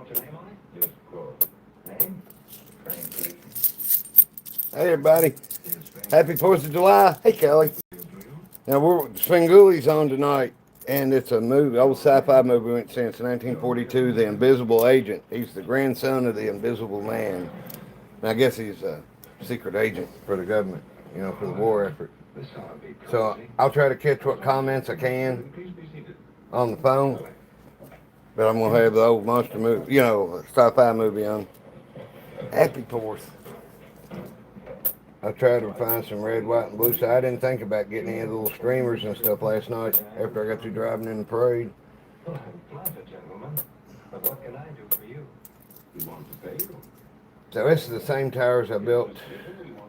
Hey everybody, happy 4th of July. Hey Kelly. Now Svengoolie's on tonight, and it's a movie, old sci-fi movie went since 1942, The Invisible Agent. He's the grandson of the Invisible Man. And I guess he's a secret agent for the government, for the war effort. So I'll try to catch what comments I can on the phone, but I'm going to have the old monster movie, sci-fi movie on. Happy 4th. I tried to find some red, white, and blue, so I didn't think about getting any of the little streamers and stuff last night after I got through driving in the parade. So this is the same towers I built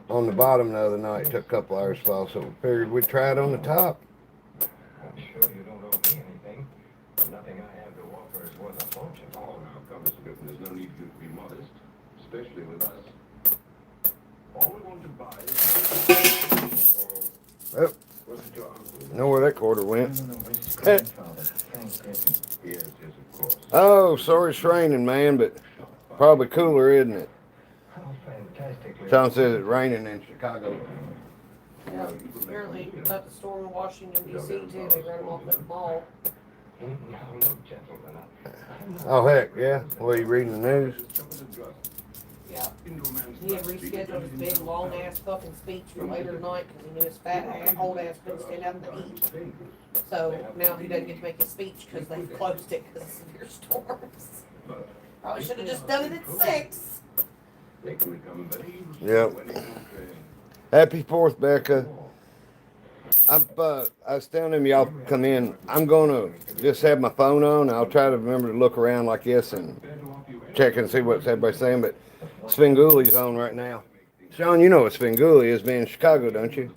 on the bottom the other night. It took a couple hours to fall, so we figured we'd try it on the top. I'm sure you don't owe me anything. Nothing I have to offer is worth a fortune. Oh, now, come, Mr. Griffin, there's no need for you to be modest, especially with us. All we want to buy is... Oh, know where that quarter went. Oh, sorry it's raining, man, but probably cooler, isn't it? Tom says it's raining in Chicago. Yeah, apparently about the storm in Washington, D.C. too. They ran them off at the mall. Oh, heck, yeah? What, are you reading the news? Yeah. He had rescheduled his big, long-ass fucking speech for later tonight because he knew his fat, old-ass couldn't stand out in the heat. So now he doesn't get to make his speech because they closed it because of severe storms. Probably should have just done it at 6. Yep. Happy 4th, Becca. I was telling him y'all come in. I'm going to just have my phone on. I'll try to remember to look around like this and check and see what everybody's saying, but Svengoolie's on right now. Sean, you know what Svengoolie is, being in Chicago, don't you?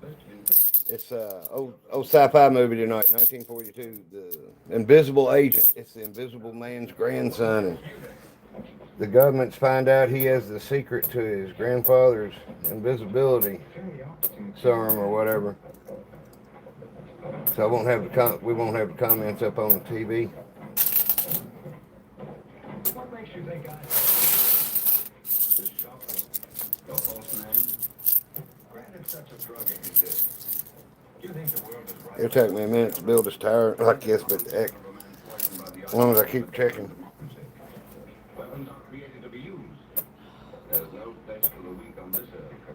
It's a old sci-fi movie tonight, 1942, The Invisible Agent. It's the Invisible Man's grandson, and the governments find out he has the secret to his grandfather's invisibility serum or whatever. So we won't have the comments up on the TV. What makes you think I your false name? Granted, such a drug exists. Do you think the world is right? It'll take me a minute to build this tower like this, but heck, as long as I keep checking. Weapons are created to be used. There's no place for the weak on this earth.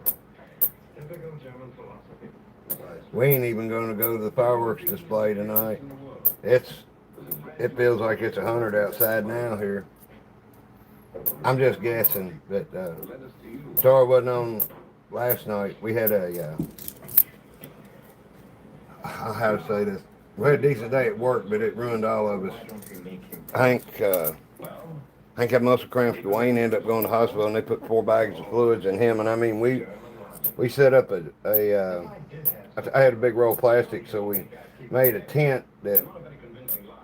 Typical German philosophy. We ain't even going to go to the fireworks display tonight. It feels like it's 100 outside now here. I'm just guessing, but Tar wasn't on last night. We had how to say this? We had a decent day at work, but it ruined all of us. Hank had muscle cramps. Dwayne ended up going to the hospital, and they put 4 bags of fluids in him. And I mean, we set up I had a big roll of plastic, so we made a tent that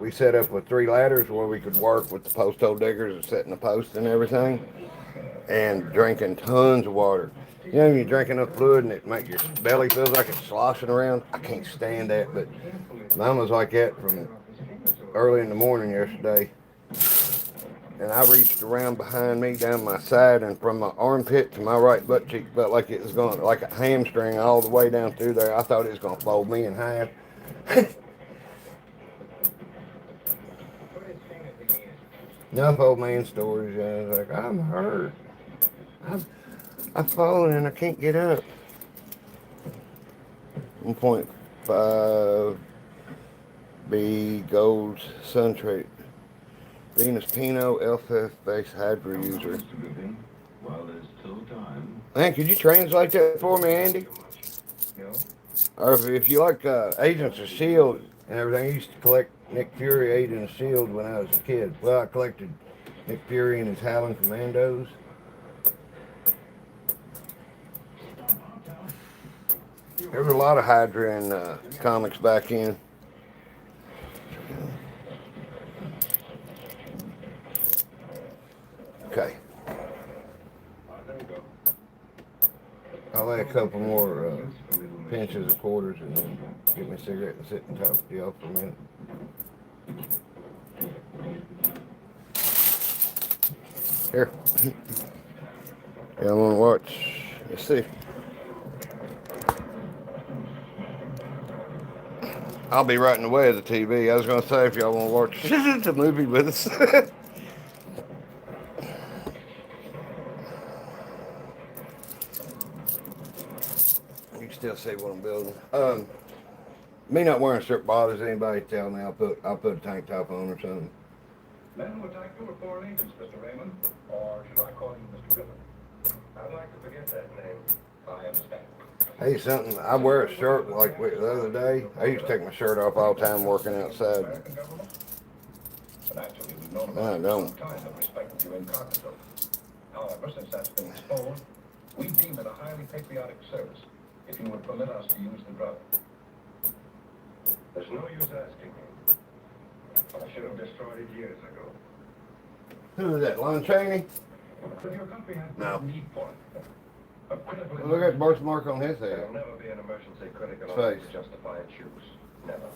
we set up with 3 ladders where we could work with the post hole diggers and setting the post and everything, and drinking tons of water. You know, when you drink enough fluid and it makes your belly feels like it's sloshing around. I can't stand that, but mine was like that from early in the morning yesterday. And I reached around behind me down my side, and from my armpit to my right butt cheek felt like it was going like a hamstring all the way down through there. I thought it was going to fold me in half. Enough old man stories. I was like, I'm hurt. I've fallen and I can't get up. 1.5 B gold sun trait. Venus Pino LFF base hydro user. Man, could you translate that for me, Andy? Or if you like Agents of S.H.I.E.L.D. and everything, I used to collect Nick Fury Agent of S.H.I.E.L.D. when I was a kid. Well, I collected Nick Fury and his Howling Commandos. There was a lot of Hydra in comics back in. Okay. I'll add a couple more pinches of quarters and then get me a cigarette and sit and talk to y'all for a minute. Here. Y'all want to watch? Let's see. I'll be right in the way of the TV. I was going to say if y'all want to watch the movie with us. You can still see what I'm building. Me not wearing a shirt bothers anybody. Tell me I'll put a tank top on or something. Men would like you for allegiance, Mr. Raymond, or should I call you Mr. Griffin? I'd like to forget that name. I understand. Hey, something. I wear a shirt like the other day. I used to take my shirt off all the time working outside. American government? But actually, we've known I about don't. some time of respect you incognito. However, since that's been exposed, we deem it a highly patriotic service if you would permit us to use the drug. There's no use asking me. I should have destroyed it years ago. Who is that? Lon Chaney? But your country has No. need for it. A critical Well, look at the birthmark on his head. There'll never be an emergency critical Face. enough to justify its use. Never.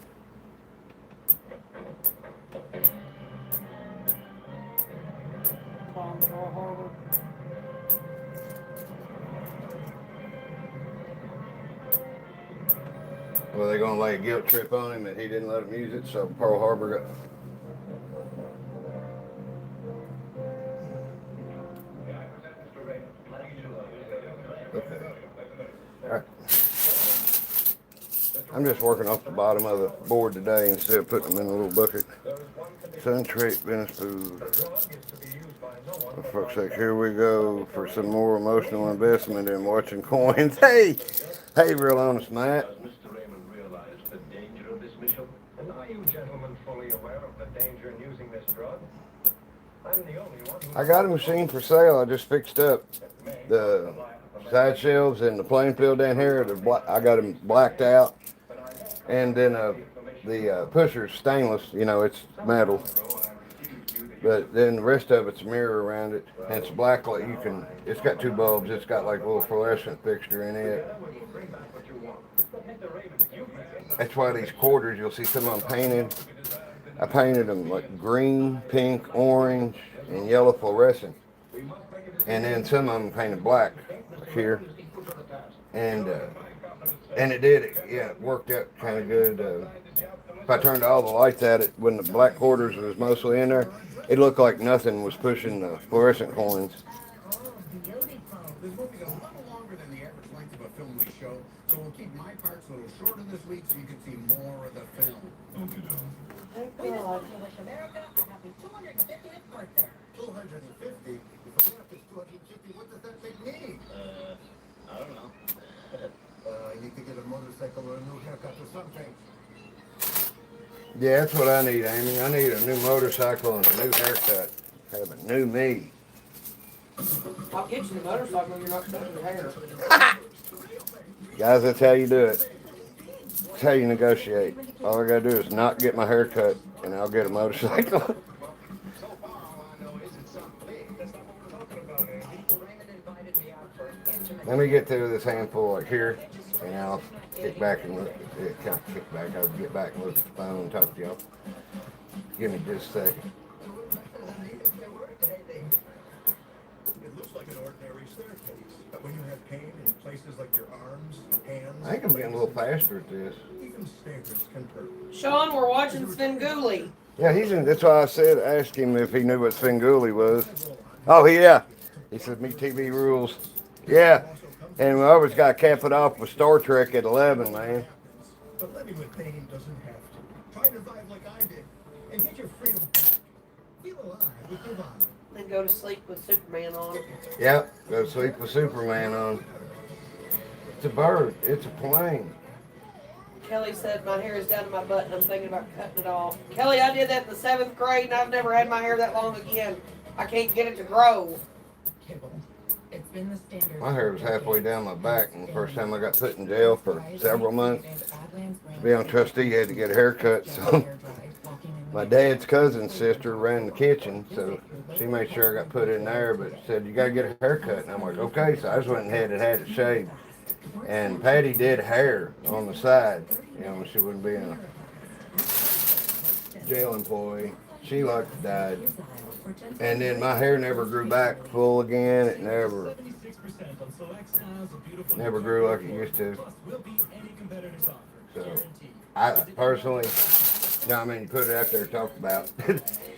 Well, they're gonna lay a guilt trip on him that he didn't let him use it, so Pearl Harbor got. Okay. All right. I'm just working off the bottom of the board today instead of putting them in a little bucket. Suntrate Venice food. For fuck's sake, here we go for some more emotional investment in watching coins. Hey! Hey, real honest, Matt. Does Mr. Raymond realize the danger of this mission? And are you gentlemen fully aware of the danger in using this drug? I'm the only one who... I got a machine for sale. I just fixed up the side shelves and the playing field down here. I got them blacked out. And then the pusher's stainless. You know, it's metal. But then the rest of it's a mirror around it. And it's black like you can... It's got two bulbs. It's got like a little fluorescent fixture in it. That's why these quarters, you'll see some of them painted. I painted them like green, pink, orange, and yellow fluorescent. And then some of them painted black, like here. And it did, it worked out kind of good. If I turned all the lights at it, when the black quarters was mostly in there, it looked like nothing was pushing the fluorescent coins. This movie goes a little longer than the average length of a film we show, so we'll keep my parts a little shorter this week so you can see more of the film. We just want to wish America a happy 250th birthday. 250? If America's 250, what does that make me? I don't know. I need to get a motorcycle or a new haircut or something. Yeah, that's what I need, Amy. I need a new motorcycle and a new haircut. Have a new me. I'll get you the motorcycle when you're not cutting your hair. Guys, that's how you do it. That's how you negotiate. All I gotta do is not get my hair cut, and I'll get a motorcycle. Let me get through this handful like here, and I'll kick back and look. Kind of kick back. I'll get back and look at the phone and talk to y'all. Give me just a second. It looks like an ordinary staircase, but when you have pain in places like your arms, hands... I think I'm getting a little faster at this. Even stairs can hurt. Sean, we're watching Svengoolie. Yeah, he's in. That's why I said, ask him if he knew what Svengoolie was. Oh, yeah. He said, me TV rules. Yeah. And we always got to cap it off with Star Trek at 11, man. But living with pain doesn't have to. Try to survive like I did, and get your freedom back. Feel alive with your body. Then go to sleep with Superman on. Yep, go to sleep with Superman on. It's a bird. It's a plane. Kelly said my hair is down to my butt and I'm thinking about cutting it off. Kelly, I did that in the 7th grade and I've never had my hair that long again. I can't get it to grow. It's been the standard. My hair was halfway down my back, and the first time I got put in jail for several months, to be on trustee, had to get a haircut. So my dad's cousin's sister ran the kitchen, so she made sure I got put in there, but said, you got to get a haircut. And I'm like, okay. So I just went ahead and had it shaved. And Patty did hair on the side, you know, she wouldn't be a jail employee. She like died. And then my hair never grew back full again. It never grew like it used to. So I personally, I mean, put it out there to talk about.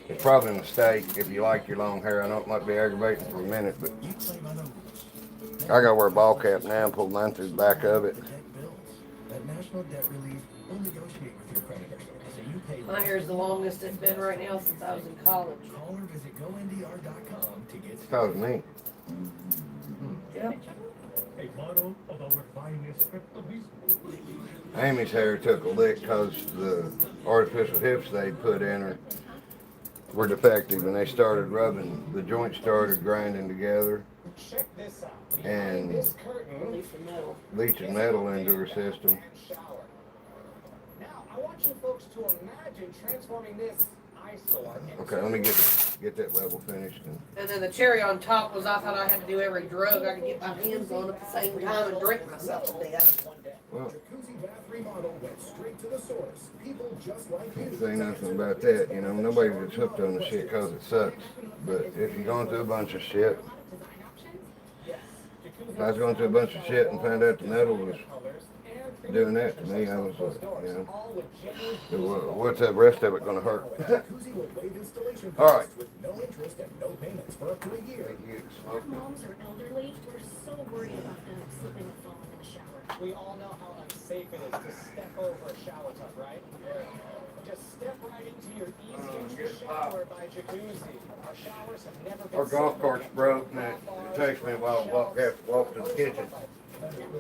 It's probably a mistake if you like your long hair. I know it might be aggravating for a minute, but I gotta wear a ball cap now and pull mine through the back of it. My hair's the longest it's been right now since I was in college. It's because of me. Yep. Amy's hair took a lick because the artificial hips they put in her were defective, and they started rubbing, the joints started grinding together and leaching metal into her system. Now, I want you folks to imagine transforming this eyesore. Okay, let me get that level finished. And then the cherry on top was I thought I had to do every drug I could get my hands on at the same time and drink myself to death. Well, Jacuzzi bath remodel went straight to the source. People just like can't you. say nothing about that. You know, nobody gets hooked on the shit because it sucks. But if you're going through a bunch of shit, if I was going through a bunch of shit and found out the metal was doing that to me, I was like, you know, what's that rest of it going to hurt? All right. No interest and no payments for up to a year. Moms or elderly, we're so worried about them slipping and falling in the shower. We all know how unsafe it is to step over a shower tub, right? Just step right into your easy shower by jacuzzi. Our showers have never been Our golf cart's broke, and it takes me a while to walk to the kitchen.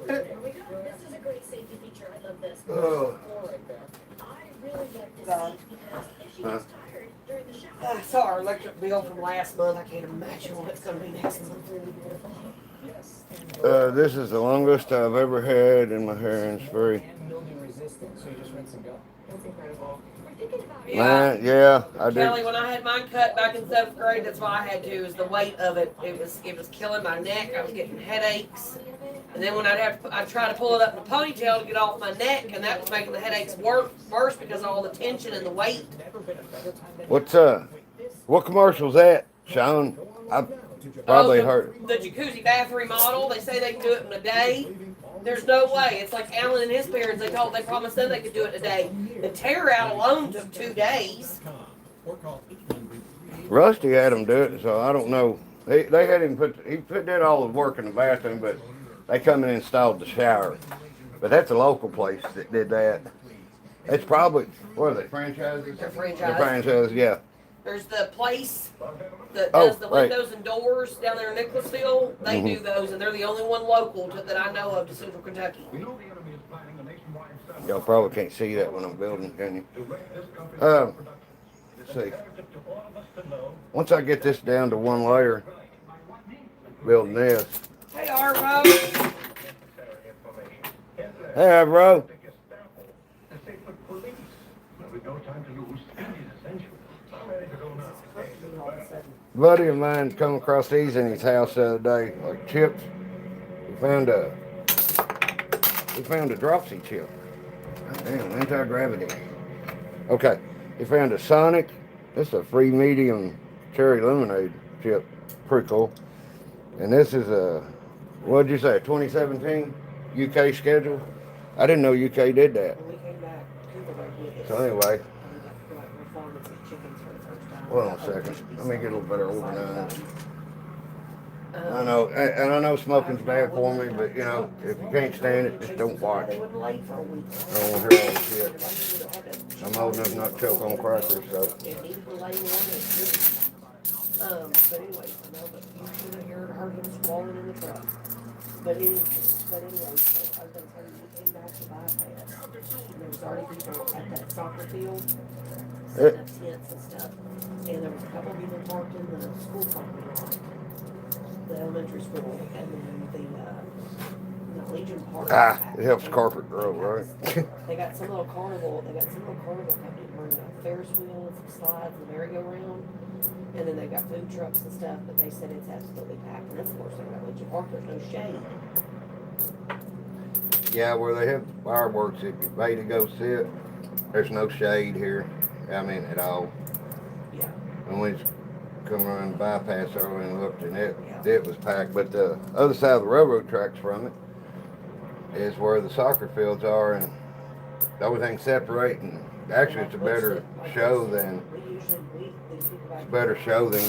There we go. This is a great safety feature. I love this. Oh, I really like this seat because if she gets tired during the shower, I saw our electric bill from last month. I can't imagine what it's going to be next month. this is the longest I've ever had in my hair, and it's very, Mildew resistant, so you just rinse and go. that's incredible. We're thinking about it. man, yeah, I Kelly, did. when I had mine cut back in 7th grade, that's why I had to, is the weight of it. It was killing my neck. I was getting headaches. And then when I'd try to pull it up in a ponytail to get off my neck, and that was making the headaches worse because of all the tension and the weight. What's what commercial's that, Sean? I probably heard. The jacuzzi bath remodel. They say they can do it in a day. There's no way. It's like Alan and his parents. They promised them they could do it in a day. The tear out alone took 2 days. Rusty had him do it, so I don't know. They had him did all the work in the bathroom, but they come and installed the shower. But that's a local place that did that. It's probably, what are they, franchises? They're franchise. They're franchises, yeah. There's the place that Oh, does the right. windows and doors down there in Nicholasville. They do those, and they're the only one local that I know of to Central Kentucky. Y'all probably can't see that when I'm building, can you? Let's see. Once I get this down to one layer, building this. Hey, Arvo. Hey, bro. Buddy of mine come across these in his house the other day, like chips. He found a dropsy chip. God damn, anti-gravity. Okay, he found a Sonic. This is a free medium cherry lemonade chip. Pretty cool. And this is a, what'd you say, 2017 UK schedule? I didn't know UK did that. When we came back, Cooper went with us. So anyway, We're farming some chickens for the first time. hold on a second. Let me get a little better organized. I know, and I know smoking's bad for me, but you know, if you can't stand it, just don't watch. They wouldn't lay for a week. I don't want to hear all the shit. I'm old enough not to choke on crackers, so. It needed to lay one. But anyway, I know, but you should have heard him squalling in the truck. But anyway, so I was gonna tell you, we came back to bypass, and there was already people at that soccer field setting up tents and stuff. And there was a couple of people parked in the school parking lot, the elementary school, and then the Legion Park. It helps carpet grow, right? They got some little carnival company bring a Ferris wheel and some slides and a merry-go-round. And then they've got food trucks and stuff, but they said it's absolutely packed. And of course, they're at Legion Park, there's no shade. Yeah, where they have fireworks, if you pay to go sit, there's no shade here. I mean, at all. Yeah. And when it's come around the bypass over and looked, and it was packed. But the other side of the railroad tracks from it is where the soccer fields are, and everything's separating. Actually, it's a better show than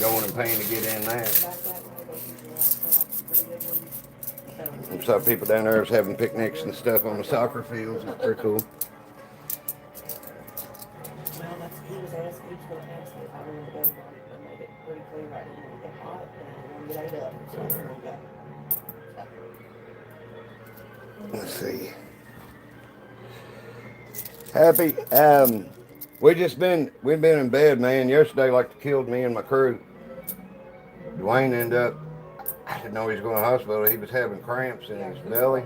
going and paying to get in that. And some people down there is having picnics and stuff on the soccer fields. It's pretty cool. Well, he was gonna ask me if I wanted to go, but I made it pretty clear I didn't want to get hot and I didn't want to get ate up, so I didn't want to go. Let's see. Happy. We've been in bed, man. Yesterday, like, it killed me and my crew. Dwayne ended up, I didn't know he was going to the hospital. He was having cramps in his belly,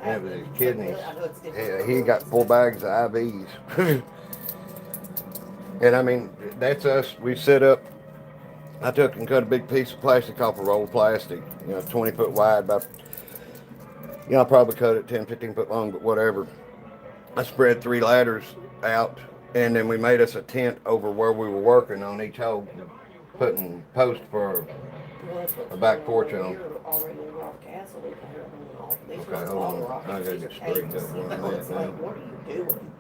and it was his kidneys. He got 4 bags of IVs. And I mean, that's us. We set up. I took and cut a big piece of plastic off a roll of plastic, 20 foot wide, about, I probably cut it 10, 15 foot long, but whatever. I spread 3 ladders out, and then we made us a tent over where we were working on each hole, putting posts for a back porch on. Okay, hold on. I gotta get straightened up one minute now. What are you doing?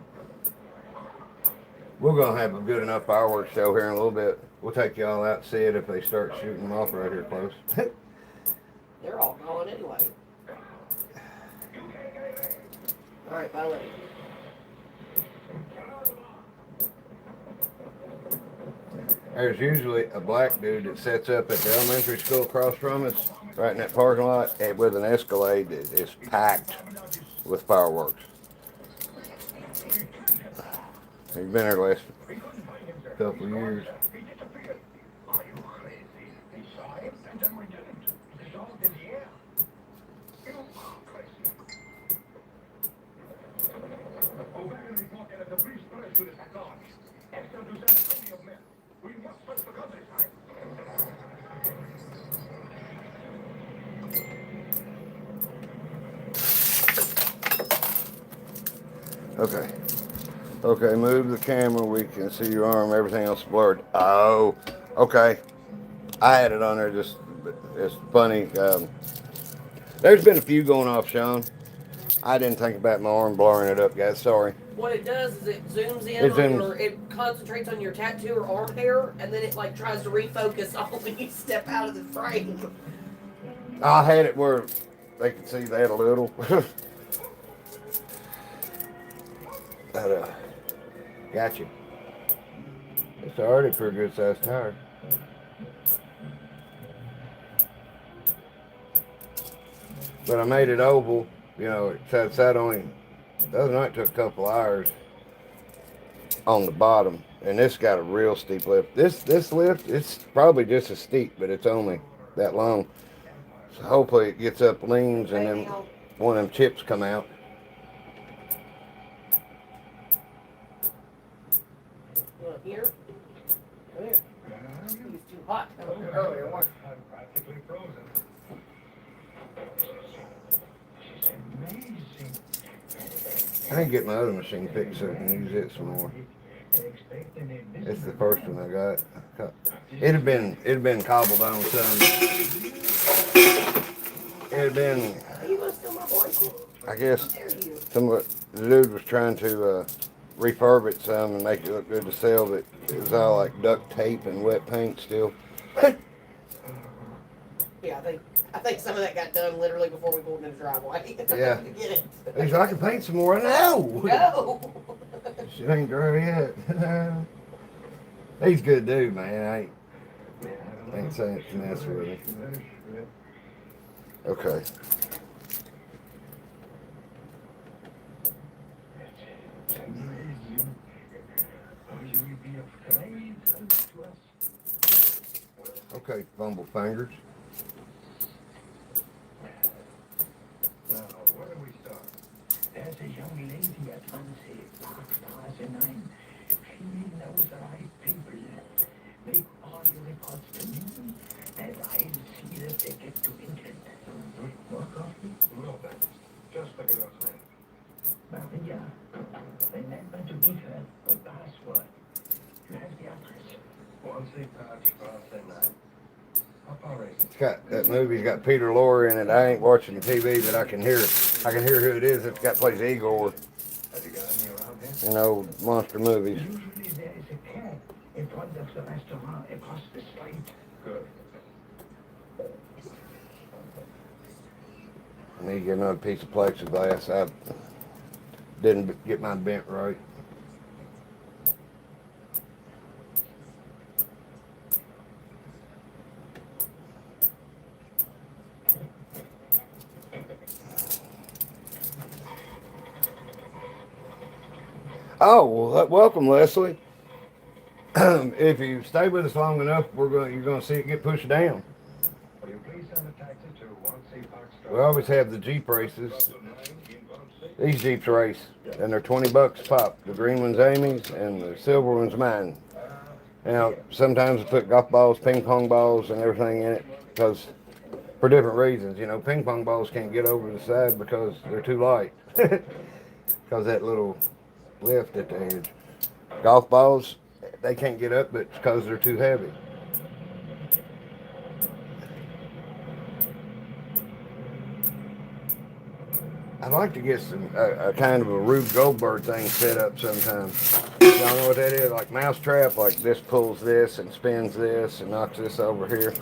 We're gonna have a good enough fireworks show here in a little bit. We'll take y'all out and see it if they start shooting them off right here close. They're all gone anyway. All right, bye, lady. There's usually a black dude that sets up at the elementary school across from us, right in that parking lot, and with an Escalade that is packed with fireworks. He's been there the last couple of years. Okay. Okay, move the camera. We can see your arm. Everything else blurred. Oh, okay. I had it on there. Just, it's funny. There's been a few going off, Sean. I didn't think about my arm blurring it up, guys. Sorry. What it does is it zooms in it concentrates on your tattoo or arm hair, and then it like tries to refocus on when you step out of the frame. I had it where they could see that a little. But, got you. It's already a pretty good sized tire. But I made it oval, it sat only, the other night took a couple hours on the bottom. And this got a real steep lift. This lift, it's probably just as steep, but it's only that long. So hopefully it gets up, leans, and then one of them chips come out. Here? Come here. It's too hot. Earlier, I'm practically frozen. She's amazing. I can get my other machine fixed so I can use it some more. It's the first one I got. It had been cobbled on some. It had been, I guess, the dude was trying to refurb it some and make it look good to sell, but it was all like duct tape and wet paint still. Yeah, I think some of that got done literally before we pulled in the driveway. Yeah. Get it. He's like, I can paint some more. No! No! Shit ain't dry yet. He's a good dude, man. I ain't saying it's mess with him. Okay. Okay, fumble fingers. Now, where do we start? There's a young lady at Fancy Park 9. She knows the right people. Make all your reports to me, and I'll see that they get to England. More coffee? No, thanks. Just the girl's name. Maria, remember to give her a password. You have the address. It's got that movie's got Peter Lorre in it. I ain't watching the TV, but I can hear who it is. It's got plays Igor in old monster movies. Usually there is a cat in front of the restaurant across the street. Good. I need to get another piece of plexiglass. I didn't get mine bent right. Oh, well, welcome, Leslie. If you stay with us long enough, you're gonna see it get pushed down. Will you please send a taxi to 1C Park Street? We always have the Jeep races. These Jeeps race, and they're $20 pop. The green one's Amy's, and the silver one's mine. Now, sometimes I put golf balls, ping pong balls, and everything in it, because for different reasons. You know, ping pong balls can't get over the side because they're too light. Because that little lift at the edge. Golf balls, they can't get up, but it's because they're too heavy. I'd like to get a kind of a Rube Goldberg thing set up sometime. Y'all know what that is? Like mousetrap, like this pulls this and spins this and knocks this over here.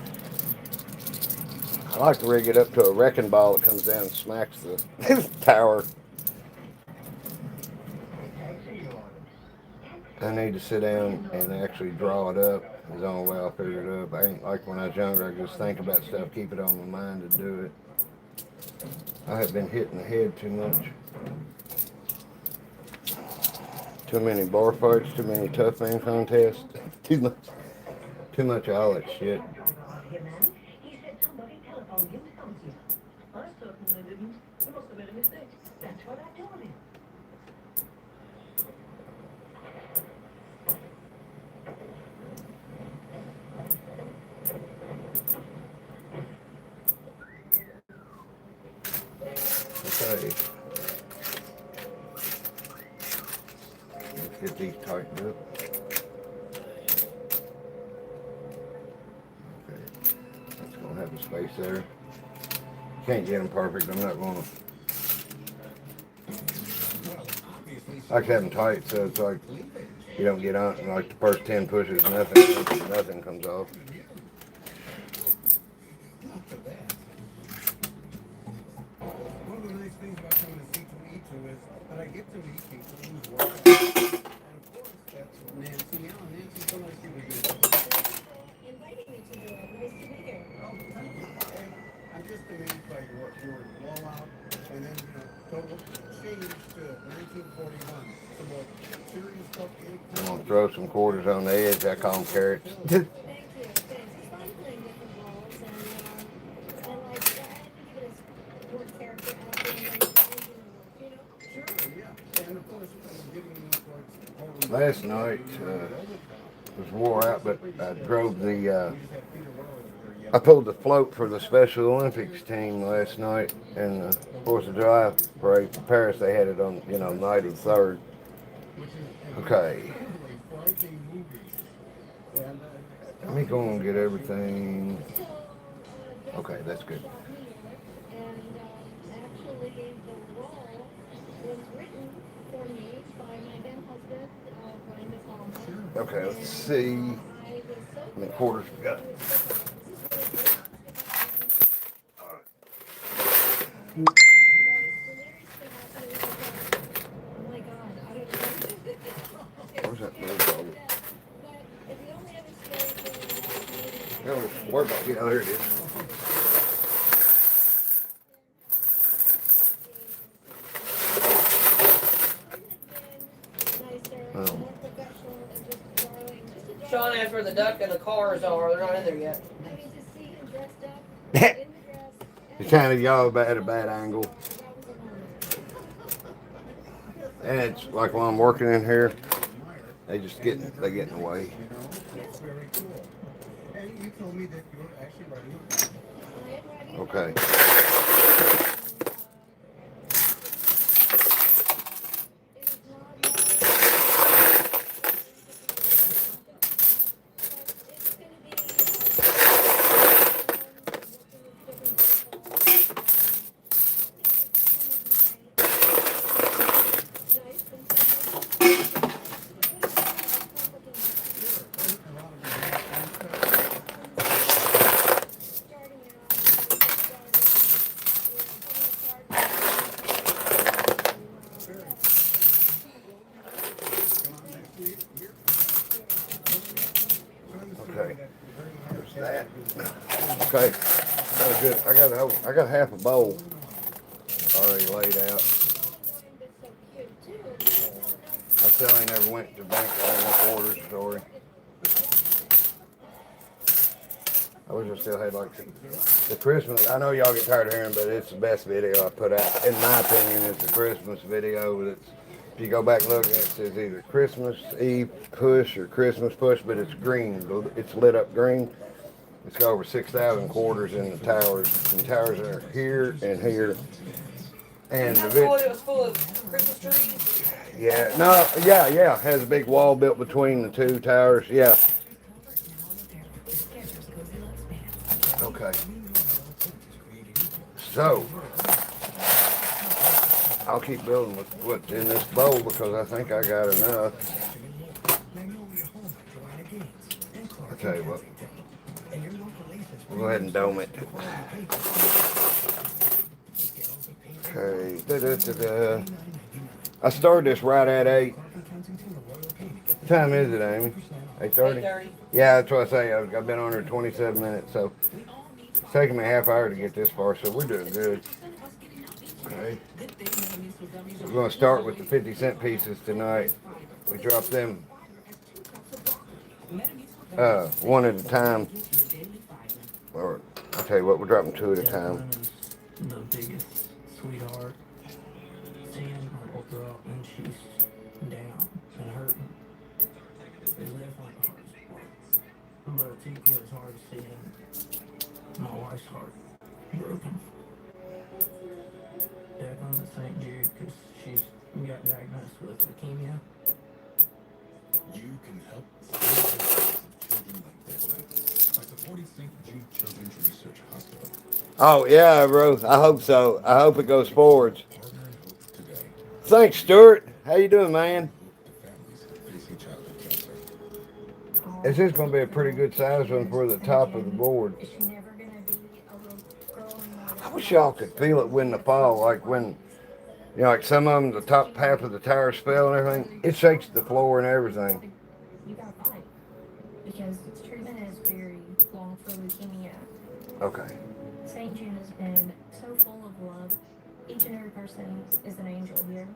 I like to rig it up to a wrecking ball that comes down and smacks the tower. I need to sit down and actually draw it up. Is the only way I'll figure it up. I ain't like when I was younger, I just think about stuff, keep it on my mind to do it. I have been hitting the head too much. Too many bar fights, too many tough man contests, too much of all that shit. He said somebody telephoned him to come here. I certainly didn't. He must have made a mistake. That's what I told him. Okay. Let's get these tightened up. Okay. That's gonna have a space there. Can't get them perfect. I'm not gonna. I like to have them tight so it's like you don't get on like the first 10 pushes, nothing comes off. One of the nice things about coming to C2E2 is that I get to meet people who's working. And of course, that's Nancy Allen. Nancy, so nice to meet you. Inviting me to do it. Nice to be here. Oh, thank you. And I'm just amazed by your blowout and then, total change to 1941. Some more serious stuff. I'm gonna throw some quarters on the edge. I call them carrots. Thank you. Thanks. It's fun playing different roles and like I think it is more character acting than you know. Sure, yeah. And of course, getting into Last night was wore out, but I drove I pulled the float for the Special Olympics team last night, and the 4th of July parade for Paris. They had it on, night of the 3rd. Okay. Let me go and get everything. Okay, that's good. And actually, the role was written for me by my then husband, Brian DePalma. Okay, let's see. How many quarters we got? Where's that little dog? No, where about? Yeah, there it is. Sean asked where the duck and the cars are. They're not in there yet. It's kind of y'all at a bad angle. And it's like while I'm working in here, they get in the way. That's very cool. And you told me that you were actually writing. Okay. Okay. Got a good. I got half a bowl already laid out. I still ain't never went to the bank on my quarters, sorry. I wish I still had like the Christmas. I know y'all get tired of hearing, but it's the best video I put out. In my opinion, it's the Christmas video. That's, if you go back and look, it says either Christmas Eve push or Christmas push, but it's green. It's lit up green. It's got over 6,000 quarters in the towers. And towers are here and here. And That's the cool. It was full of Christmas trees. yeah, no, yeah. Has a big wall built between the two towers. Yeah. Okay. So, I'll keep building with what's in this bowl because I think I got enough. I'll tell you what. We'll go ahead and dome it. Okay. Da-da-da-da. I started this right at 8. What time is it, Amy? 8:30? 8:30. Yeah, that's what I say. I've been on here 27 minutes, so it's taking me a half hour to get this far, so we're doing good. Okay. We're going to start with the 50-cent pieces tonight. We drop them one at a time. Or, I'll tell you what, we're dropping 2 at a time. The biggest sweetheart. Seeing her older up when she's down and hurting. It's definitely the hardest part. But it's equally as hard as seeing my wife's heart broken. Declan at St. Jude, because she's got diagnosed with leukemia. You can help save children like Declan by supporting St. Jude Children's Research Hospital. Oh, yeah, bro. I hope so. I hope it goes forwards. Partner in Hope today. Thanks, Stuart. How you doing, man? To families facing childhood cancer. This is going to be a pretty good size one for the top of the board. Is she never gonna be a little girl anymore? I wish y'all could feel it when the fall, like when, you know, like some of them, the top half of the towers fell and everything. It shakes the floor and everything. You gotta fight. Because treatment is very long for leukemia. Okay. St. Jude has been so full of love. Each and every person is an angel here.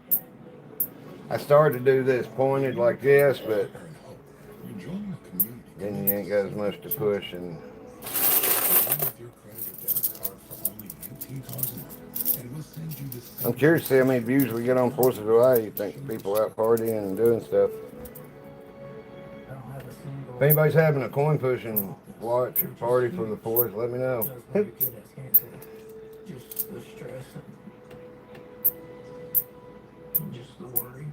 I started to do this pointed like this, but Partner in Hope. You join the community. then you ain't got as much to push. And With your credit or debit card for only $19 a month, and we'll send you the I'm curious to see how many views we get on 4th of July. You think people out partying and doing stuff? I don't have a single. If anybody's having a coin pushing watch or party for the 4th, let me know. Just like a kid that's cancer. Just the stress and just the worry.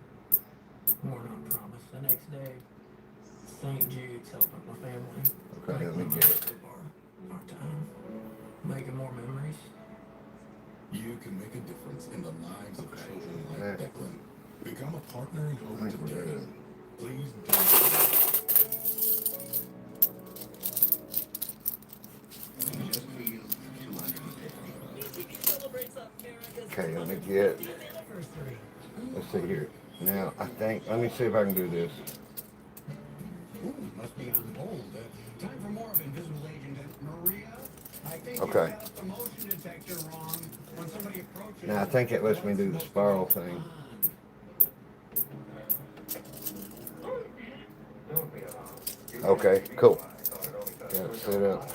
More than I promised. The next day, St. Jude's helping my family. Okay, let me get it. Our time. Making more memories. You can make a difference in the lives of children like Yeah. Declan. Become a partner in I Hope think we're today. good. Please don't. Okay, let me get. Let's see here. Now, I think. Let me see if I can do this. Ooh, must be on hold. Time for more of Invisible Agent Maria. I think Okay. you got the motion detector wrong when somebody approaches. Now, I think it lets me do the spiral thing. Okay, cool. Got it set up.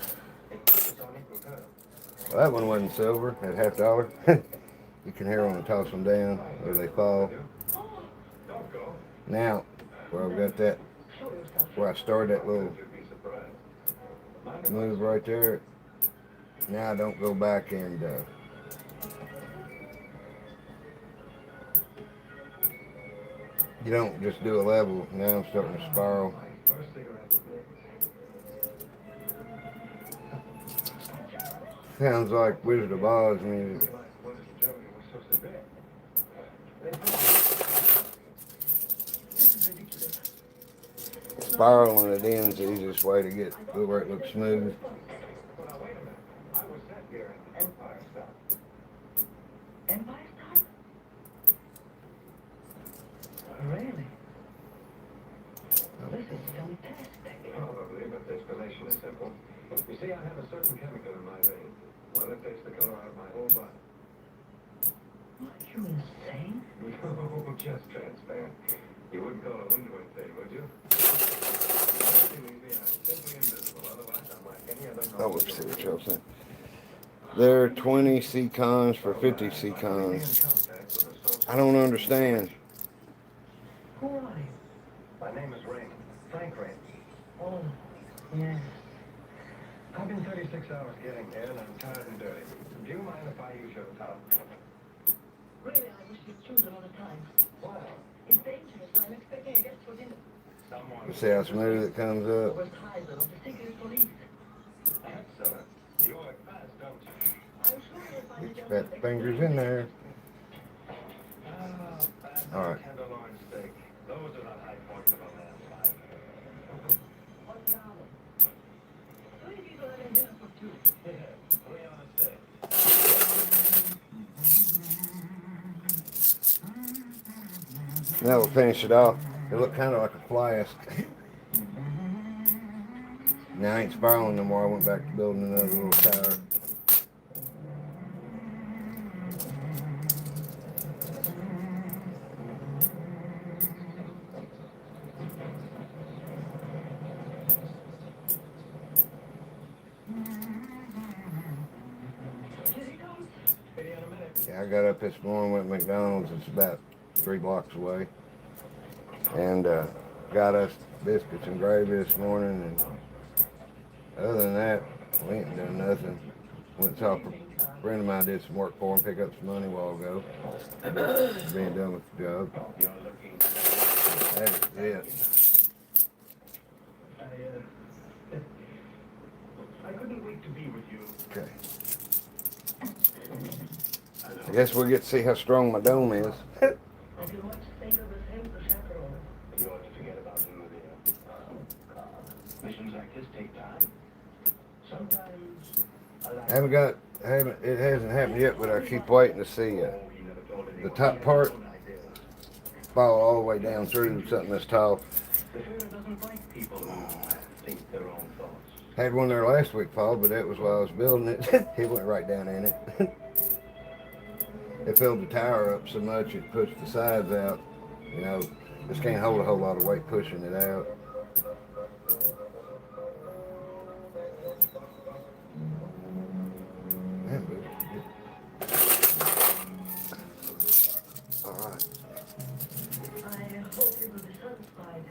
Well, that one wasn't silver at $50. You can hear when I toss them down or they fall. Now, where I've got that, where I started that little move right there. Now I don't go back and you don't just do a level. Now I'm starting to spiral. Sounds like Wizard of Oz music. Spiraling it in is the easiest way to get where it looks smooth. Empire State? Really? This is fantastic. Probably, but the explanation is simple. You see, I have a certain certain chemical in my veins. Well, it takes the color out of my whole body. What, you insane? No, just transparent. You wouldn't call it window insane, would you? I'm simply invisible. Otherwise, I'm like any other. Oh, let's see what y'all saying. They're 20 C-cons for 50 C-cons. I don't understand. Who are you? My name is Raymond. Frank Raymond. Oh, yes. I've been 36 hours getting here, and I'm tired and dirty. Do you mind if I use your tub? Really, I wish you'd choose another time. Wow. It's dangerous. I'm expecting a guest for dinner. You see how smooth it comes up? Over Kaiser of the secret police. Excellent. You work fast, don't you? I'm sure you'll find Get a your gentleman fat fingers in there. Ah, All right. tenderloin steak. Those are the high points of a man's life. What now? 20 people having dinner for two. Yeah, 3 on a steak. Now we'll finish it off. It looked kind of like a flask. Now I ain't spiraling no more. I went back to building another little tower. Yeah, I got up this morning, went to McDonald's. It's about 3 blocks away. And got us biscuits and gravy this morning. And other than that, we ain't done nothing. Went and saw a friend of mine, did some work for him, pick up some money a while ago. Being done with the job. That's it. I couldn't wait to be with you. Okay. I guess we'll get to see how strong my dome is. I feel much safer with him to chaperone. You ought to forget about him, dear. Missions like this take time. Sometimes I like It hasn't happened yet, but I keep waiting to see the top part fall all the way down through something that's tall. The fear doesn't like people who think their own thoughts. Had one there last week fall, but that was while I was building it. He went right down in it. It filled the tower up so much it pushed the sides out. You know, just can't hold a whole lot of weight pushing it out. Man, but all right. I hope you will be satisfied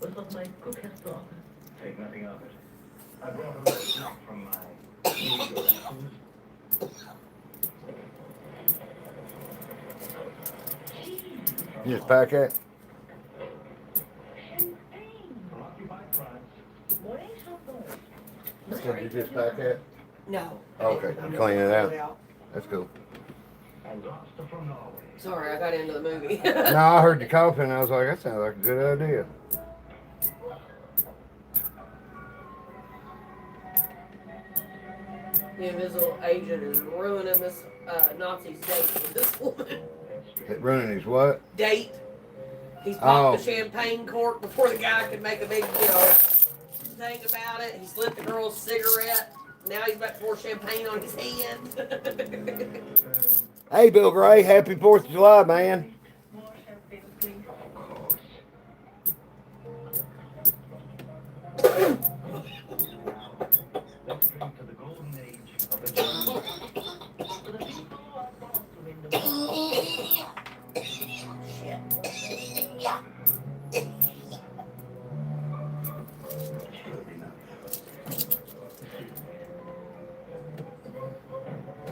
with what my cook has brought. Take nothing of it. I brought a little snack from my usual rations. You just pack it? Champagne. From occupied France. What is something? Did you just pack it? No. Okay, I'm clean it gonna out. That's cool. And lobster from Norway. Sorry, I got into the movie. No, I heard you coughing and I was like, that sounds like a good idea. The invisible agent is ruining this Nazi's date with this woman. It running his what? Date. He's popped Oh. the champagne cork before the guy could make a big, thing about it. He slit the girl's cigarette. Now he's about to pour champagne on his hand. Hey, Bill Gray, happy 4th of July, man. More champagne, please. Of course. Let's drink to the golden age of the German. For the people who are born to win the world.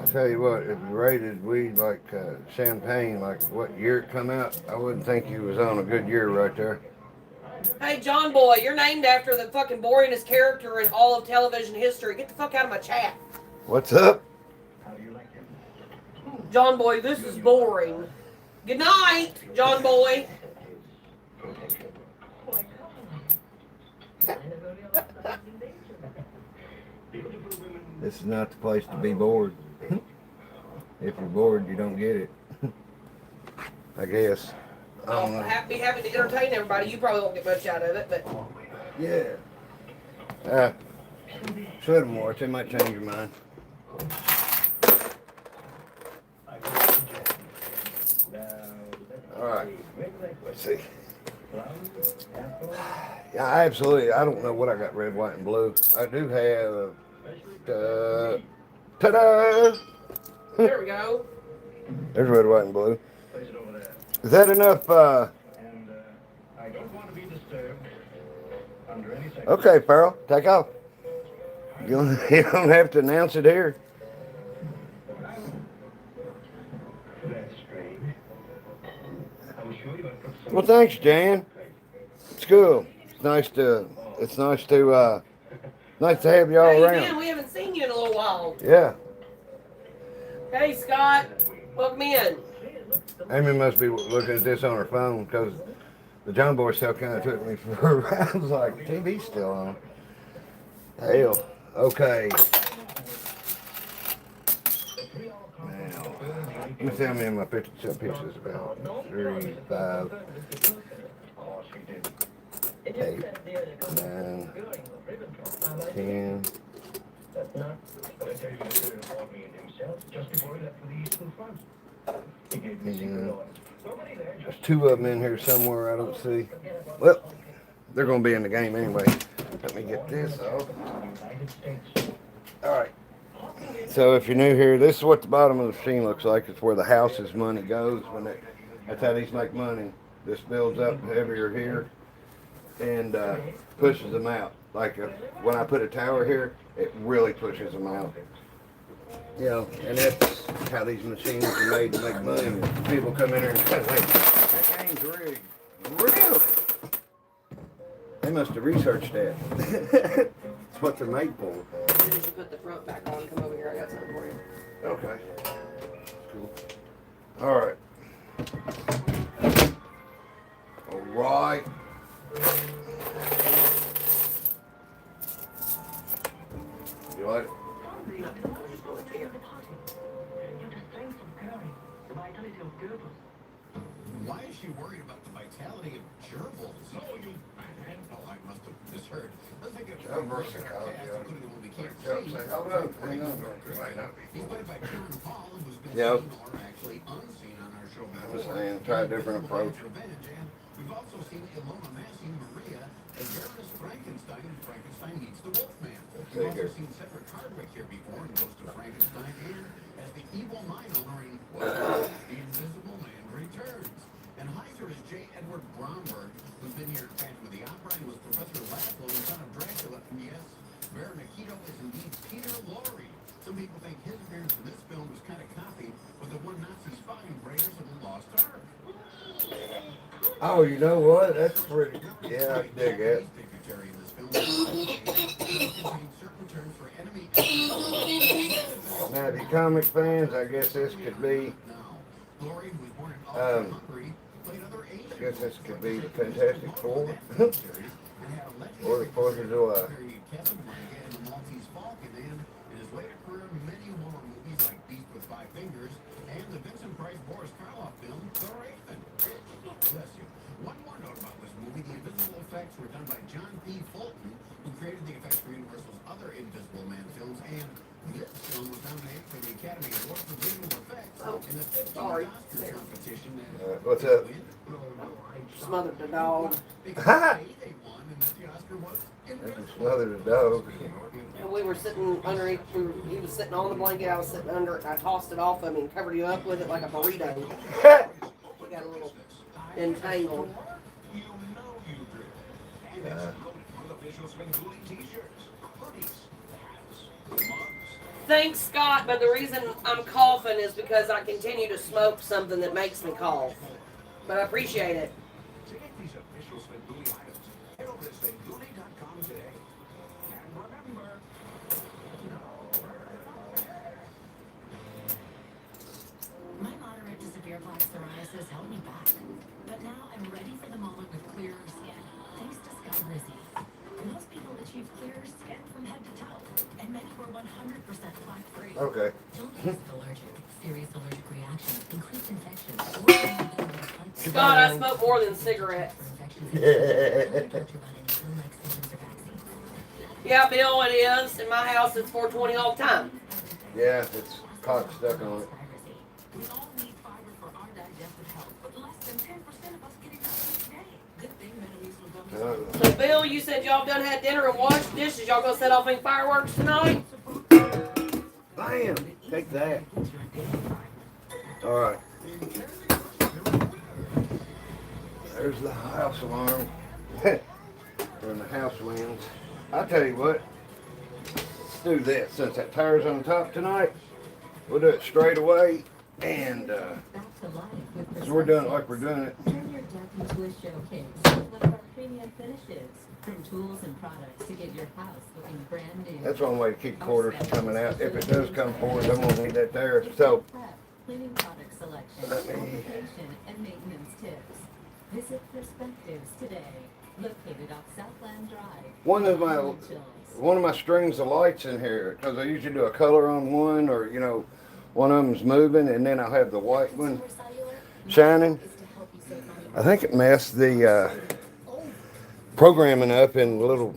I tell you what, if you rated weed like champagne, like what year it come out, I wouldn't think you was on a good year right there. Hey, John Boy, you're named after the fucking boringest character in all of television history. Get the fuck out of my chat. What's up? How do you like him? John Boy, this is boring. Good night, John Boy. Protection. Why, come on. I never realized I was in danger. Beautiful women. This is not the place to be bored. If you're bored, you don't get it. I guess. I don't know. Be happy to entertain everybody. You probably won't get much out of it, but Yeah. Should them more. They might change your mind. All right. Let's see. Yeah, I don't know what I got, red, white, and blue. I do have, ta-da! There we go. There's red, white, and blue. Is that enough, And I don't want to be disturbed under any circumstances. Okay, Farrell, take off. You don't have to announce it here. That's strange. I'm sure you have put some... Well, thanks, Jan. It's cool. It's nice to have you all How you around. been? We haven't seen you in a little while. Yeah. Hey, Scott. Welcome in. Amy must be looking at this on her phone because the John Boy stuff kind of took me for a ride. I was like, TV's still on. Hell. Okay. Now, let me tell me my picture. Some pictures about 3, 5, 8, 9, 10. There's 2 of them in here somewhere I don't see. Well, they're going to be in the game anyway. Let me get this off. All right. So if you're new here, this is what the bottom of the machine looks like. It's where the house's money goes. That's how these make money. This builds up heavier here and pushes them out. Like when I put a tower here, it really pushes them out. You know, and that's how these machines are made to make money. People come in here and say, hey, that game's rigged. Really? They must have researched that. It's what they're made for. As soon as you put the front back on, come over here. I got something for you. Okay. Cool. All right. All right. You like it? No, I'm just going to here. Why is she worried about the vitality of gerbils? Oh, you... Oh, I must have misheard. Let's take a... including the one we can't see. Hang on. He's played by Karen Paul, who's been Yep. seen or actually unseen on our show I was before. saying, try a different approach. Revenge, and we've also seen Ilona Massey, Maria, and Baroness Frankenstein in Frankenstein Meets the Wolfman. We've also seen Cedric Hardwick here before in Ghost of Frankenstein, and as the evil mind owner in The Invisible Man Returns. And Heiser is J. Edward Bromberg, who's been here in Phantom of the Opera and was Professor Laszlo in Son of Dracula. And yes, Baron Akito is indeed Peter Lorre. Some people think his appearance in this film was kind of copied with the one Nazi spy in Raiders of the Lost Ark. Oh, you know what? That's pretty. Yeah, I dig it. Dignitary in this film contains certain terms for enemy. Now, if you're comic fans, I guess this could be. Lorre, who was born in Ulm, Hungary, played other Asian. I guess this could be the Fantastic Four or the 4th of July. And the Maltese Falcon, and in his later career, many horror movies like Beast with Five Fingers and the Vincent Price Boris Karloff film, The Raven. Bless you. One more note about this movie: the invisible effects were done by John P. Fulton, who created the effects for Universal's other Invisible Man films, and this film was nominated for the Academy Award for visual effects in the 50th sorry. Oscar competition. What's up? Smothered the dog. They won, and that the Oscar was Smothered a dog. And we were sitting underneath, he was sitting on the blanket, I was sitting under it, and I tossed it off of him and covered him up with it like a burrito. We got a little entangled. Thanks, Scott, but the reason I'm coughing is because I continue to smoke something that makes me cough. But I appreciate it. To get these official Svengoolie items, head over to Svengoolie.com today. And remember, My moderate to severe plaque psoriasis held me back. But now I'm ready for the moment with clearer skin, thanks to Sky Rizzy. Most people achieve clearer skin from head to toe, and many were 100% plaque-free. Okay. Don't get allergic. Serious allergic reactions, increased infection, or Scott, I smoke more than cigarettes. Yeah. Yeah, Bill, it is. In my house, it's 420 all the time. Yeah, it's caught stuck on it. We all need fiber for our digestive health, but less than 10% of us get enough each day. Good thing Middle East will go. So, Bill, you said y'all done had dinner and washed dishes. Y'all gonna set off any fireworks tonight? Bam! Take that. All right. There's the house alarm. When the house wins. I'll tell you what. Let's do this. Since that tire's on top tonight, we'll do it straight away. And so we're doing it like we're doing it. Turn your deck into a showcase with our premium finishes. From tools and products to get your house looking brand new. That's one way to keep quarters from coming out. If it does come forward, I'm gonna need that there. So Cleaning product selection, let me. application, and maintenance tips. Visit Perspectives today. Located off Southland Drive. One of my strings of lights in here, because I usually do a color on one, or one of them's moving, and then I'll have the white one shining. I think it messed the programming up in the little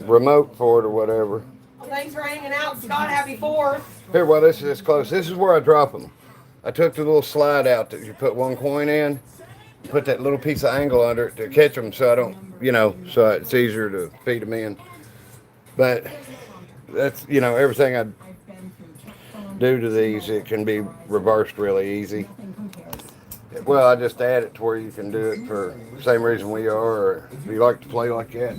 remote for it or whatever. Well, thanks for hanging out, Scott. Happy 4th. Here, while this is this close, this is where I drop them. I took the little slide out that you put one coin in, put that little piece of angle under it to catch them, so I don't, so it's easier to feed them in. But that's, everything I do to these, it can be reversed really easy. Well, I just add it to where you can do it for the same reason we are, or if you like to play like that.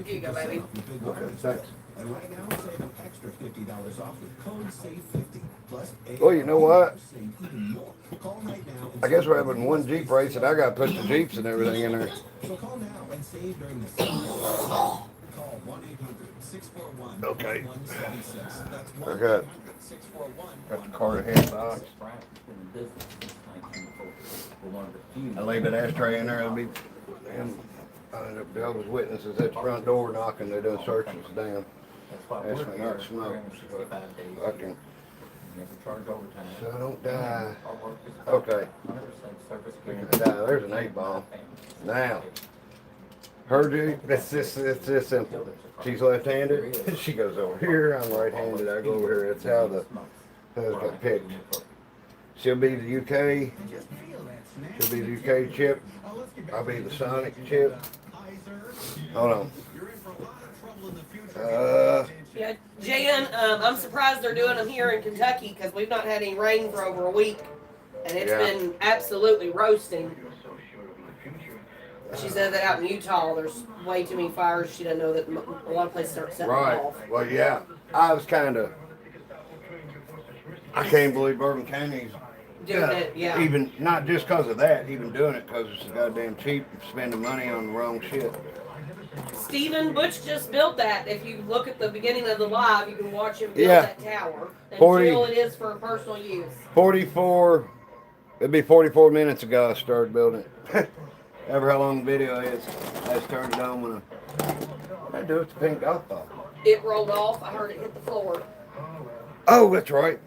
Here you go, baby. Okay, thanks. And right now, save an extra $50 off with code SAVE50. Plus, Well, you know what? save even more. Call right now and I guess we're having one Jeep race, and I got to put the Jeeps and everything in there. So call now and save during the sale. Call 1-800-641-1176. Okay. That's I got 1-800-641-1176. the card ahead box. I leave that ashtray in there. It'll be. I end up Devil's Witnesses at the front door knocking. They're doing searches down. Ask me not to smoke, but I can. So I don't die. Okay. There's an 8-ball. Now, her Jeep, it's this simple. She's left-handed. She goes over here. I'm right-handed. I go over here. That's how the those got picked. She'll be the UK. She'll be the UK chip. I'll be the Sonic chip. Hold on. Yeah, Jan, I'm surprised they're doing them here in Kentucky because we've not had any rain for over a week, and it's been absolutely roasting. She said that out in Utah, there's way too many fires. She doesn't know that a lot of places aren't setting them off. Well, yeah. I was I can't believe Bourbon County's Doing it, yeah. even, not just because of that, even doing it because it's goddamn cheap and spending money on the wrong shit. Stephen Butch just built that. If you look at the beginning of the live, you can watch him build that tower. Until it is for personal use. 44, it'd be 44 minutes ago I started building it. Ever how long the video is, I just turned it on when I do it to pink golf ball. It rolled off. I heard it hit the floor. Oh, that's right.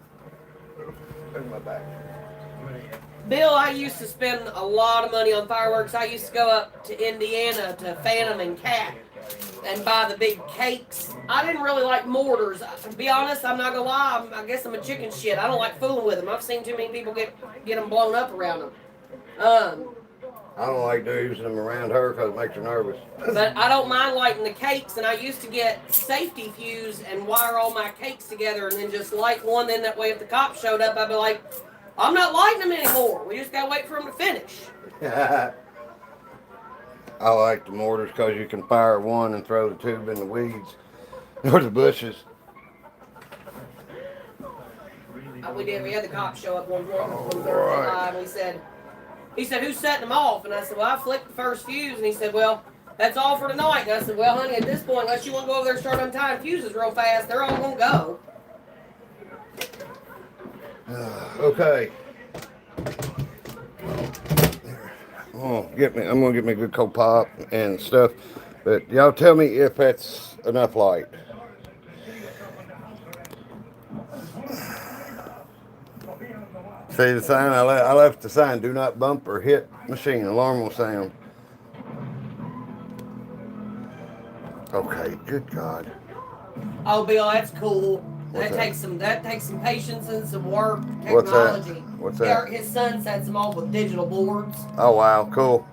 There's my back. Bill, I used to spend a lot of money on fireworks. I used to go up to Indiana to Phantom and Cat and buy the big cakes. I didn't really like mortars. To be honest, I'm not gonna lie. I guess I'm a chicken shit. I don't like fooling with them. I've seen too many people get them blown up around them. I don't like using them around her because it makes her nervous. But I don't mind lighting the cakes, and I used to get safety fuse and wire all my cakes together and then just light one. Then that way if the cops showed up, I'd be like, I'm not lighting them anymore. We just gotta wait for them to finish. I like the mortars because you can fire one and throw the tube in the weeds or the bushes. We did. We had the cops show up one morning on 3rd of July, and he said, who's setting them off? And I said, well, I flicked the first fuse. And he said, well, that's all for tonight. And I said, well, honey, at this point, unless you want to go over there and start untying fuses real fast, they're all going to go. Okay. I'm gonna get me a good cold pop and stuff. But y'all tell me if that's enough light. See the sign? I left the sign. Do not bump or hit machine. Alarm will sound. Okay, good God. Oh, Bill, that's cool. What's That that? takes some patience and some work, What's that? technology. What's that? His son sets them all with digital boards. Oh, wow, cool.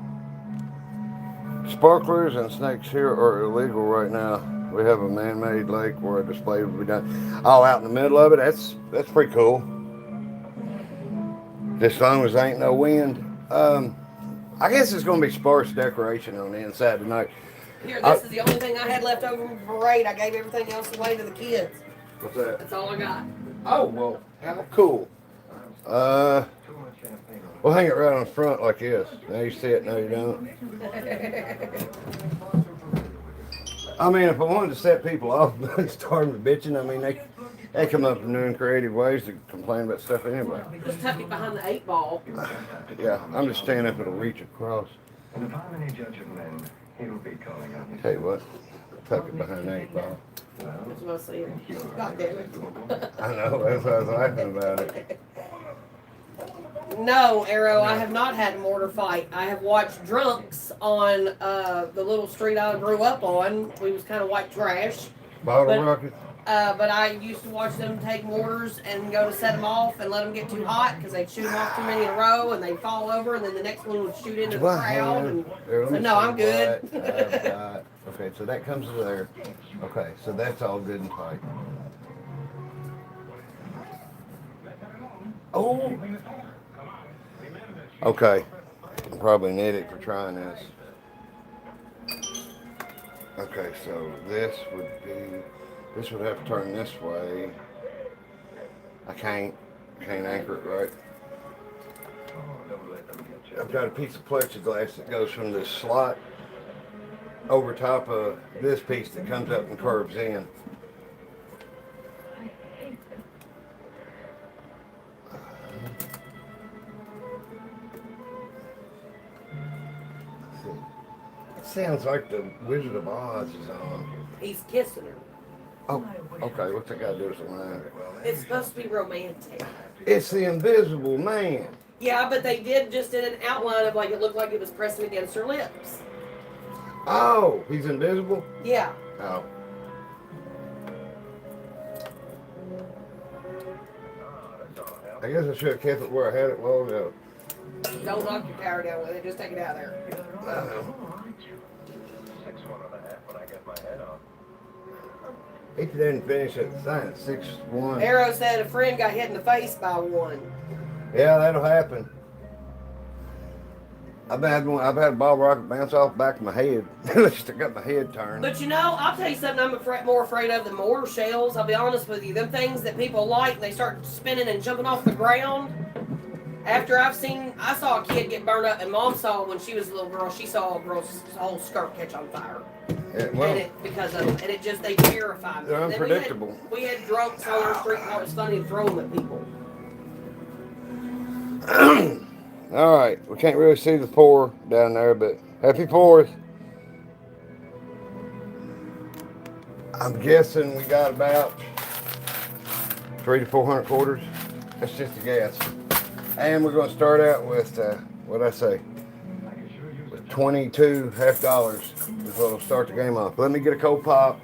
Sparklers and snakes here are illegal right now. We have a man-made lake where a display will be done. Oh, out in the middle of it? That's pretty cool. As long as there ain't no wind. I guess it's going to be sparse decoration on the inside tonight. Here, this is the only thing I had left over from the parade. I gave everything else away to the kids. What's that? That's all I got. Oh, well, how cool. We'll hang it right on the front like this. Now you see it, now you don't. I mean, if I wanted to set people off and start them bitching, I mean, they come up with new creative ways to complain about stuff anyway. Just tuck it behind the 8-ball. Yeah, I'm just standing up, it'll reach across. And if I'm any judge of men, he'll be calling on you. Tell you what, tuck it behind the 8-ball. That's what I said. God damn it. I know, that's why I was laughing about it. No, Arrow, I have not had a mortar fight. I have watched drunks on the little street I grew up on. We was kind of white trash. Bottle rockets? But I used to watch them take mortars and go to set them off and let them get too hot because they'd shoot them off too many in a row and they'd fall over and then the next one would shoot into the crowd. And, so no, I'm good. Okay, so that comes to there. Okay, so that's all good and tight. Oh! Okay, I'm probably an idiot for trying this. Okay, so this would have to turn this way. I can't anchor it right. I've got a piece of plexiglass that goes from this slot over top of this piece that comes up and curves in. It sounds like the Wizard of Oz is on. He's kissing her. Oh, okay, what's that got to do with the line? It's supposed to be romantic. It's the Invisible Man. Yeah, but they did an outline of like it looked like it was pressing against her lips. Oh, he's invisible? Yeah. Oh. I guess I should have kept it where I had it long ago. Don't knock your power down with it. Just take it out of there. 6'1.5" when I get my head on. If you didn't finish at the sign, 6'1". Arrow said a friend got hit in the face by one. Yeah, that'll happen. I've had a ball rocket bounce off the back of my head. I got my head turned. But you know, I'll tell you something I'm more afraid of than mortar shells. I'll be honest with you. Them things that people light and they start spinning and jumping off the ground. After I saw a kid get burned up, and Mom saw when she was a little girl, she saw a girl's whole skirt catch on fire. Yeah, well, Because of it. And it just, they terrify me. They're unpredictable. We had drunks on our street and it was funny to throw them at people. all right, we can't really see the pour down there, but happy 4th. I'm guessing we got about 300 to 400 quarters. That's just a guess. And we're going to start out with, what'd I say? With 22 half dollars is what'll start the game off. Let me get a cold pop.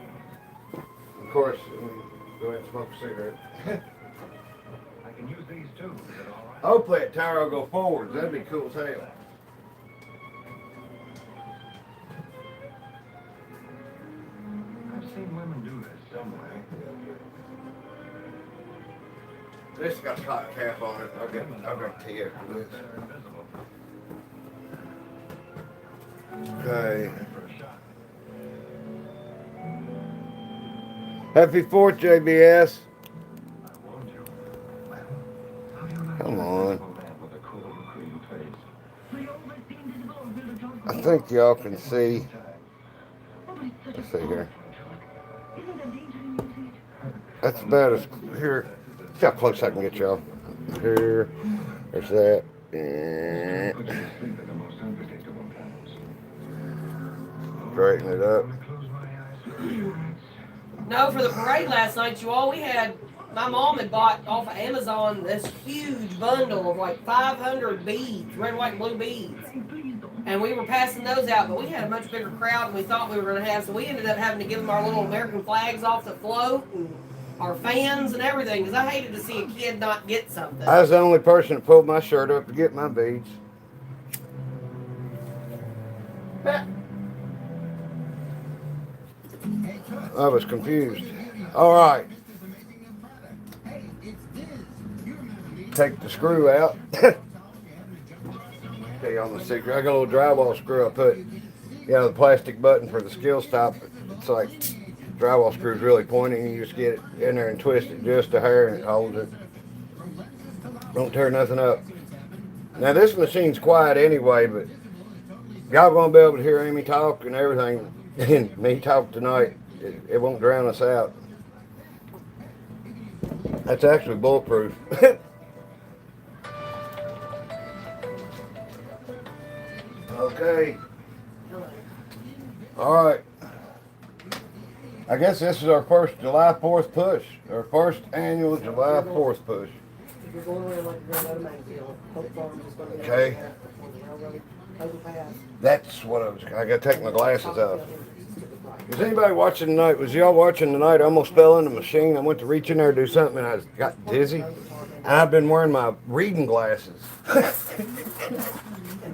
Of course, go ahead and smoke a cigarette. I can use these too. Is it all right? Hopefully that tower will go forwards. That'd be cool as hell. I've seen women do this somewhere. This got a cotton cap on it. I'll get tea after this. They're invisible. Okay. Happy 4th, JBS. I warned you. Well, how do you like Come that on. invisible man with a cool, cream face? I think y'all can see. Let's see here. That's about as here. See how close I can get y'all. Here. There's that. Put you to sleep at the most unpredictable times. Straighten it up. Close my eyes for a few minutes. No, for the parade last night, my mom had bought off of Amazon this huge bundle of like 500 beads, red, white, and blue beads. And we were passing those out, but we had a much bigger crowd than we thought we were going to have, so we ended up having to give them our little American flags off the float and our fans and everything, because I hated to see a kid not get something. I was the only person that pulled my shirt up to get my beads. I was confused. All right. Take the screw out. Tell you on the secret. I got a little drywall screw I put, the plastic button for the skill stop. It's like drywall screw's really pointy, and you just get it in there and twist it just a hair and it holds it. Don't tear nothing up. Now this machine's quiet anyway, but y'all gonna be able to hear Amy talk and everything, and me talk tonight. It won't drown us out. That's actually bulletproof. Okay. All right. I guess this is our first July 4th push. Our first annual July 4th push. You're going around like you're going to Mayfield. Hope Farms is going to be Okay. That's what I got to take my glasses off. Is anybody watching tonight? Was y'all watching tonight? I almost fell in the machine. I went to reach in there to do something and I got dizzy. And I've been wearing my reading glasses.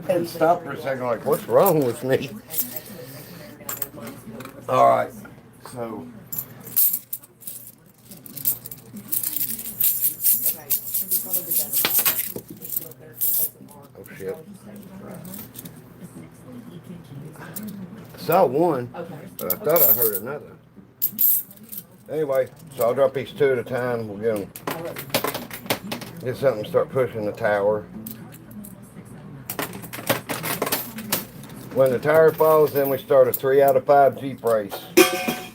And stopped for a second like, what's wrong with me? All right. So. Oh shit. I saw one, but I thought I heard another. Anyway, so I'll drop these two at a time. We'll get something to start pushing the tower. When the tire falls, then we start a 3 out of 5 Jeep race.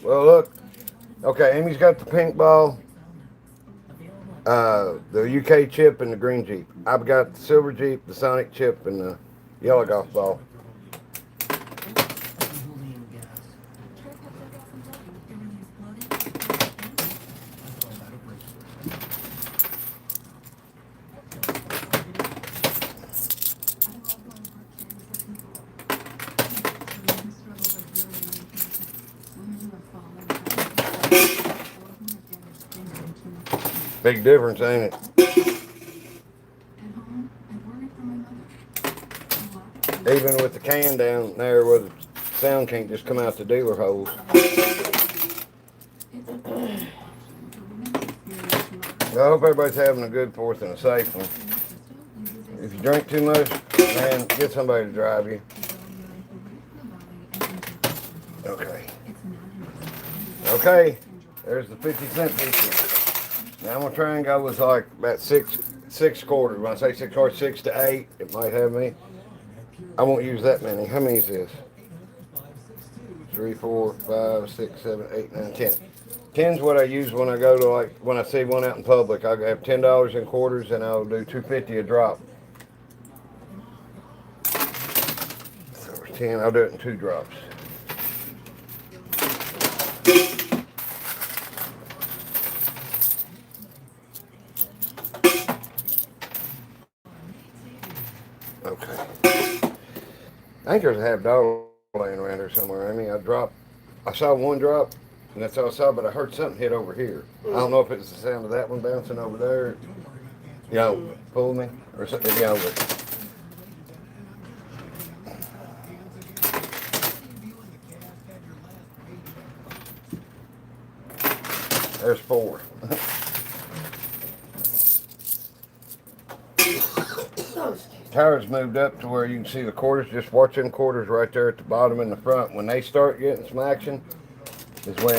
Well, look. Okay, Amy's got the pink ball, the UK chip, and the green Jeep. I've got the silver Jeep, the Sonic chip, and the yellow golf ball. Big difference, ain't it? Even with the can down there where the sound can't just come out the dealer holes. I hope everybody's having a good 4th and a safe one. If you drink too much, man, get somebody to drive you. Okay. Okay, there's the 50-cent pieces. Now I'm gonna try and go with like about six quarters. When I say 6 quarters, 6 to 8, it might have me. I won't use that many. How many is this? 3, 4, 5, 6, 7, 8, 9, 10. 10's what I use when I go to when I see one out in public. I'll have $10 in quarters and I'll do $2.50 a drop. So 10, I'll do it in 2 drops. Okay. I think there's a $half laying around here somewhere. I saw one drop, and that's all I saw, but I heard something hit over here. I don't know if it's the sound of that one bouncing over there, pulled me, or something, but there's 4. Tower's moved up to where you can see the quarters. Just watching quarters right there at the bottom and the front. When they start getting some action is when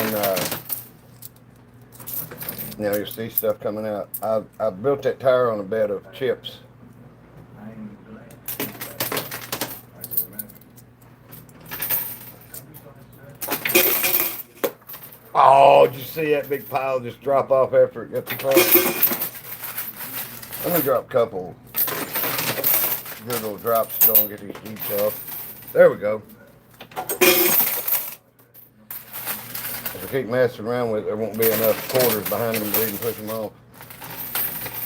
you'll see stuff coming out. I built that tower on a bed of chips. Oh, did you see that big pile just drop off after it got too far? Let me drop a couple good little drops so don't get these Jeeps off. There we go. If I keep messing around with it, there won't be enough quarters behind them to even push them off.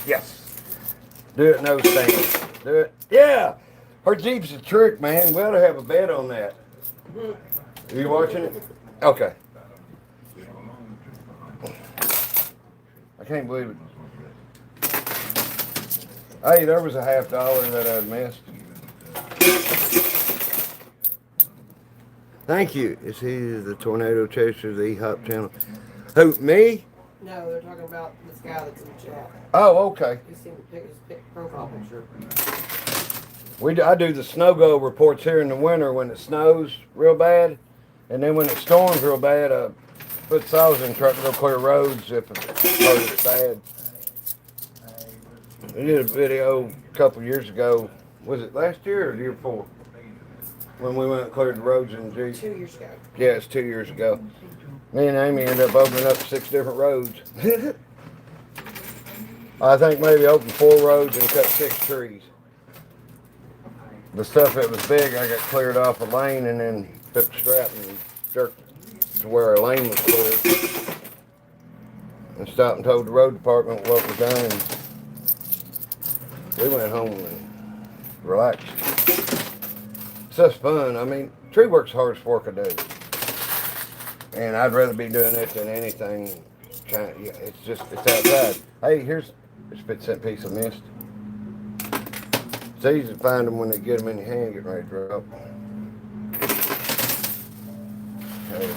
Yes. Do it, no stand. Do it. Yeah. Her Jeep's a trick, man. We ought to have a bet on that. Are you watching it? Okay. I can't believe it. Hey, there was a $50 that I'd missed. Thank you. Is he the tornado chaser, the E-Hop channel? Who, me? No, they're talking about this guy that's in the chat. Oh, okay. You see his profile picture. I do the snow go reports here in the winter when it snows real bad. And then when it storms real bad, I put saws in the truck to go clear roads if it's bad. I did a video a couple years ago. Was it last year or the year before? When we went and cleared the roads in the Jeep. 2 years ago. Yeah, it's 2 years ago. Me and Amy ended up opening up 6 different roads. I think maybe opened 4 roads and cut 6 trees. The stuff that was big, I got cleared off a lane and then took the strap and jerked to where our lane was cleared. And stopped and told the road department what was done, and we went home and relaxed. It's just fun. I mean, tree work's the hardest work I do. And I'd rather be doing it than anything. It's outside. Hey, here's a 50-cent piece of mist. It's easy to find them when they get them in your hand, getting ready to drop. Okay.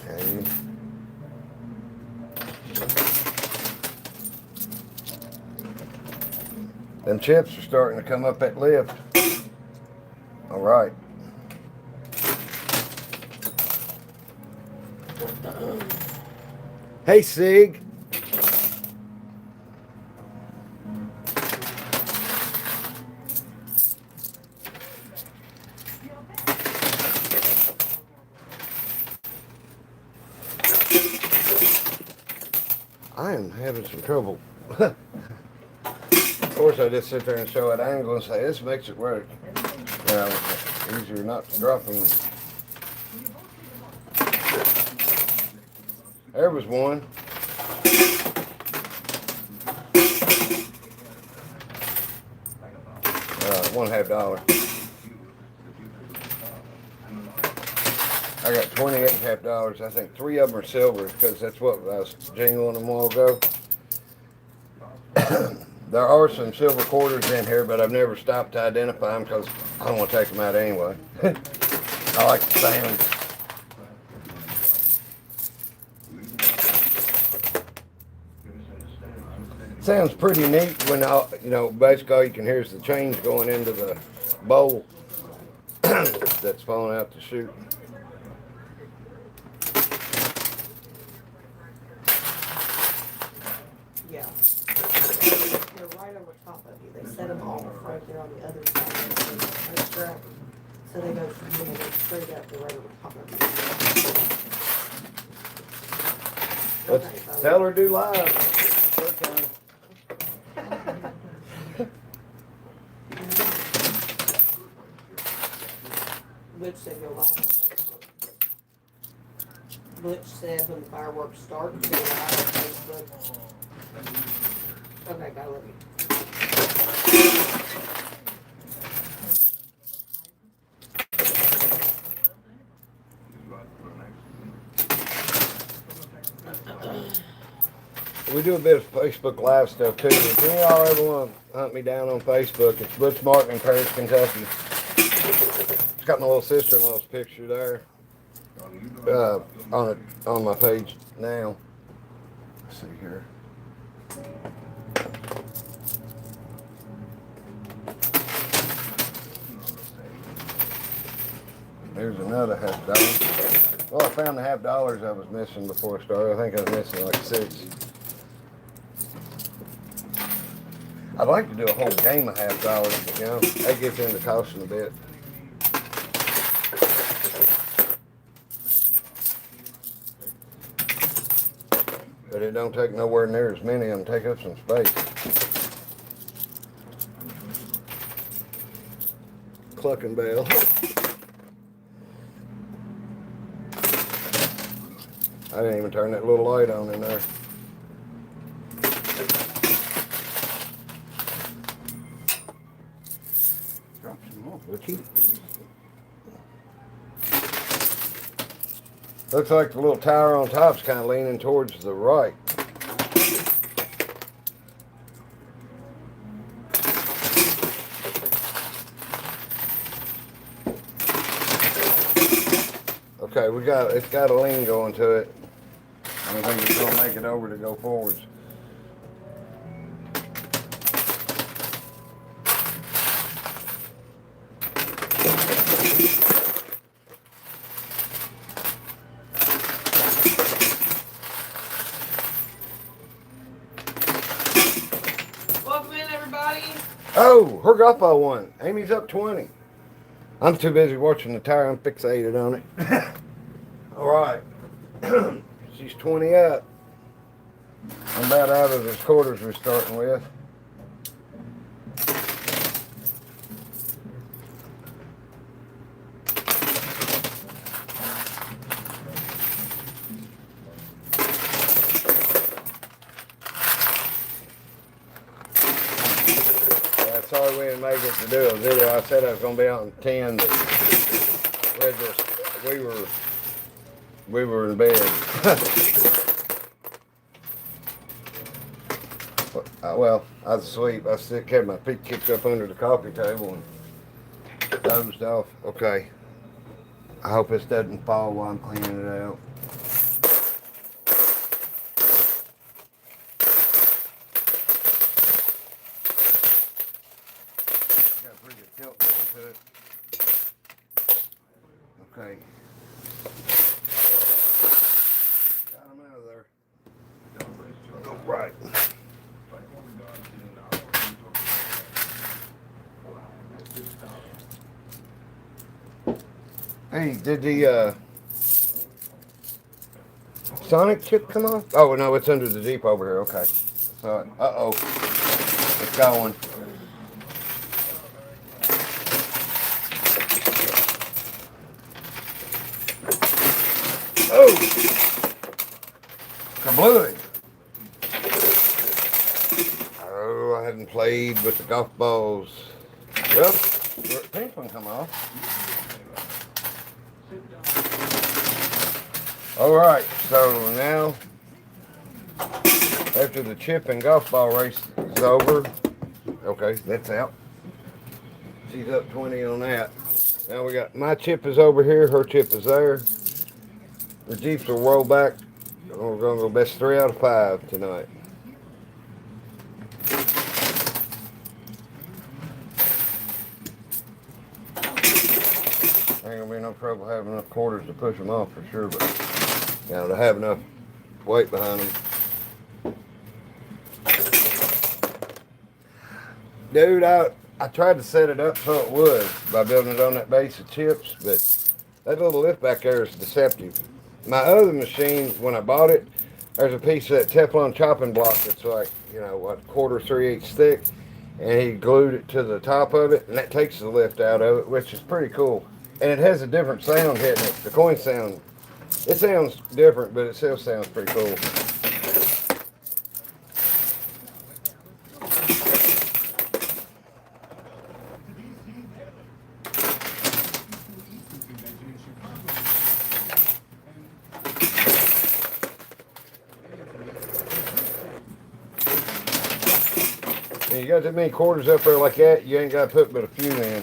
Okay. Them chips are starting to come up that lift. All right. Hey, Sig. I am having some trouble. Of course, I just sit there and show an angle and say, this makes it work. You know, easier not to drop them. There was one. $1.50. I got 28 $50. I think 3 of them are silver because that's what I was jingling them a while ago. There are some silver quarters in here, but I've never stopped to identify them because I don't want to take them out anyway. I like the sound. Sounds pretty neat when, basically all you can hear is the change going into the bowl that's falling out the chute. Yeah. They're right over top of you. They set them off right there on the other side of the strap. So they go straight up. They're right over top of you. Let's tell her to do live. Butch said go live on Facebook. Butch said when the fireworks start, go live on Facebook. Okay, I love you. We do a bit of Facebook Live stuff too. If any of y'all ever want to hunt me down on Facebook, it's Butch Martin in Paris, Kentucky. It's got my little sister-in-law's picture there on my page now. Let's see here. There's another $50. Well, I found the $50 I was missing before I started. I think I was missing like 6. I'd like to do a whole game of $50, but that gets into costing a bit. But it don't take nowhere near as many of them, take up some space. Clucking bell. I didn't even turn that little light on in there. Drop some more, Butchie. Looks like the little tower on top's kind of leaning towards the right. Okay, it's got a lean going to it. I don't think it's gonna make it over to go forwards. Welcome in, everybody. Oh, her golf ball won. Amy's up 20. I'm too busy watching the tire. I'm fixated on it. All right. She's 20 up. I'm about out of the quarters we're starting with. Sorry we didn't make it to do a video. I said I was going to be on 10, but we were in bed. Well, I was asleep. I still had my feet kicked up under the coffee table and dozed off. Okay. I hope this doesn't fall while I'm cleaning it out. Okay. Got him out of there. All right. Hey, did the Sonic chip come off? Oh, no, it's under the Jeep over here. Okay. So, uh-oh. It's going. Oh! Kablooey! Oh, I haven't played with the golf balls. Well, the pink one come off. Alright, so now, after the chip and golf ball race is over, okay, that's out. She's up 20 on that. Now we got, my chip is over here, her chip is there. The Jeeps will roll back. We're going to go best 3 out of 5 tonight. Ain't going to be no trouble having enough quarters to push them off for sure, but you know, to have enough weight behind them. Dude, I tried to set it up so it would by building it on that base of chips, but that little lift back there is deceptive. My other machine, when I bought it, there's a piece of that Teflon chopping block that's like, you know, what, 1/4 3/8 thick, and he glued it to the top of it, and that takes the lift out of it, which is pretty cool. And it has a different sound hitting it. The coin sound, it sounds different, but it still sounds pretty cool. And you got that many quarters up there like that, you ain't got to put but a few in.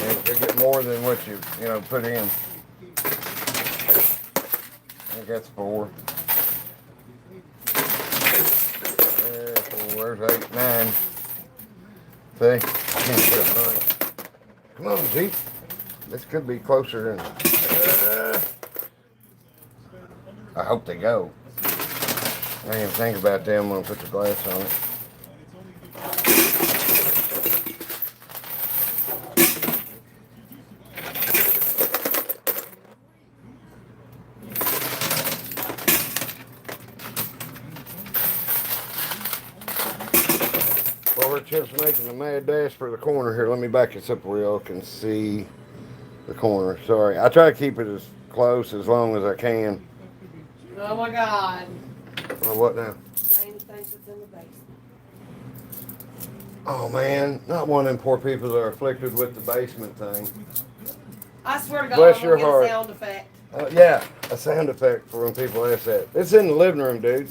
And you get more than what you put in. I think that's 4. There's 8, 9. See? Come on, Jeep. This could be closer than... I hope they go. I didn't even think about them when I put the glass on it. Well, her Chip's making a mad dash for the corner here. Let me back this up where y'all can see the corner. Sorry. I try to keep it as close as long as I can. Oh my God. Or what now? Jamie thinks it's in the basement. Oh man, not one of them poor people that are afflicted with the basement thing. I swear to God, Bless I'm your gonna get heart. a sound effect. Yeah, a sound effect for when people ask that. It's in the living room, dude.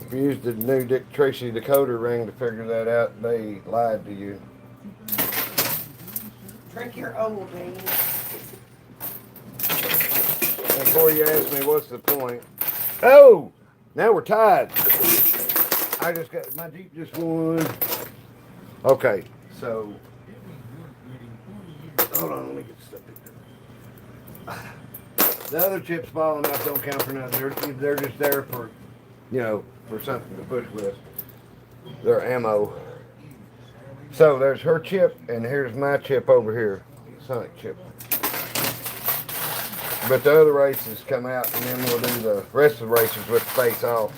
If you used the new Dick Tracy decoder ring to figure that out, they lied to you. Drink your old, Jamie. And before you ask me what's the point, oh, now we're tied. I just got, my Jeep just won. Okay, so, hold on, let me get stuff in. The other chips falling out don't count for nothing. They're just there for, you know, for something to push with. They're ammo. So there's her chip, and here's my chip over here, Sonic chip. But the other races come out, and then we'll do the rest of the races with the face off.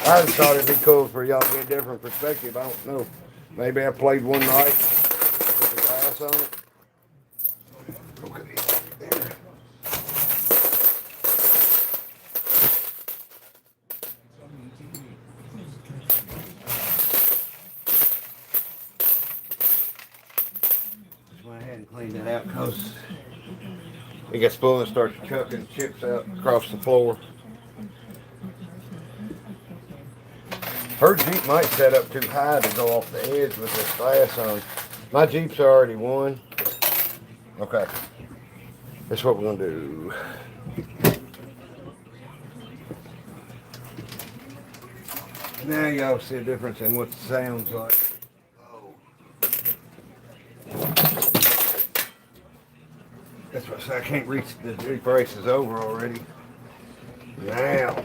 I just thought it'd be cool for y'all to get a different perspective. I don't know. Maybe I played one night with the glass on it. Okay. There. Just went ahead and cleaned it out because it gets full and starts chucking chips out across the floor. Her Jeep might set up too high to go off the edge with this glass on. My Jeep's already won. Okay. That's what we're gonna do. Now y'all see a difference in what the sound's like. Oh. That's what I say, I can't reach the Jeep races over already. Now.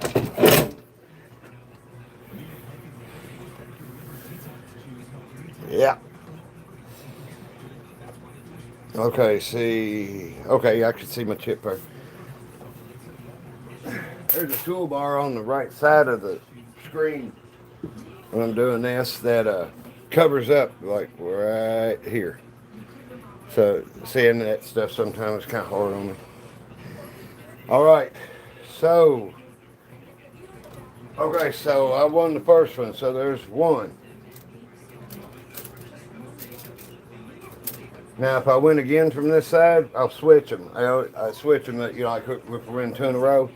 Yeah. Okay, see. Okay, I can see my chip there. There's a toolbar on the right side of the screen when I'm doing this that covers up like right here. So seeing that stuff sometimes is kind of hard on me. All right, so okay, so I won the first one. So there's one. Now, if I win again from this side, I'll switch them. I switch them, you know, like if we win 2 in a row.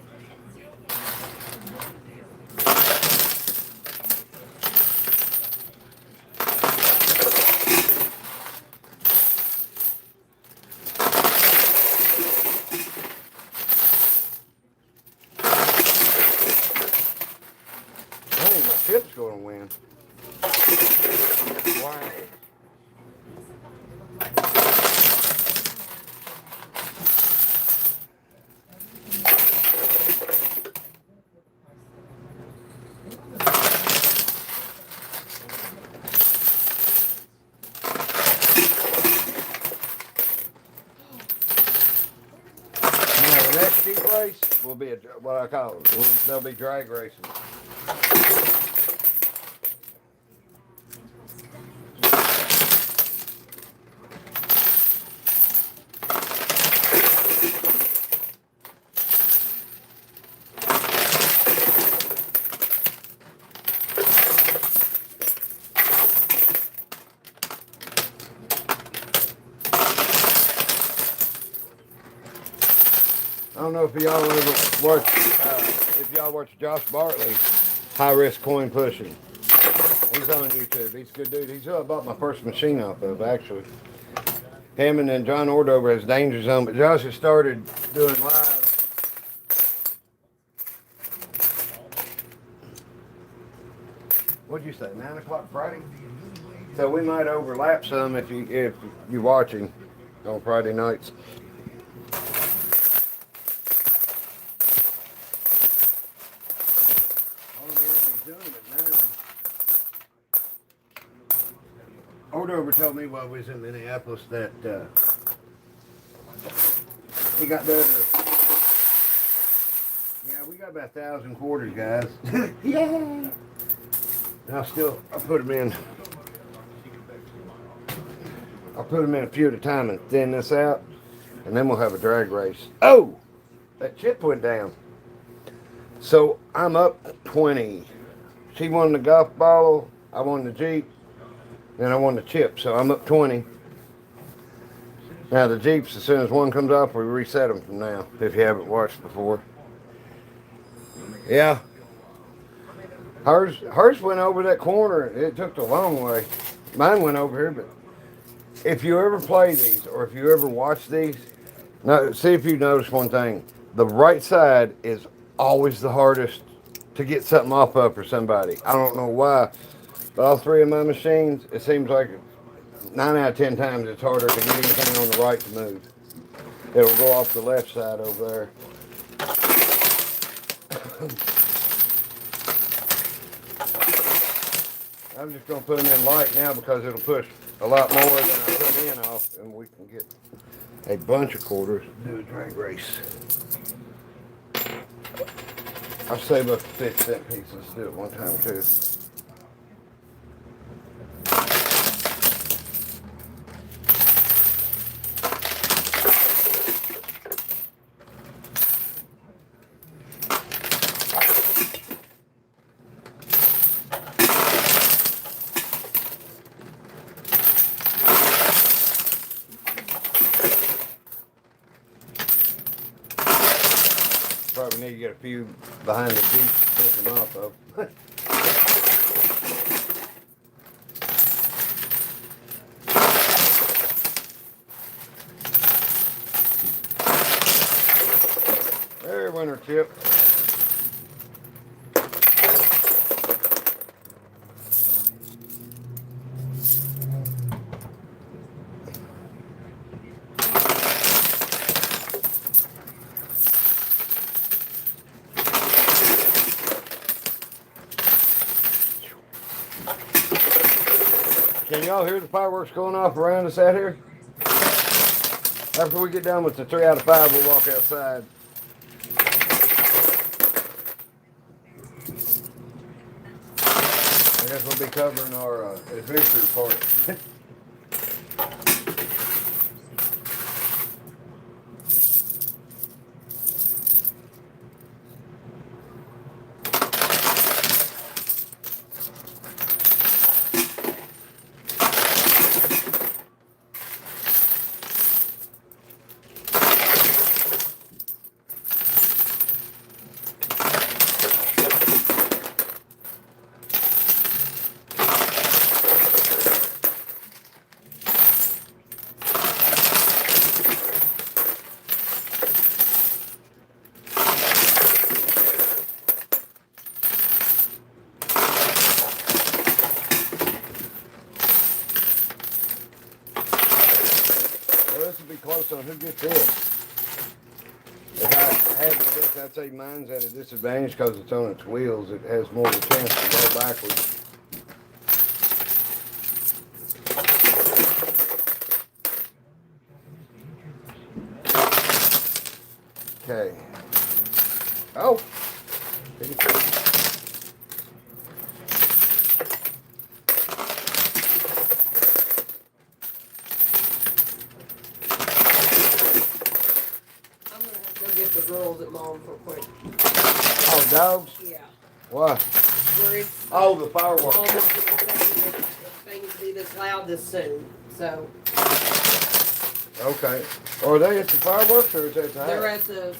I think my chip's going to win. Wow. Now, the next Jeep race will be what I call it. They'll be drag races. I don't know if y'all ever watch, if y'all watch Josh Bartley, High Risk Coin Pushing. He's on YouTube. He's a good dude. He's who I bought my first machine off of, actually. Him and then John Ordover has Danger Zone, but Josh has started doing live. What'd you say, 9 o'clock Friday? So we might overlap some if you're watching on Friday nights. Ordover told me while we was in Minneapolis that he got done. Yeah, we got about 1,000 quarters, guys. Yeah. I put them in. I'll put them in a few at a time and thin this out, and then we'll have a drag race. Oh, that chip went down. So I'm up 20. She won the golf ball, I won the Jeep, and I won the chip. So I'm up 20. Now the Jeeps, as soon as one comes off, we reset them from now, if you haven't watched before. Yeah. Hers went over that corner. It took the long way. Mine went over here, but if you ever play these or if you ever watch these, now see if you notice one thing. The right side is always the hardest to get something off of for somebody. I don't know why, but all three of my machines, it seems like 9 out of 10 times it's harder to get anything on the right to move. It'll go off the left side over there. I'm just going to put them in light now because it'll push a lot more than I put in off, and we can get a bunch of quarters to do a drag race. I'll save up 50-cent pieces to do it one time too. Probably need to get a few behind the Jeep to push them off of. There, winter chip. Can y'all hear the fireworks going off around us out here? After we get done with the 3 out of 5, we'll walk outside. I guess we'll be covering our adventure part. This will be close on who gets this. If I had to guess, I'd say mine's at a disadvantage because it's on its wheels. It has more of a chance to go backwards. Okay. Oh. Get the girls at mom real quick. Oh, dogs? Yeah. Why? Where it's Oh, the fireworks. almost expecting the thing to be this loud this soon. So Okay. Are they at the fireworks or is that the they're house? at the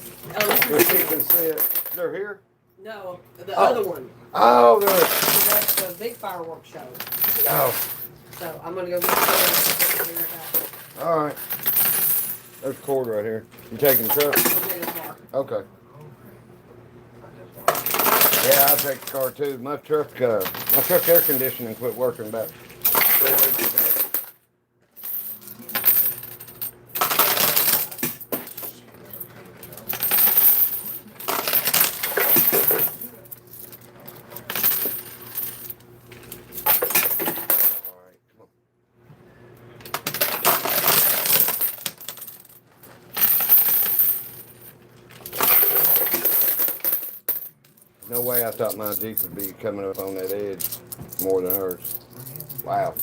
Where she can see it. They're here? no, the other one. Oh, they're. So that's the big fireworks show. Oh, So I'm gonna go get the all right. There's a cord right here. You taking the truck? Okay. Yeah, I'll take the car too. My truck air conditioning quit working about 3 weeks ago. No way I thought my Jeep would be coming up on that edge more than hers. Wow.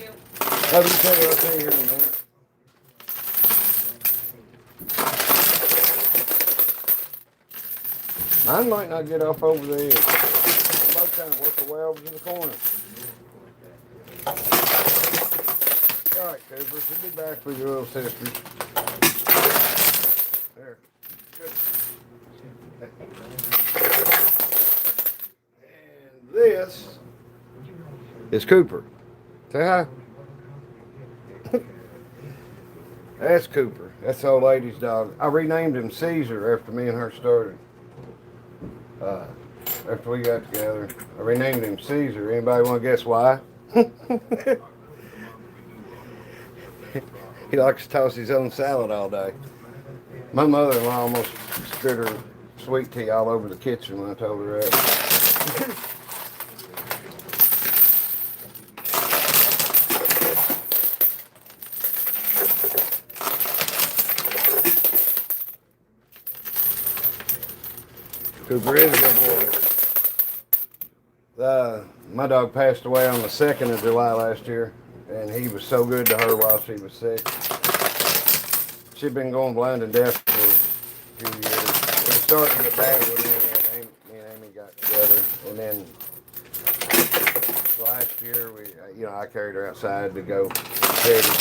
you. Let me tell you, I'll tell you here in a minute. Mine might not get off over the edge. I'm both trying to work the way over to the corner. All right, Cooper, she'll be back with your little sisters. There. Good. And this is Cooper. Say hi. That's Cooper. That's the old lady's dog. I renamed him Caesar after me and her started. After we got together, I renamed him Caesar. Anybody want to guess why? He likes to toss his own salad all day. My mother-in-law almost spit her sweet tea all over the kitchen when I told her that. Cooper is a good boy. My dog passed away on the 2nd of July last year, and he was so good to her while she was sick. She'd been going blind and deaf for a few years. It was starting to get bad when me and Amy got together, and then last year I carried her outside to go petty and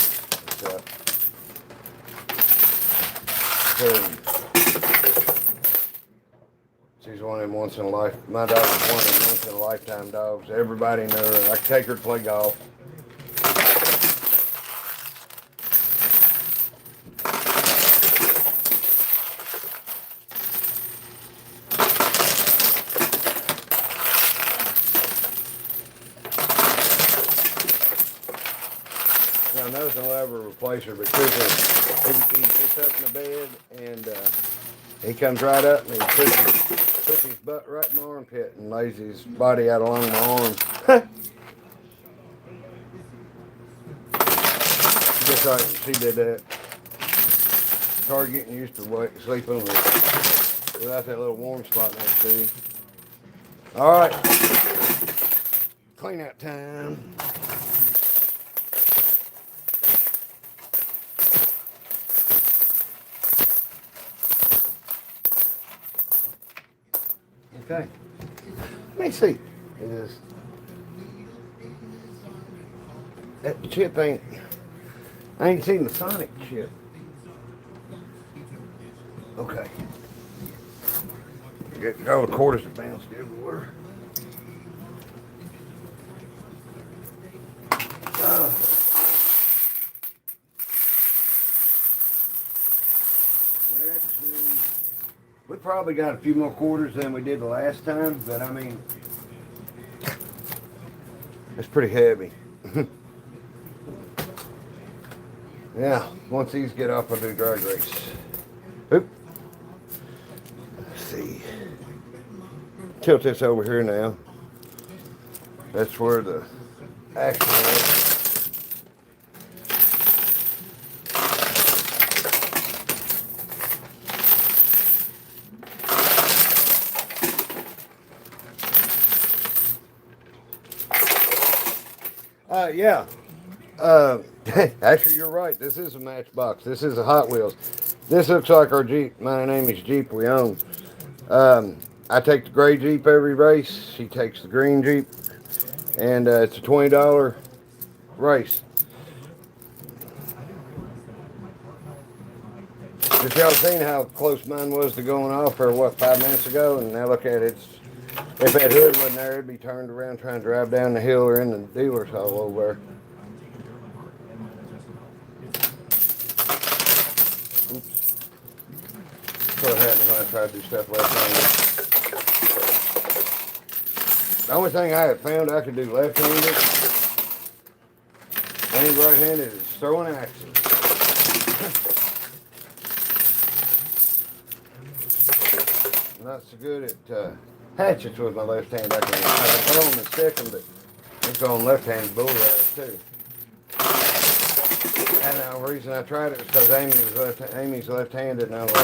stuff. She's one of them once in a life. My dog was one of them once in a lifetime dogs. Everybody knew her. I could take her to play golf. Now, nothing will ever replace her, but Cooper, he gets up in the bed and he comes right up and he puts his butt right in my armpit and lays his body out along my arm. Just like she did that. It's hard getting used to sleeping without that little warm spot next to you. All right, clean out time. Okay. Let me see. It is. That chip ain't. I ain't seen the Sonic chip. Okay. Get all the quarters that bounced everywhere. We probably got a few more quarters than we did the last time, but I mean, it's pretty heavy. Yeah, once these get off, I'll do drag race. Oop. Let's see. Tilt this over here now. That's where the action is. Yeah. Actually, you're right. This is a Matchbox. This is a Hot Wheels. This looks like our Jeep. My Amy's Jeep we own. I take the gray Jeep every race. She takes the green Jeep. And it's a $20 race. Just y'all seen how close mine was to going off for, 5 minutes ago? And now look at it. If that hood wasn't there, it'd be turned around trying to drive down the hill or in the dealer's hall over there. Oops. That's what happens when I try to do stuff left-handed. The only thing I have found I could do left-handed and right-handed is throwing axes. Not so good at hatchets with my left hand. I can throw them and stick them, but it's on left-handed bullseyes too. And the reason I tried it was because Amy's left-handed, and I was like,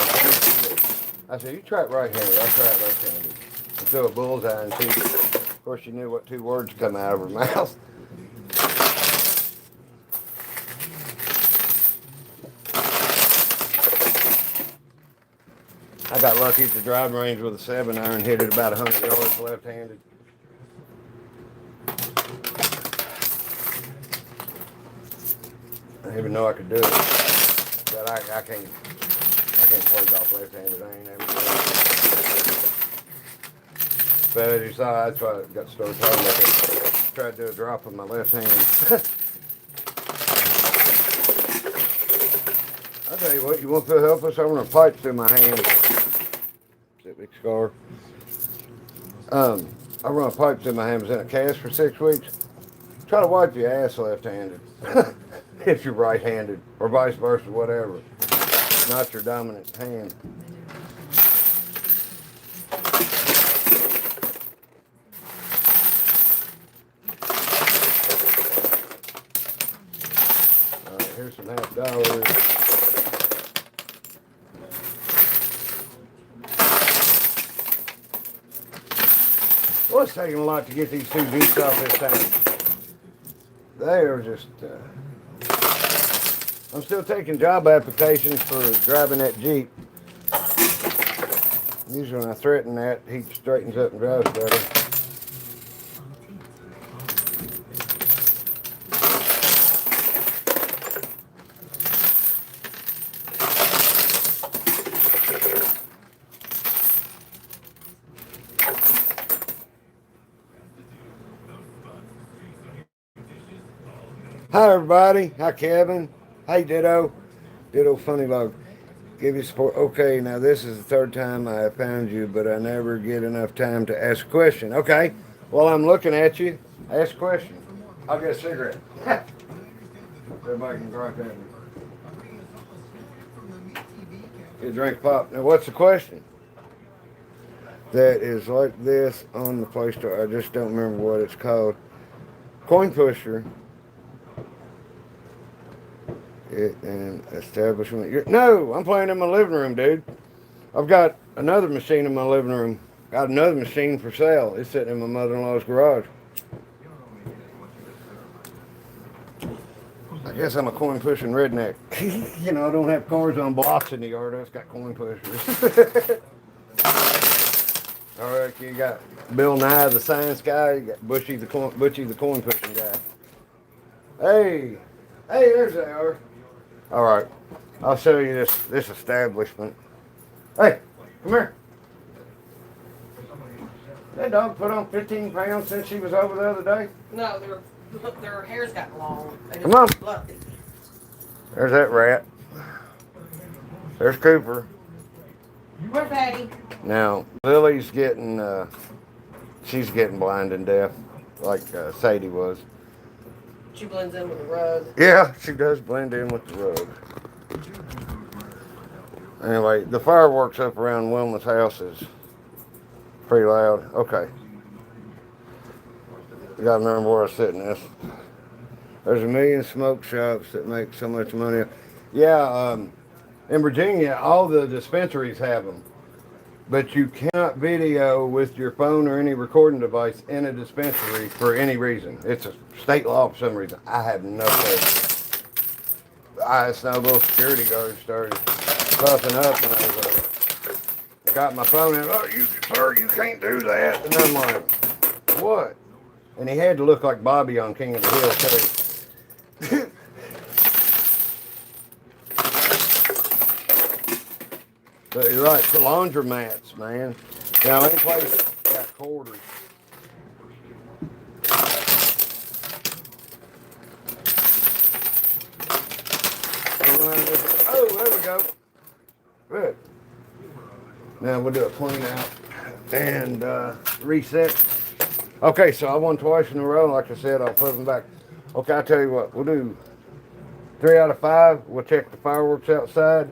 I said, you try it right-handed. I'll try it left-handed. And throw a bullseye and see. Of course, she knew what 2 words come out of her mouth. I got lucky at the driving range with a 7-iron, hit it about 100 yards left-handed. I didn't even know I could do it, but I can't play golf left-handed. I ain't ever done it. But as you saw, that's why I got started talking about it. Tried to do a drop with my left hand. I'll tell you what, you want to help us? I run a pipe through my hand. See that big scar? I run a pipe through my hand. I was in a cast for 6 weeks. Try to wipe your ass left-handed. If you're right-handed, or vice versa, whatever. Not your dominant hand. All right, here's some $50. Well, it's taking a lot to get these 2 beats off this time. They are just, I'm still taking job applications for driving that Jeep. Usually when I threaten that, he straightens up and drives better. Hi everybody. Hi Kevin. Hey Ditto. Ditto Funny Log. Give you support. Okay, now this is the 3rd time I have found you, but I never get enough time to ask a question. Okay, while I'm looking at you, ask a question. I'll get a cigarette. Everybody can gripe at me. You drink pop. Now what's the question? That is like this on the Play Store. I just don't remember what it's called. Coinpushing. An establishment. No, I'm playing in my living room, dude. I've got another machine in my living room. Got another machine for sale. It's sitting in my mother-in-law's garage. I guess I'm a coin pushing redneck. You know, I don't have cars on blocks in the yard. I've got coin pushers. All right, you got Bill Nye, the science guy. You got Butchy, the coin pushing guy. Hey, there's they are. All right, I'll show you this establishment. Hey, come here. That dog put on 15 pounds since she was over the other day. No, their hair's gotten long. Come on. Fluffy. There's that rat. There's Cooper. Where's Patty? Now, Lily's getting, she's getting blind and deaf, like Sadie was. She blends in with the rug. Yeah, she does blend in with the rug. Anyway, the fireworks up around Wilma's house is pretty loud. Okay. You gotta remember where I was sitting this. There's a million smoke shops that make so much money. Yeah, in Virginia, all the dispensaries have them. But you cannot video with your phone or any recording device in a dispensary for any reason. It's a state law for some reason. I have no clue. I just know little security guards started puffing up and I was like, got my phone and, oh, sir, you can't do that. And I'm like, what? And he had to look like Bobby on King of the Hill too. But you're right, the laundromats, man. Now, any place got quarters. Oh, there we go. Good. Now we'll do a clean out and reset. Okay, so I won twice in a row. Like I said, I'll put them back. Okay, I'll tell you what, we'll do 3 out of 5. We'll check the fireworks outside.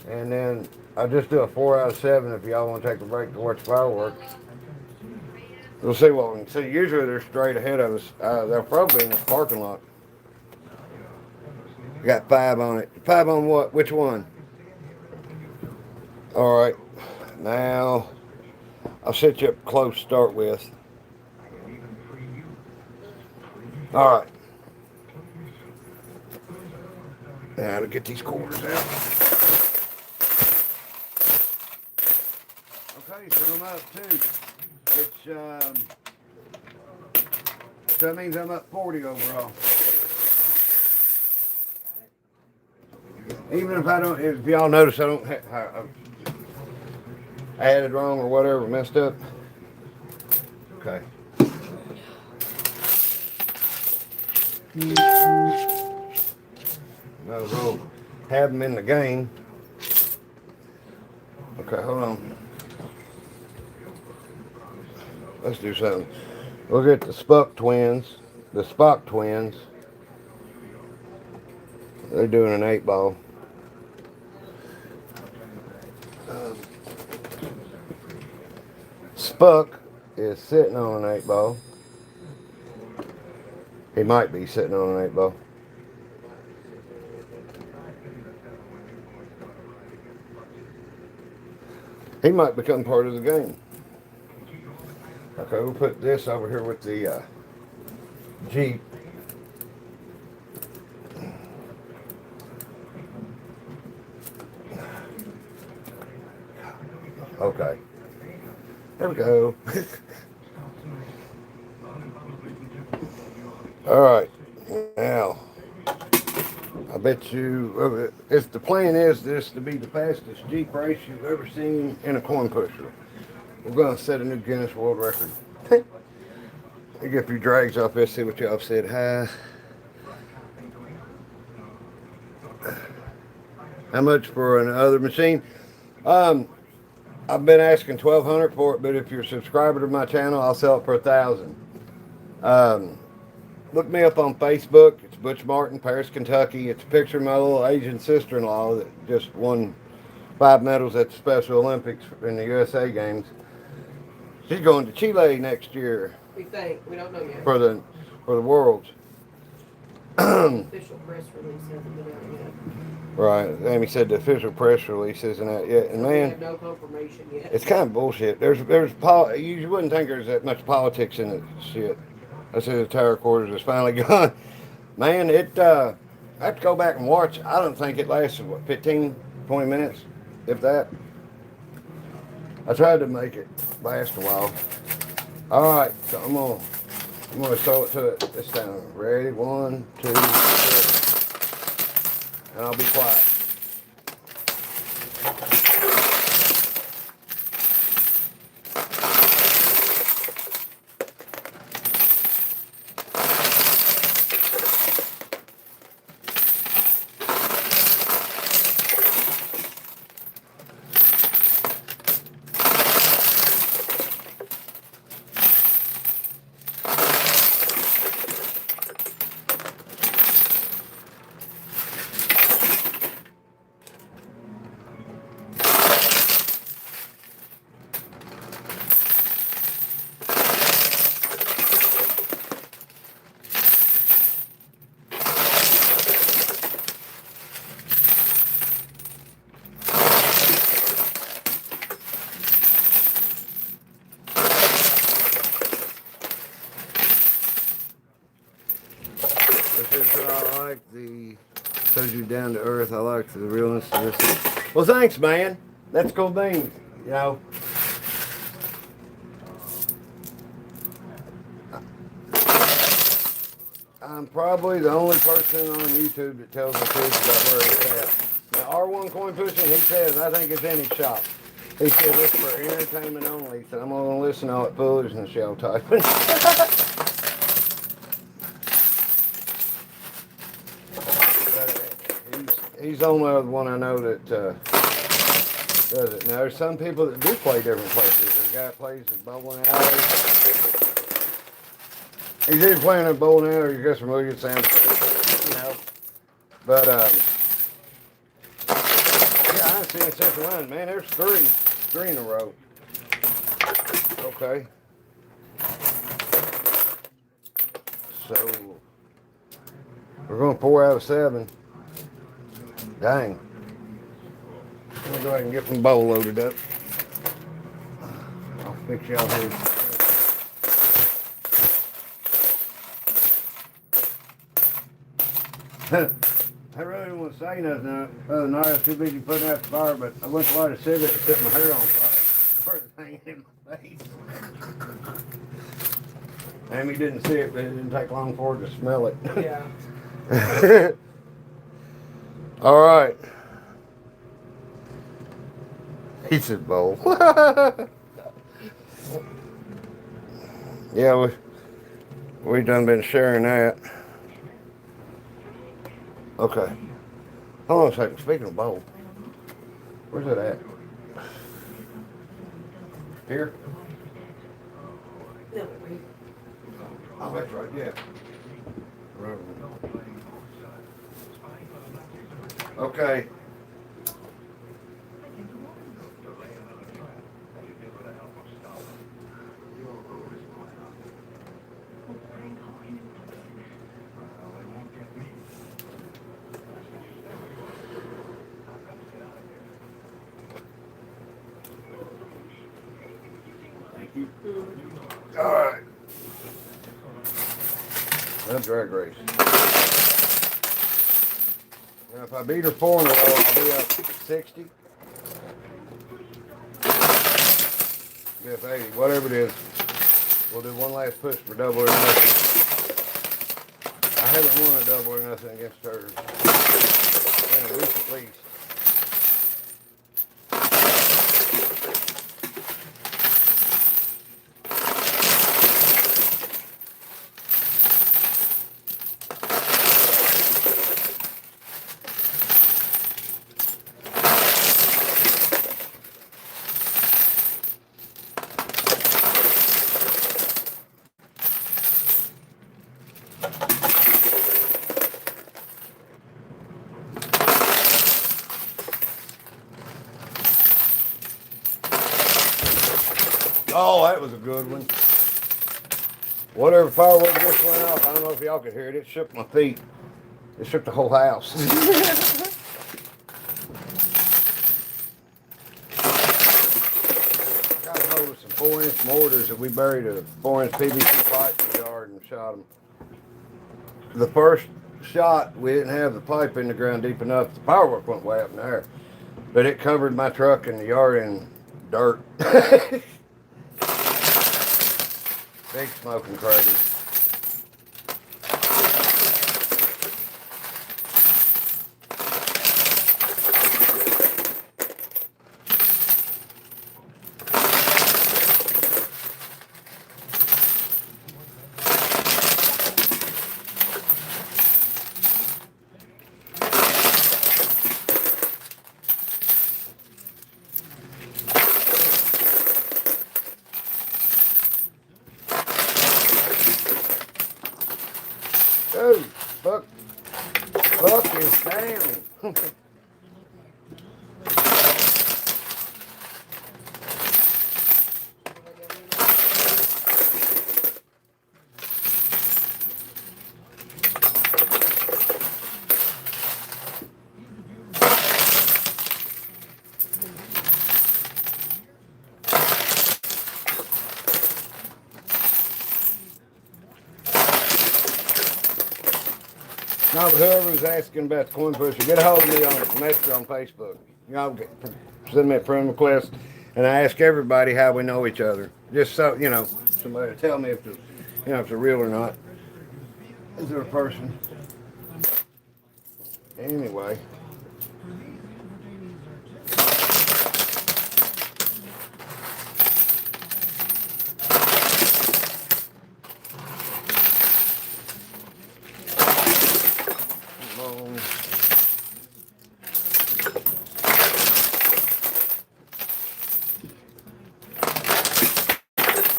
And then I'll just do a 4 out of 7 if y'all want to take a break to watch fireworks. We'll see what we can see. Usually they're straight ahead of us. They're probably in the parking lot. We got 5 on it. 5 on what? Which one? All right. Now, I'll set you up close to start with. All right. Now to get these quarters out. Okay, so I'm up too. Which, so that means I'm up 40 overall. Even if I don't, if y'all notice I don't have, added wrong or whatever, messed up. Okay. No, we'll have them in the game. Okay, hold on. Let's do something. We'll get the Spock twins. They're doing an 8-ball. Spock is sitting on an 8-ball. He might be sitting on an 8-ball. He might become part of the game. Okay, we'll put this over here with the Jeep. Okay. There we go. All right. Now, I bet you, if the plan is this to be the fastest Jeep race you've ever seen in a coin pusher, we're going to set a new Guinness World Record. I get a few drags off this, see what y'all said. Hi. How much for another machine? I've been asking $1,200 for it, but if you're a subscriber to my channel, I'll sell it for $1,000. Look me up on Facebook. It's Butch Martin, Paris, Kentucky. It's a picture of my little Asian sister-in-law that just won 5 medals at the Special Olympics in the USA Games. She's going to Chile next year. We think. We don't know yet. For the Worlds. Official press release hasn't been out yet. Right. Amy said the official press release isn't out yet. And We man, have no confirmation yet. it's kind of bullshit. You wouldn't think there's that much politics in it. Shit. I said the tower quarters is finally gone. Man, I have to go back and watch. I don't think it lasted, 15, 20 minutes, if that. I tried to make it last a while. All right, so I'm gonna throw it to it this time. Ready? 1, 2, 3. And I'll be quiet. Shows you down to earth. I like the realness of this. Well, thanks, man. That's cool beans. You know. I'm probably the only person on YouTube that tells the truth about where it's at. Now, R1 Coin Pushing, he says, I think it's in his shop. He said it's for entertainment only. So I'm going to listen to all that foolishness y'all typing. He's the only other one I know that does it. Now, there's some people that do play different places. There's a guy that plays at bowling alley. He's either playing at bowling alley or he's got some really good sound effects, you know. But, yeah, I haven't seen such a run. Man, there's 3 in a row. Okay. So, we're going 4 out of 7. Dang. I'm going to go ahead and get my bowl loaded up. I'll fix y'all here. I really didn't want to say nothing other than I was too busy putting out the fire, but I went to light a cigarette and set my hair on fire. Florida's hanging in my face. Amy didn't see it, but it didn't take long for her to smell it. Yeah. All right. He said bowl. Yeah, we done been sharing that. Okay. Hold on a second. Speaking of bowl, where's it at? Here? No, Oh, that's right, yeah. Okay. All right. That's drag race. Now, if I beat her 4 in a row, I'll be up 60. Yes, 80, whatever it is. We'll do one last push for double or nothing. I haven't won a double or nothing against her in a week at least. Oh, that was a good one. Whatever firework just went off, I don't know if y'all could hear it. It shook my feet. It shook the whole house. Got a hold of some 4-inch mortars that we buried a 4-inch PVC pipe in the yard and shot them. The first shot, we didn't have the pipe in the ground deep enough. The firework went way up in the air. But it covered my truck and the yard in dirt. Big smoking crazy. Oh, Buck is down. Now, whoever's asking about the Coinpushing, get a hold of me on Messenger on Facebook. Y'all send me a friend request, and I ask everybody how we know each other, just so somebody to tell me if it's a real or not. Is there a person? Anyway.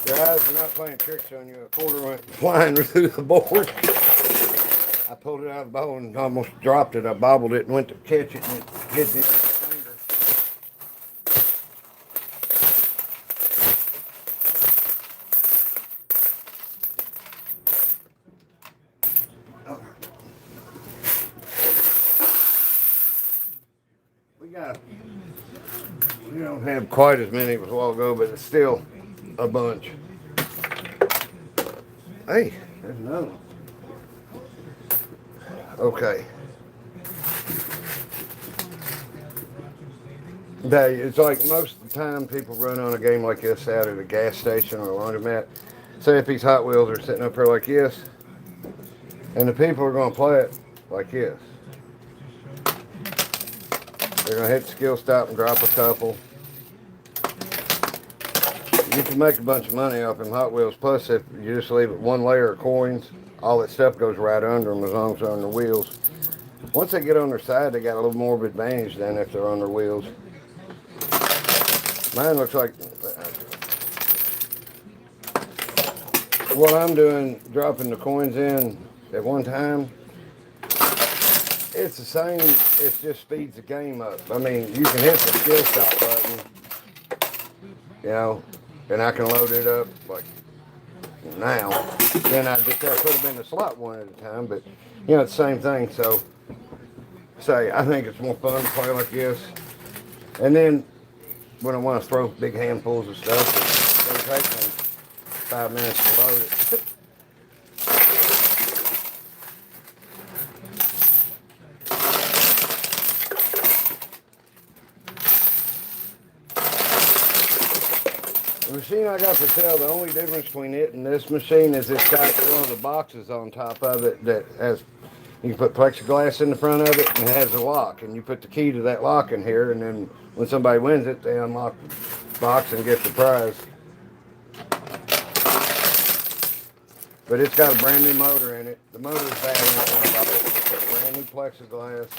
Guys, we're not playing tricks on you. A quarter went flying through the board. I pulled it out of the bowl and almost dropped it. I bobbled it and went to catch it and it hit me in the finger. We don't have quite as many as a while ago, but it's still a bunch. Hey, there's another one. Okay. It's like most of the time people run on a game like this out at a gas station or a laundromat, say if these Hot Wheels are sitting up here like this, and the people are going to play it like this. They're going to hit the skill stop and drop a couple. You can make a bunch of money off them Hot Wheels. Plus, if you just leave it one layer of coins, all that stuff goes right under them as long as they're on their wheels. Once they get on their side, they got a little more of an advantage than if they're on their wheels. Mine looks like what I'm doing, dropping the coins in at one time. It's the same, it just speeds the game up. I mean, you can hit the skill stop button, you know, and I can load it up like now. Then I just gotta put them in the slot one at a time, but you know, it's the same thing. So, say, I think it's more fun to play like this. And then when I want to throw big handfuls of stuff, it'll take me 5 minutes to load it. The machine I got for sale, the only difference between it and this machine is it's got one of the boxes on top of it that has, you can put plexiglass in the front of it and it has a lock, and you put the key to that lock in here, and then when somebody wins it, they unlock the box and get the prize. But it's got a brand new motor in it. The motor's bad in it, brand new plexiglass.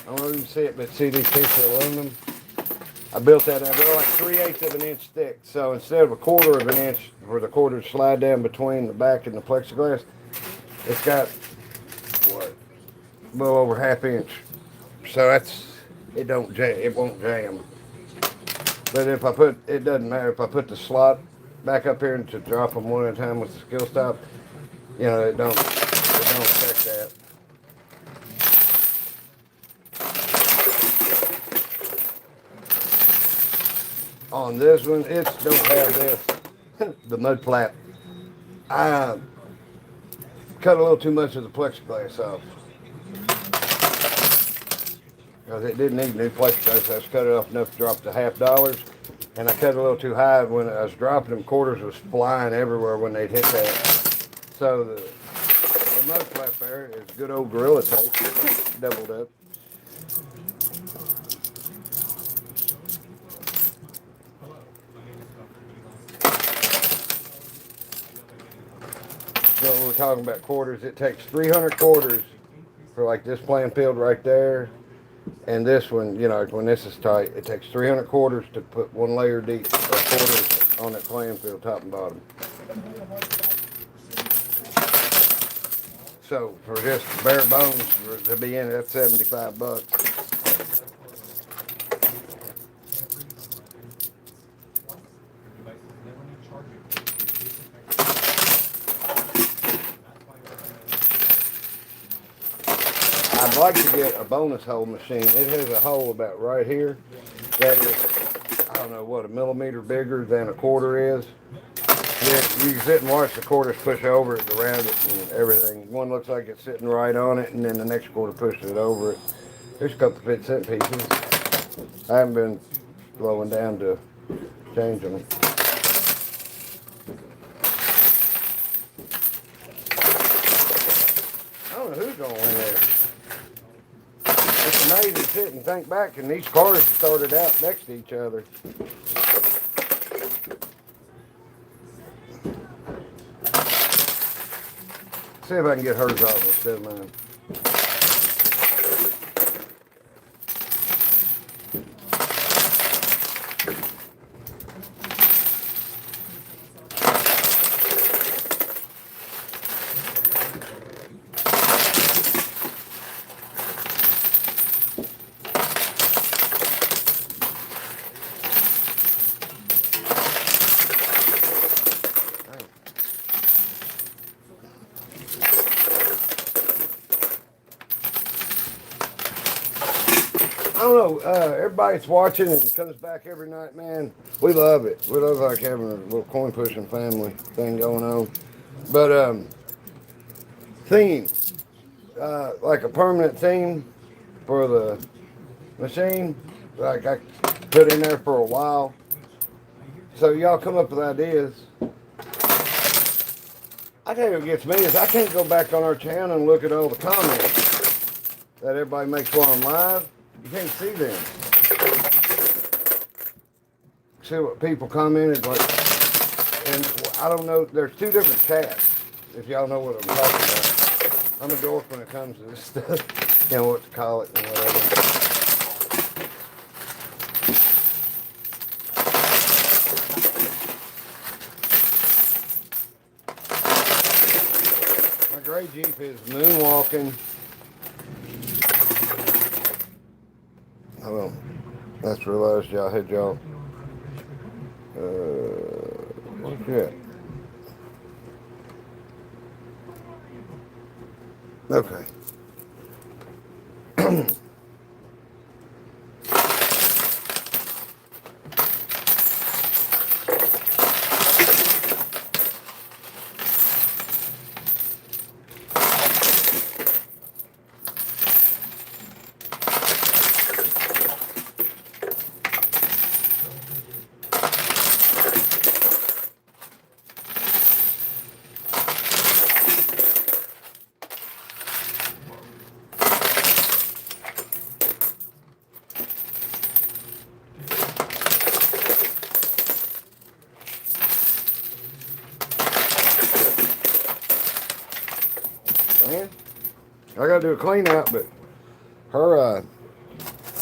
I don't know if you can see it, but see these pieces of aluminum? I built that out. They're like 3/8 of an inch thick. So instead of a 1/4 of an inch for the quarter to slide down between the back and the plexiglass, it's got, what, a little over 1/2 inch. So that's, it won't jam. But if I put, it doesn't matter, if I put the slot back up here and to drop them one at a time with the skill stop, you know, it don't affect that. On this one, it don't have this, the mud flap. I cut a little too much of the plexiglass off. Because it didn't need new plexiglass. I just cut it off enough to drop the $50. And I cut it a little too high. When I was dropping them, quarters was flying everywhere when they'd hit that. So the mud flap there is good old Gorilla Tape, doubled up. So we're talking about quarters. It takes 300 quarters for like this playing field right there, and this one, you know, when this is tight, it takes 300 quarters to put one layer deep of quarters on that playing field, top and bottom. So for just bare bones to be in it, that's $75. I'd like to get a bonus hole machine. It has a hole about right here that is, I don't know what, a millimeter bigger than a quarter is. You can sit and watch the quarters push over it, around it, and everything. One looks like it's sitting right on it, and then the next quarter pushes it over it. There's a couple of 50-cent pieces. I haven't been slowing down to change them. I don't know who's going to win this. It's amazing to sit and think back, and these cars started out next to each other. See if I can get hers off instead of mine. I don't know, everybody that's watching and comes back every night, man, we love it. We love like having a little coin pushing family thing going on. But, theme, like a permanent theme for the machine, like I put in there for a while. So y'all come up with ideas. I tell you what gets me is I can't go back on our channel and look at all the comments that everybody makes while I'm live. You can't see them. See what people commented, like, and I don't know, there's two different chats, if y'all know what I'm talking about. I'm a dork when it comes to this stuff. You know what to call it and whatever. My gray Jeep is moonwalking. Hold on. I just realized y'all had y'all. What's that? Okay. Man, I gotta do a clean out, but her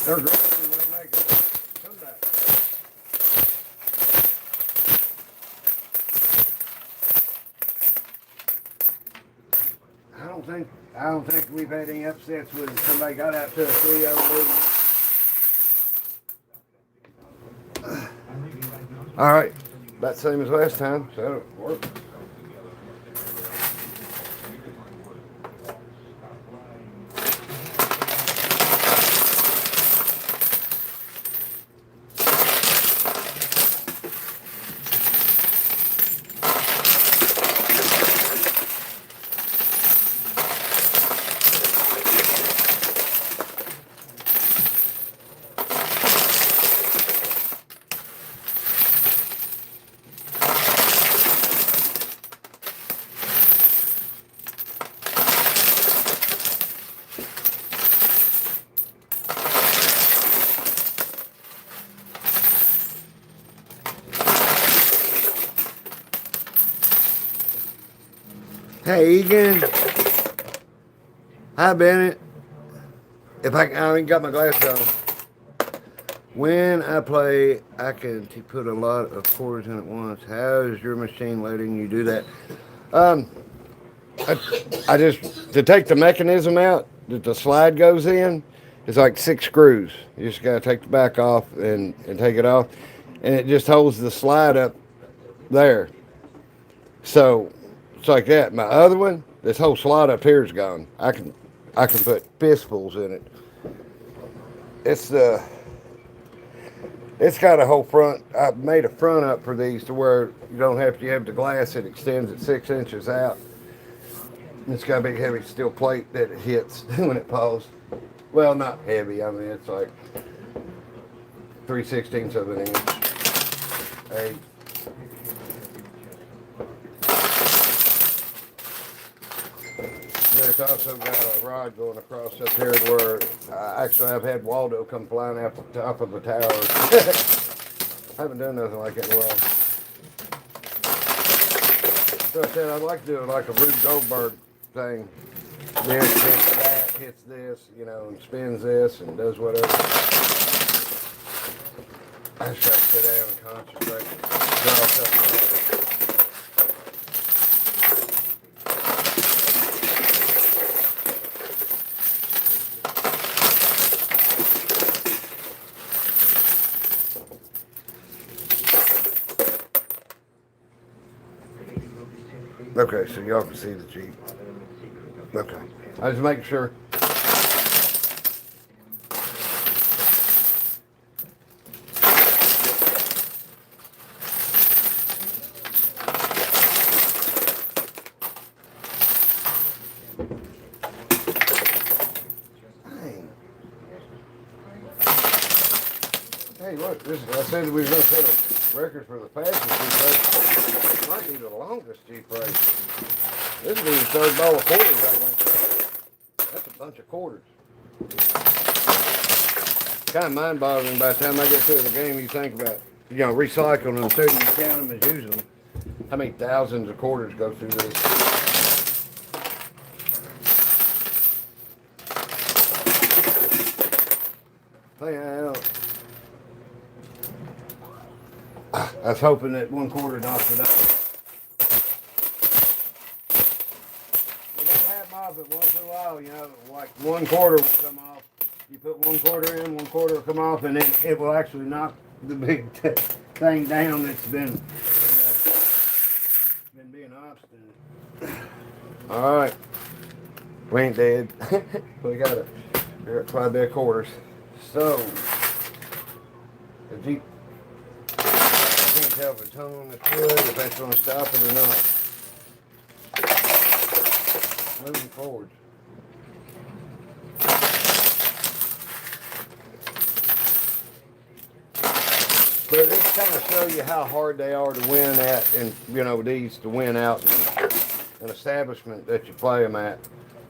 granddaughter might make a comeback. I don't think we've had any upsets with somebody got out to a 3-0 lead. All right, about the same as last time, so it'll work. Hey, Egan. Hi, Bennett. If I ain't got my glasses on. When I play, I can put a lot of quarters in at once. How is your machine letting you do that? I just, to take the mechanism out that the slide goes in, it's like 6 screws. You just got to take the back off and take it off. And it just holds the slide up there. So it's like that. My other one, this whole slot up here is gone. I can put fistfuls in it. It's got a whole front. I made a front up for these to where you don't have to have the glass. It extends at 6 inches out. It's got a big heavy steel plate that it hits when it falls. Well, not heavy. I mean, it's like 3/16 of an inch. Hey. There's also got a rod going across up here where actually I've had Waldo come flying out the top of the tower. I haven't done nothing like that in a while. So I said I'd like to do it like a Rube Goldberg thing. This hits that, hits this, you know, and spins this and does whatever. I just gotta sit down and concentrate. Draw something up. Okay, so y'all can see the Jeep. Okay. I just make sure. look, this I said we was gonna set a record for the fastest cheap race. Might be the longest cheap race. This is the third ball of quarters I went through. That's a bunch of quarters. Kind of mind-boggling by the time I get to the game. You think about, recycling them too. You count them as using them. How many thousands of quarters go through this? I was hoping that 1/4 knocked it out. It don't happen often. Once in a while, like 1/4 will come off. You put 1/4 in, 1/4 will come off, and then it will actually knock the big thing down that's been being obstinate. All right, we ain't dead. We got quite a bit of quarters. So, the Jeep. I can't tell if it's hung on this wood, if that's going to stop it or not. Moving forward. But it's kind of show you how hard they are to win at, and to win out in an establishment that you play them at,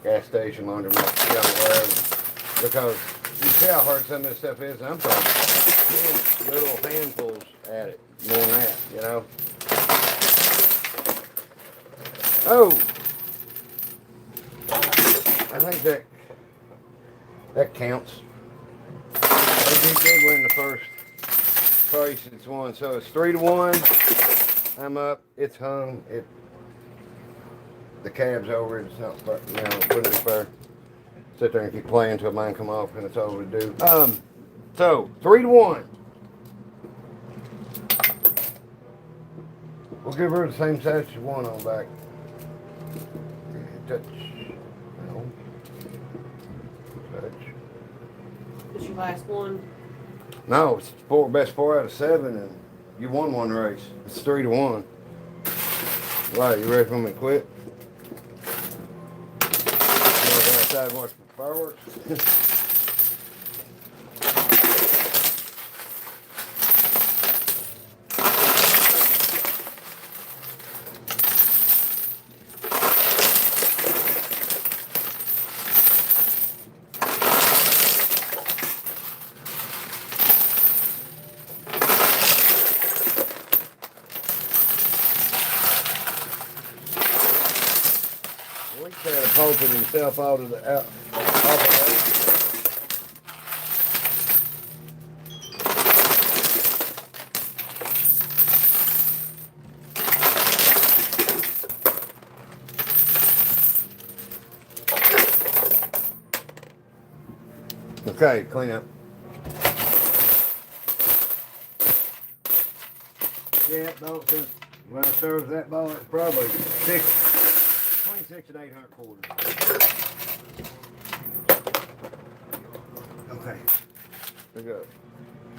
gas station, laundromat, wherever. Because you see how hard some of this stuff is. I'm talking little handfuls at it, more than that, Oh, I think that counts. They did win the first price it's won, so it's 3-1. I'm up. It's hung. The cab's over. It's not, it wouldn't be fair. Sit there and keep playing until mine come off and it's over to do. So 3-1. We'll give her the same size she won on back. Touch. No. Touch. This your last one? No, it's best 4 out of 7, and you won one race. It's 3-1. Right, you ready for me to quit? You want to go outside and watch the fireworks? Pulping himself out of the off of that. Okay, clean up. Yeah, that ball, when I serve that ball, it's probably 6 and 800 quarters. Okay. We got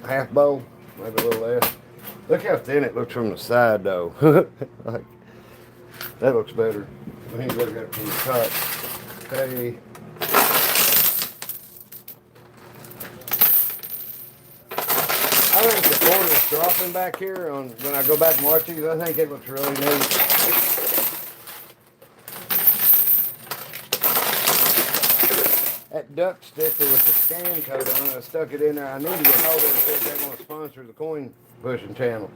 half bowl, maybe a little less. Look how thin it looks from the side, though. Like, that looks better. We ain't better got it from the top. Okay. I think the quarters dropping back here when I go back and watch these. I think it looks really neat. That duck sticker with the scan code on it, I stuck it in there. I need to get hold of it and see if they want to sponsor the Coinpushing channel.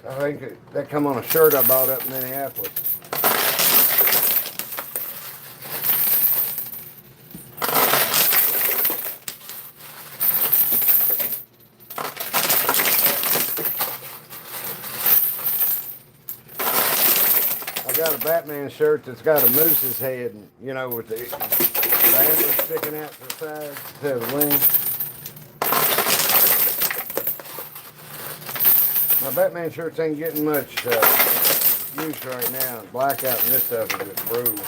I think that come on a shirt I bought up in Minneapolis. I got a Batman shirt that's got a moose's head, and, with the antlers sticking out to the side instead of the wings. My Batman shirts ain't getting much use right now. Blackout and this stuff is just brutal.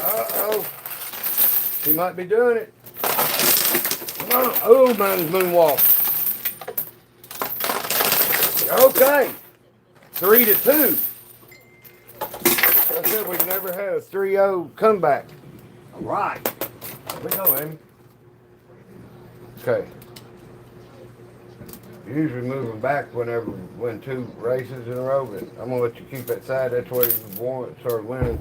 Uh-oh. He might be doing it. Come on. Oh, mine's moonwalk. Okay. 3-2. I said we've never had a 3-0 comeback. All right. We go, Amy. Okay. Usually moving back whenever win 2 races in a row, but I'm gonna let you keep that side. That's where you won, started winning.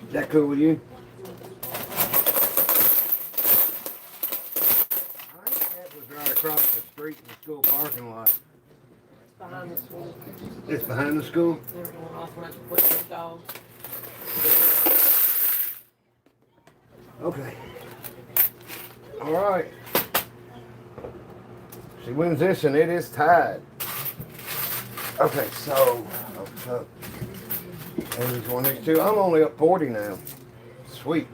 Is that cool with you? I think that was right across the street in the school parking lot. Behind the school. It's behind the school? They're going off running to put the dog. Okay. All right. She wins this and it is tied. Okay, so Amy's won these 2. I'm only up 40 now. Sweet.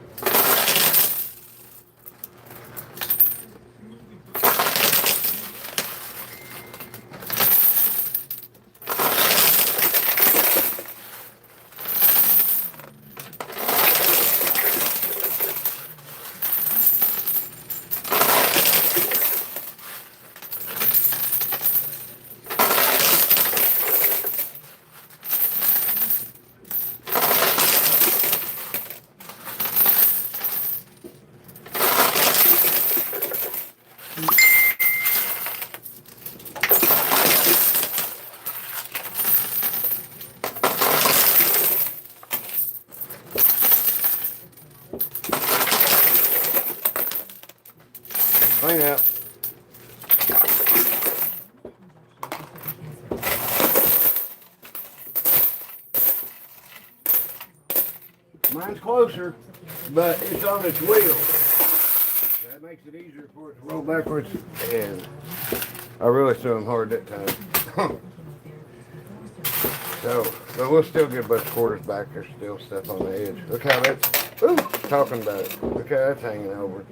Clean out. Mine's closer, but it's on its wheel. That makes it easier for it to roll backwards. And I really threw him hard that time. So, but we'll still get a bunch of quarters back. There's still stuff on the edge. Look how that's, ooh, talking about it. Look how that's hanging over.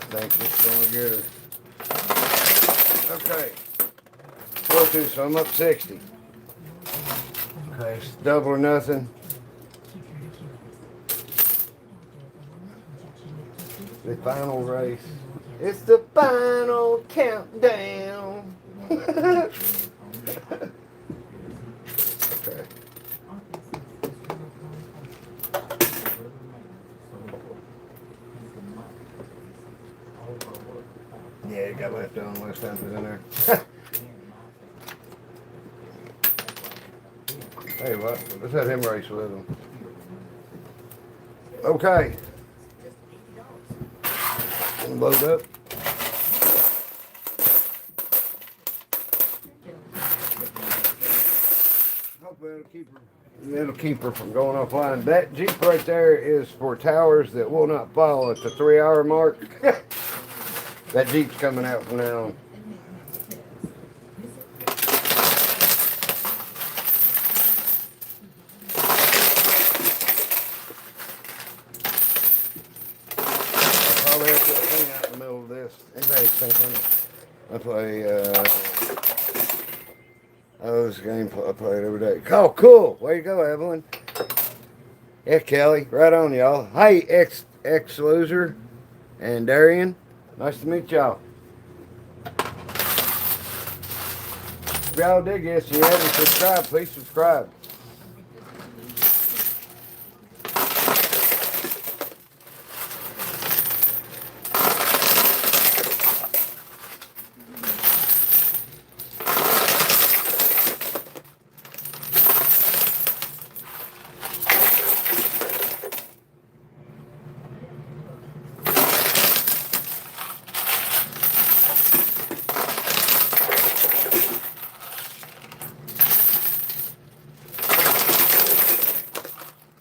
I think it's gonna get her. Okay. 4-2, so I'm up 60. Okay, it's double or nothing. The final race. It's the final countdown. Okay. Yeah, it got left on last time it was in there. Hey, what? Let's have him race with him. Okay. Load up. Hopefully it'll keep her from going offline. That Jeep right there is for towers that will not follow at the 3-hour mark. That Jeep's coming out from now on. Probably have to clean out in the middle of this. Anybody's thinking I play this game I play it every day. Oh, cool. Way you go, Evelyn. Yeah, Kelly. Right on, y'all. Hey, ex-loser and Darian. Nice to meet y'all. If y'all dig this and you haven't subscribed, please subscribe.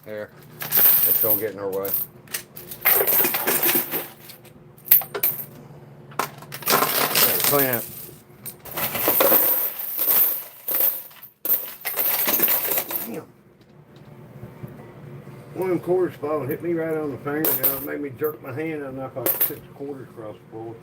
There. It's gonna get in our way. clean out. Damn. One of them quarters fall and hit me right on the finger. Now it made me jerk my hand and knock like 6 quarters across the floor.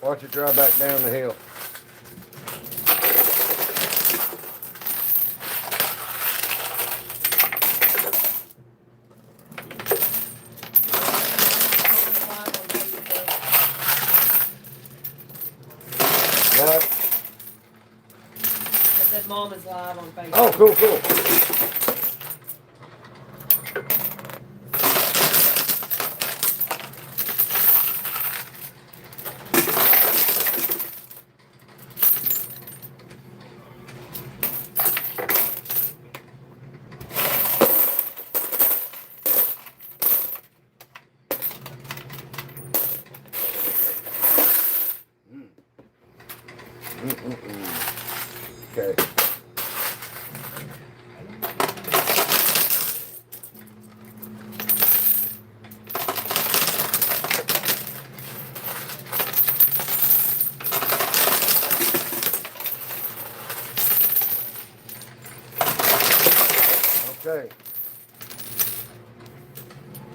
Watch it drive back down the hill. What? I said Mom is live on Facebook. Oh, cool, cool. Okay. Okay.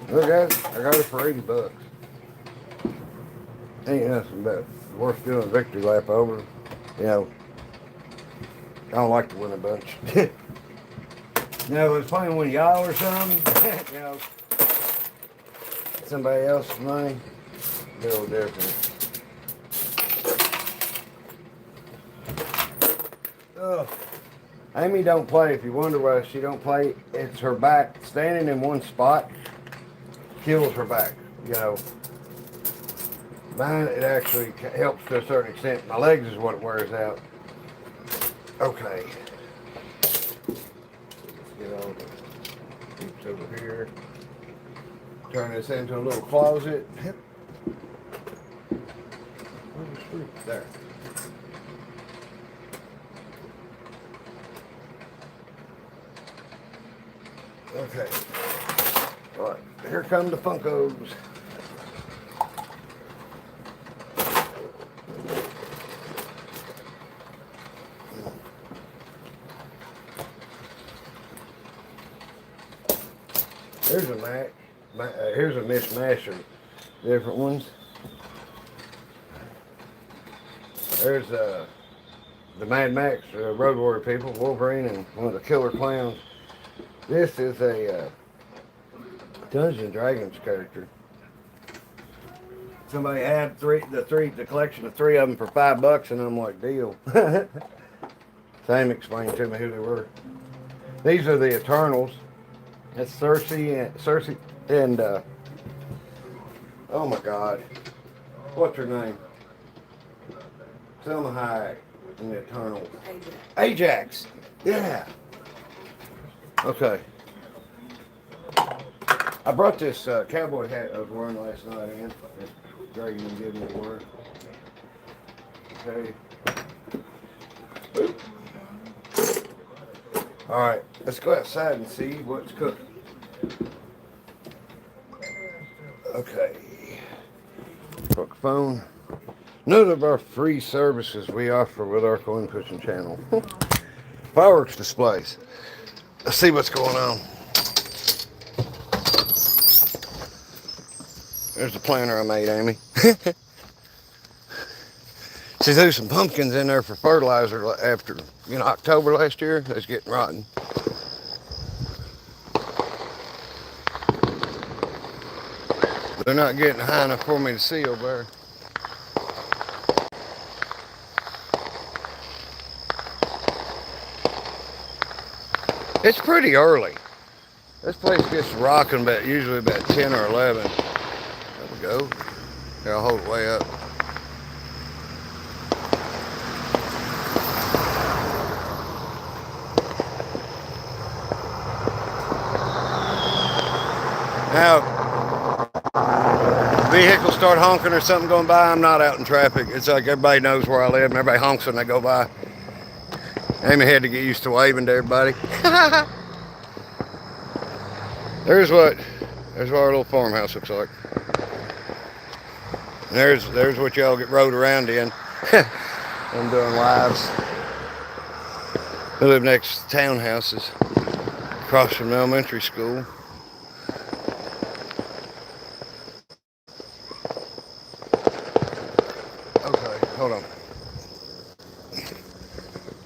Look guys, I got it for $80. Ain't nothing but worth doing a victory lap over. You know, I don't like to win a bunch. You know, if it's playing with y'all or something, you know, somebody else's money, be a little different. Ugh. Amy don't play. If you wonder why she don't play, it's her back. Standing in one spot kills her back, you know. Mine, it actually helps to a certain extent. My legs is what it wears out. Okay. Let's get all the hoops over here. Turn this into a little closet. Where's the screw? There. Okay. All right. Here come the Funkos. Here's a here's a mishmash of different ones. There's the Mad Max Road Warrior people, Wolverine, and one of the Killer Clowns. This is a Dungeons and Dragons character. Somebody had the collection of 3 of them for $5, and I'm like, deal. Sam explained to me who they were. These are the Eternals. That's Cersei and oh my God, what's her name? Selma Hayek in the Eternals. Ajax. Yeah. Okay. I brought this cowboy hat I was wearing last night in. Greg didn't give me to wear. Okay. All right. Let's go outside and see what's cooking. Okay. Hook phone. None of our free services we offer with our Coinpushing channel. Fireworks displays. Let's see what's going on. There's the planter I made, Amy. She threw some pumpkins in there for fertilizer after, October last year. It was getting rotten. They're not getting high enough for me to see over there. It's pretty early. This place gets rocking usually about 10 or 11. There we go. Here, I'll hold it way up. Now, vehicles start honking or something going by, I'm not out in traffic. It's like everybody knows where I live and everybody honks when they go by. Amy had to get used to waving to everybody. There's what our little farmhouse looks like. And there's what y'all get rode around in. I'm doing lives. We live next to townhouses across from the elementary school. Okay, hold on.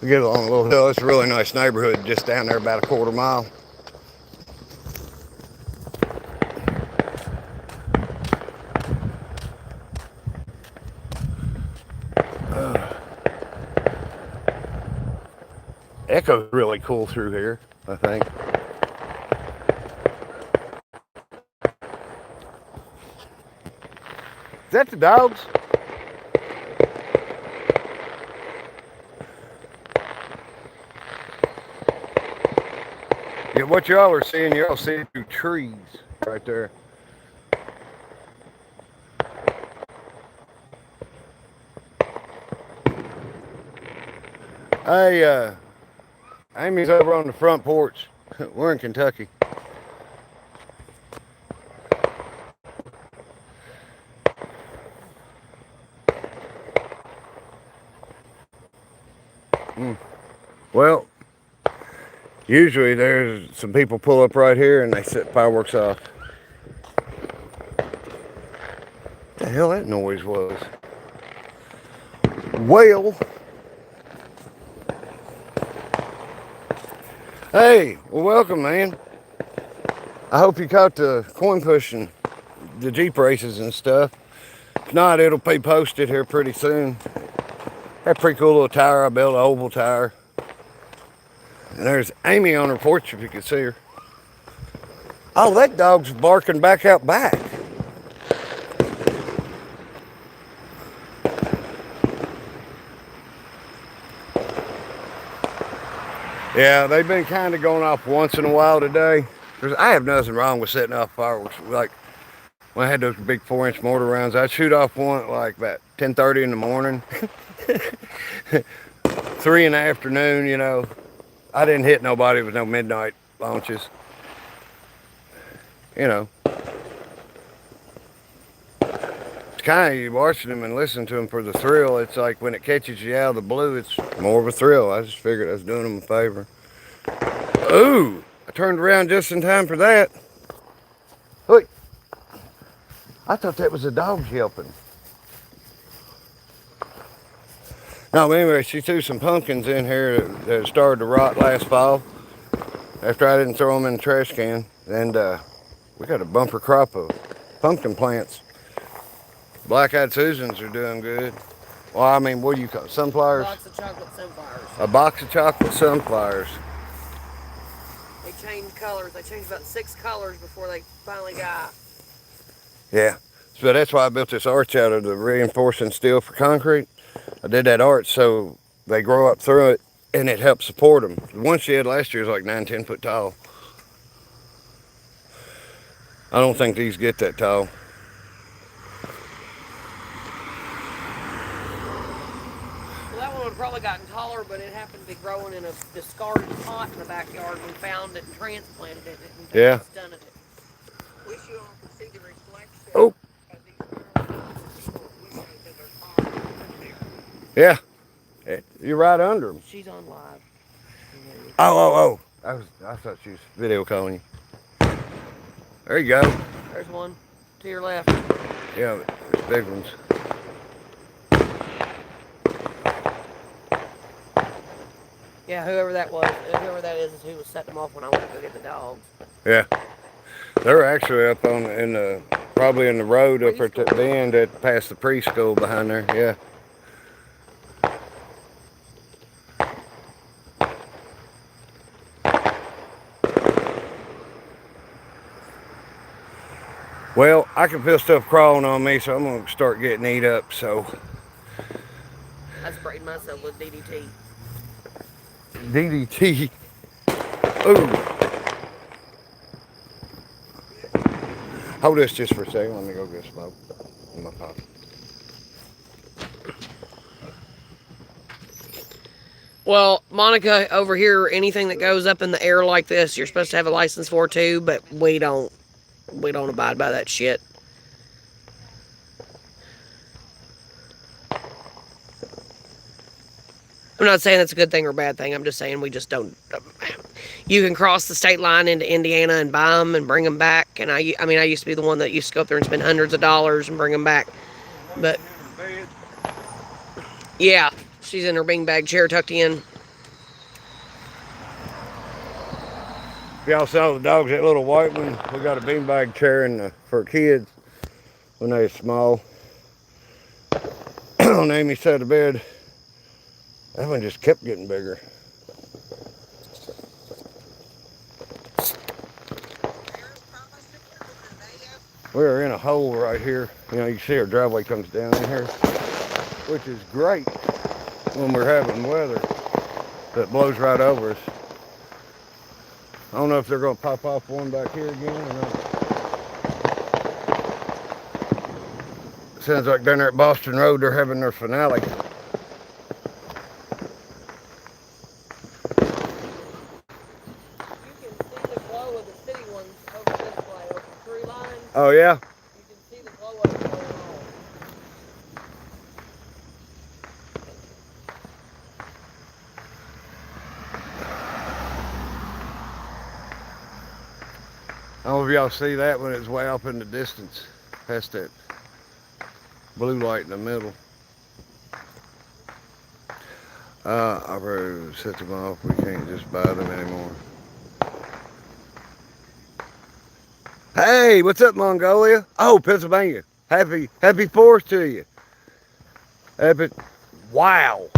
We get along a little hill. It's a really nice neighborhood just down there about a quarter mile. Echo's really cool through here, I think. Is that the dogs? Yeah, what y'all are seeing, y'all see through trees right there. Hey, Amy's over on the front porch. We're in Kentucky. Well, usually there's some people pull up right here and they set fireworks off. What the hell that noise was? Well, hey, well, welcome, man. I hope you caught the coin pushing, the Jeep races and stuff. If not, it'll be posted here pretty soon. That pretty cool little tire. I built an oval tire. And there's Amy on her porch if you can see her. Oh, that dog's barking back out back. Yeah, they've been kind of going off once in a while today. I have nothing wrong with setting off fireworks. Like when I had those big 4-inch mortar rounds, I'd shoot off one at like about 10:30 in the morning. 3 in the afternoon, I didn't hit nobody with no midnight launches. It's kind of, you watching them and listening to them for the thrill. It's like when it catches you out of the blue, it's more of a thrill. I just figured I was doing them a favor. Ooh, I turned around just in time for that. Look, I thought that was the dogs yelping. No, but anyway, she threw some pumpkins in here that started to rot last fall after I didn't throw them in the trash can. And we got a bumper crop of pumpkin plants. Black-eyed Susans are doing good. Well, I mean, what do you call it? Sunflowers? Box of chocolate sunflowers. A box of chocolate sunflowers. They changed colors. They changed about 6 colors before they finally got. Yeah. So that's why I built this arch out of the reinforcing steel for concrete. I did that arch so they grow up through it and it helps support them. The one she had last year was like 9, 10 foot tall. I don't think these get that tall. Well, that one would have probably gotten taller, but it happened to be growing in a discarded pot in the backyard. We found it and transplanted it, and Yeah. stunned it. Wish you all could see the reflection Oh. of these windows in their car. Yeah. You're right under them. She's on live. Oh. I thought she was video calling you. There you go. There's one to your left. Yeah, there's big ones. Yeah, whoever that is who was setting them off when I went to go get the dogs. Yeah. They're actually up probably in the road up at the end at past the preschool behind there. Yeah. Well, I can feel stuff crawling on me, so I'm going to start getting eat up, so. I sprayed myself with DDT. DDT. Ooh. Hold this just for a second. Let me go get smoke in my pocket. Well, Monica, over here, anything that goes up in the air like this, you're supposed to have a license for too, but we don't abide by that shit. I'm not saying that's a good thing or a bad thing. I'm just saying we just don't. You can cross the state line into Indiana and buy them and bring them back. And I used to be the one that used to go up there and spend hundreds of dollars and bring them back. But yeah, she's in her beanbag chair tucked in. Y'all saw the dogs, that little white one. We got a beanbag chair for kids when they were small. On Amy's side of the bed. That one just kept getting bigger. We're in a hole right here. You know, you can see our driveway comes down in here, which is great when we're having weather that blows right over us. I don't know if they're going to pop off one back here again or not. Sounds like down there at Boston Road they're having their finale. Oh yeah? You can see the glow up going on. I don't know if y'all see that when it's way up in the distance, past that blue light in the middle. I've already set them off. We can't just buy them anymore. Hey, what's up, Mongolia? Oh, Pennsylvania. Happy 4th to you. Wow.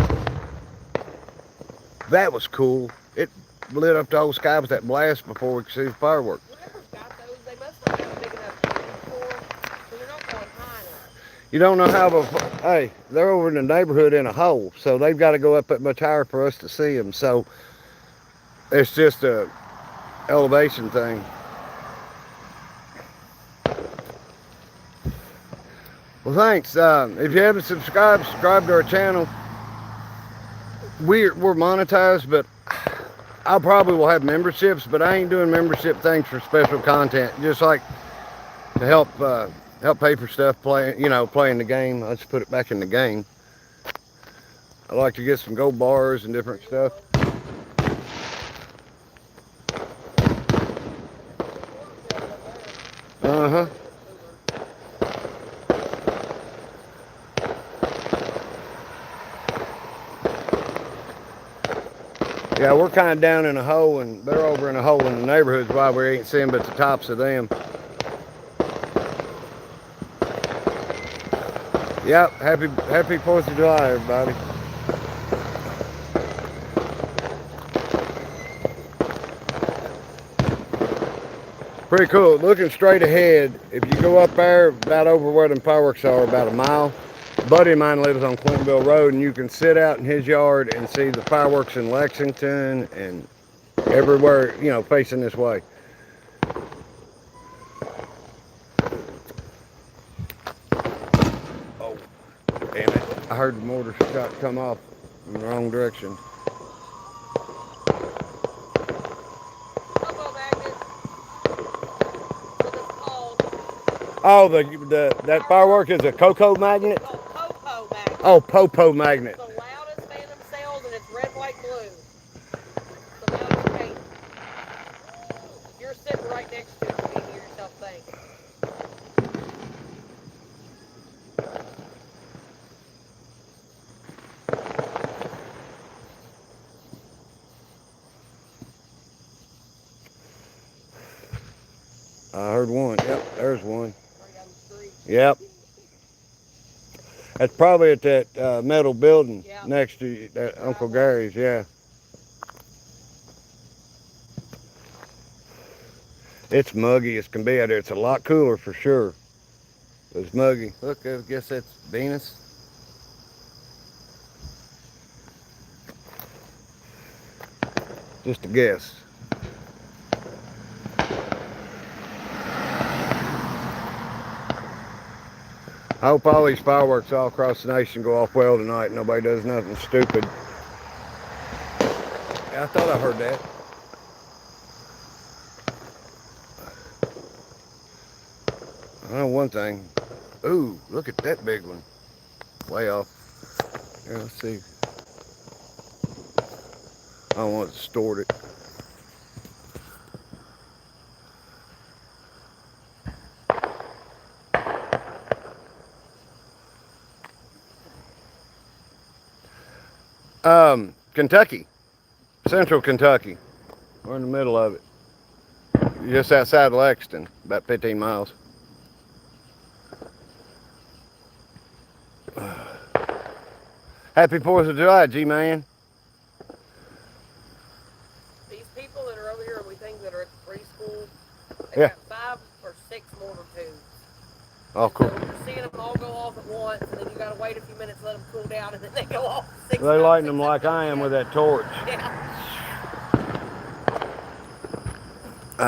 That was cool. It lit up the whole sky with that blast before we could see the fireworks. Whoever's got those, they must not have big enough for, so they're not going high enough. You don't know how hey, they're over in the neighborhood in a hole, so they've got to go up at much higher for us to see them. So it's just a elevation thing. Well, thanks. If you haven't subscribed to our channel. We're monetized, but I probably will have memberships, but I ain't doing membership things for special content. Just like to help pay for stuff, playing the game. Let's put it back in the game. I like to get some gold bars and different stuff. Uh-huh. Yeah, we're kind of down in a hole, and they're over in a hole in the neighborhoods while we ain't seeing but the tops of them. Yep, happy 4th of July, everybody. Pretty cool. Looking straight ahead, if you go up there, about over where them fireworks are, about a mile, buddy of mine lives on Clintonville Road, and you can sit out in his yard and see the fireworks in Lexington and everywhere, you know, facing this way. Oh, damn it. I heard the mortar shot come off in the wrong direction. Oh, that firework is a cocoa magnet? Popo magnet. Oh, popo magnet. It's the loudest phantom cells, and it's red, white, blue. The loudest paint. You're sitting right next to it, you can hear yourself think. I heard one. Yep, there's one. Yep. That's probably at that metal building next to that Uncle Gary's, yeah. It's muggy as can be out there. It's a lot cooler for sure. It's muggy. Look, I guess that's Venus. Just a guess. I hope all these fireworks all across the nation go off well tonight. Nobody does nothing stupid. Yeah, I thought I heard that. I know one thing. Ooh, look at that big one. Way off. Here, let's see. I don't want to distort it. Kentucky, Central Kentucky. We're in the middle of it. Just outside of Lexington, about 15 miles. Happy 4th of July, G-Man. These people that are over here, we think that are at the preschool, they Yeah. got 5 or 6 mortar tubes. Oh, cool. So you're seeing them all go off at once, and then you gotta wait a few minutes, let them cool down, and then they go off. They lighting them like I am with that torch. Yeah.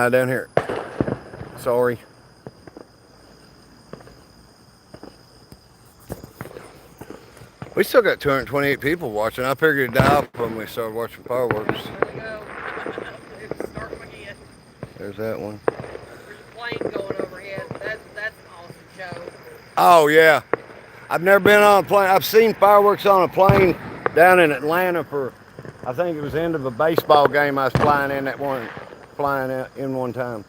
Down here. Sorry. We still got 228 people watching. I figured it'd die off when we started watching fireworks. There we go. It's starting again. There's that one. There's a plane going overhead. That's an awesome show. Oh, yeah. I've never been on a plane. I've seen fireworks on a plane down in Atlanta for, I think it was the end of a baseball game I was flying in one time.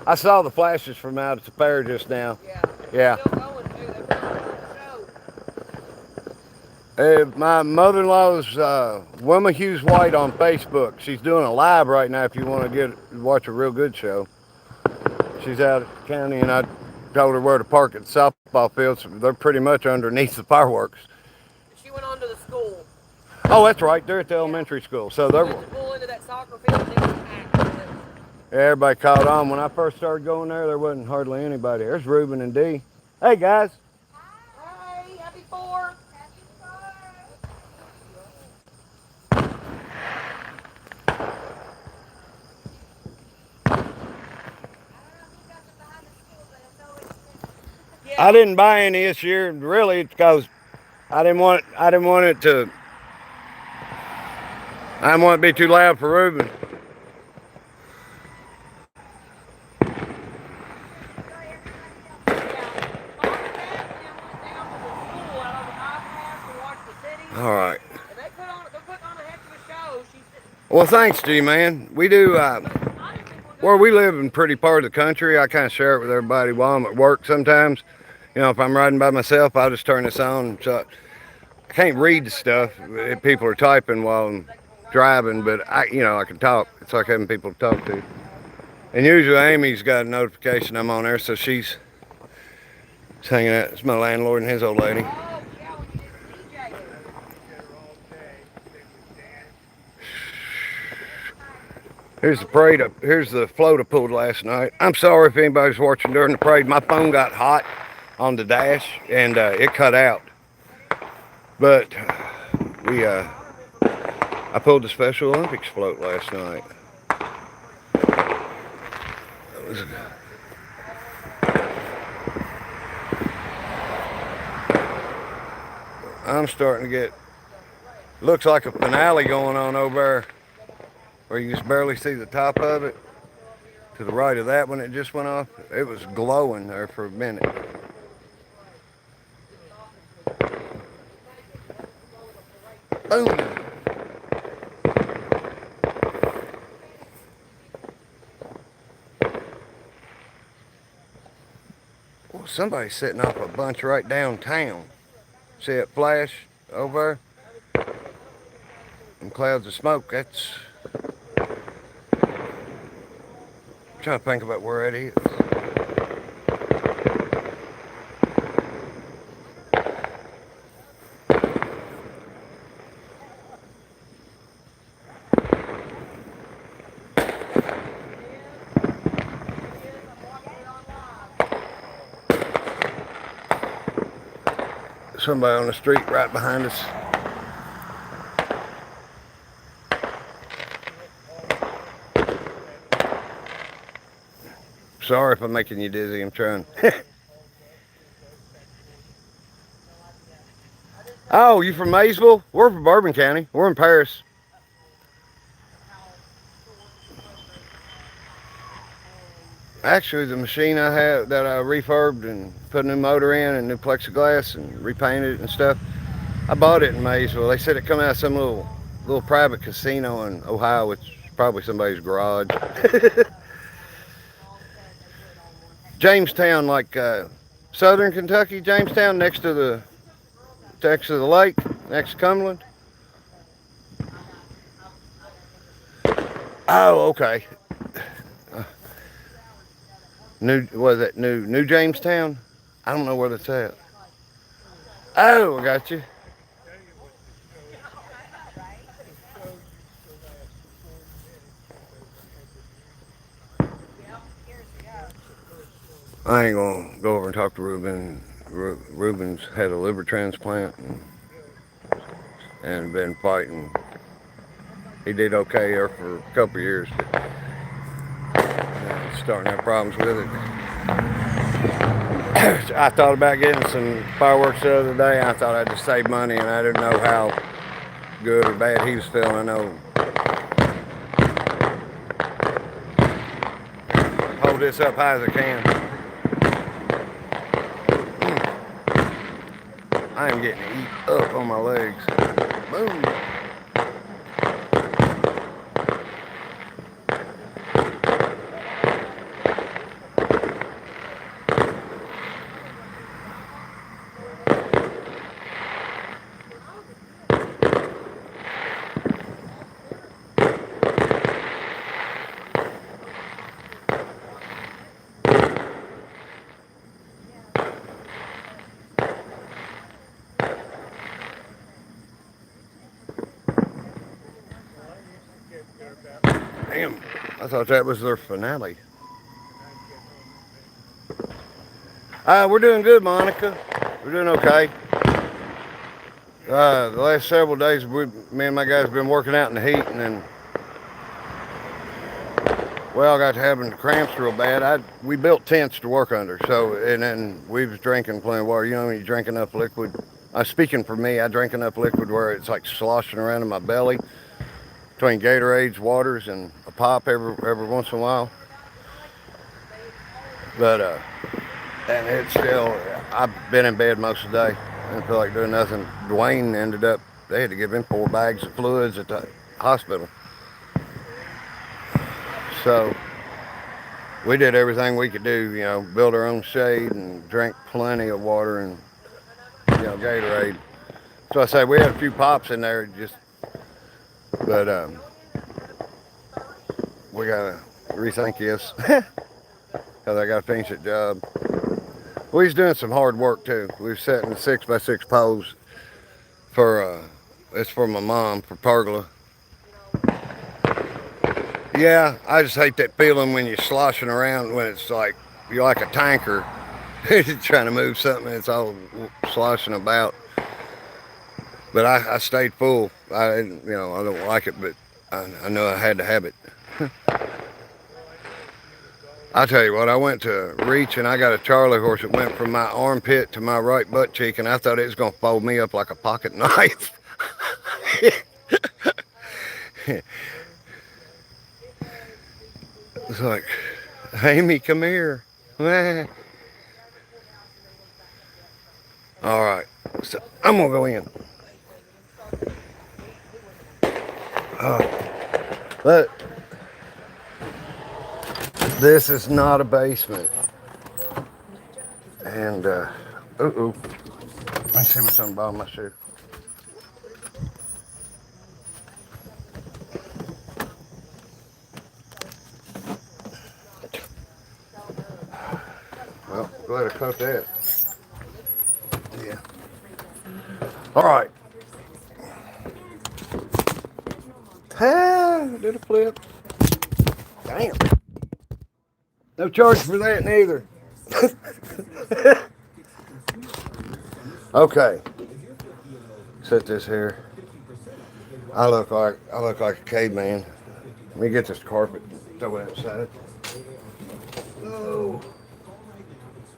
I saw the flashes from out at the fair just now. Yeah. Yeah. Still going too. They're putting on a show. My mother-in-law's Wilma Hughes White on Facebook. She's doing a live right now if you want to watch a real good show. She's out at the county, and I told her where to park at the softball fields. They're pretty much underneath the fireworks. She went on to the school. Oh, that's right. They're at the elementary school. So they're... Pull into that soccer field, and it was packed. Everybody caught on. When I first started going there wasn't hardly anybody. There's Ruben and Dee. Hey, guys. Hi, happy 4th. I didn't buy any this year, really, because I didn't want it to be too loud for Ruben. All right. Well, thanks, G-Man. We do, where we live in a pretty part of the country, I kind of share it with everybody while I'm at work sometimes. You know, if I'm riding by myself, I'll just turn this on. So I can't read the stuff if people are typing while I'm driving, but I can talk. It's like having people to talk to. And usually Amy's got a notification I'm on there, so she's hanging out. It's my landlord and his old lady. Here's the parade. Here's the float I pulled last night. I'm sorry if anybody's watching during the parade. My phone got hot on the dash, and it cut out. But I pulled the Special Olympics float last night. I'm starting to get, looks like a finale going on over there, where you just barely see the top of it. To the right of that one, it just went off. It was glowing there for a minute. Boom. Well, somebody's setting off a bunch right downtown. See it flash over there? Them clouds of smoke, that's... I'm trying to think about where it is. Somebody on the street right behind us. Sorry if I'm making you dizzy, I'm trying. Oh, you from Maysville? We're from Bourbon County. We're in Paris. Actually, the machine I have that I refurbed and put a new motor in and new plexiglass and repainted it and stuff, I bought it in Maysville. They said it come out of some little private casino in Ohio, which is probably somebody's garage. Jamestown, like southern Kentucky, Jamestown, next to the lake, next to Cumberland. Oh, okay. New Jamestown? I don't know where that's at. Oh, I got you. I ain't gonna go over and talk to Ruben. Ruben's had a liver transplant and been fighting. He did okay there for a couple of years, but starting to have problems with it. I thought about getting some fireworks the other day. I thought I'd just save money, and I didn't know how good or bad he was feeling. I know. Hold this up high as I can. I am getting eat up on my legs. Boom. Damn, I thought that was their finale. We're doing good, Monica. We're doing okay. The last several days, me and my guys have been working out in the heat, and then, well, I got to having cramps real bad. We built tents to work under, so, and then we was drinking plenty of water. You know, when you drink enough liquid, speaking for me, I drink enough liquid where it's like sloshing around in my belly between Gatorades, waters, and a pop every once in a while. But, and it's still, I've been in bed most of the day. I didn't feel like doing nothing. Dwayne ended up, they had to give him 4 bags of fluids at the hospital. So we did everything we could do, you know, build our own shade and drank plenty of water and, you know, Gatorade. So I say we had a few pops in there, but we gotta rethink this because I gotta finish that job. We was doing some hard work too. We was setting 6x6 poles for it's for my mom for pergola. Yeah, I just hate that feeling when you're sloshing around when it's like you're like a tanker trying to move something. It's all sloshing about. But I stayed full. I don't like it, but I know I had to have it. I tell you what, I went to reach and I got a Charlie horse that went from my armpit to my right butt cheek, and I thought it was going to fold me up like a pocket knife. It's like, Amy, come here. All right, so I'm gonna go in. But this is not a basement. And, uh-oh. Let's see what's on the bottom of my shoe. Well, glad I caught that. Yeah. All right. Ah, did a flip. Damn. No charge for that neither. Okay. Set this here. I look like a caveman. Let me get this carpet. Throw it outside. Oh.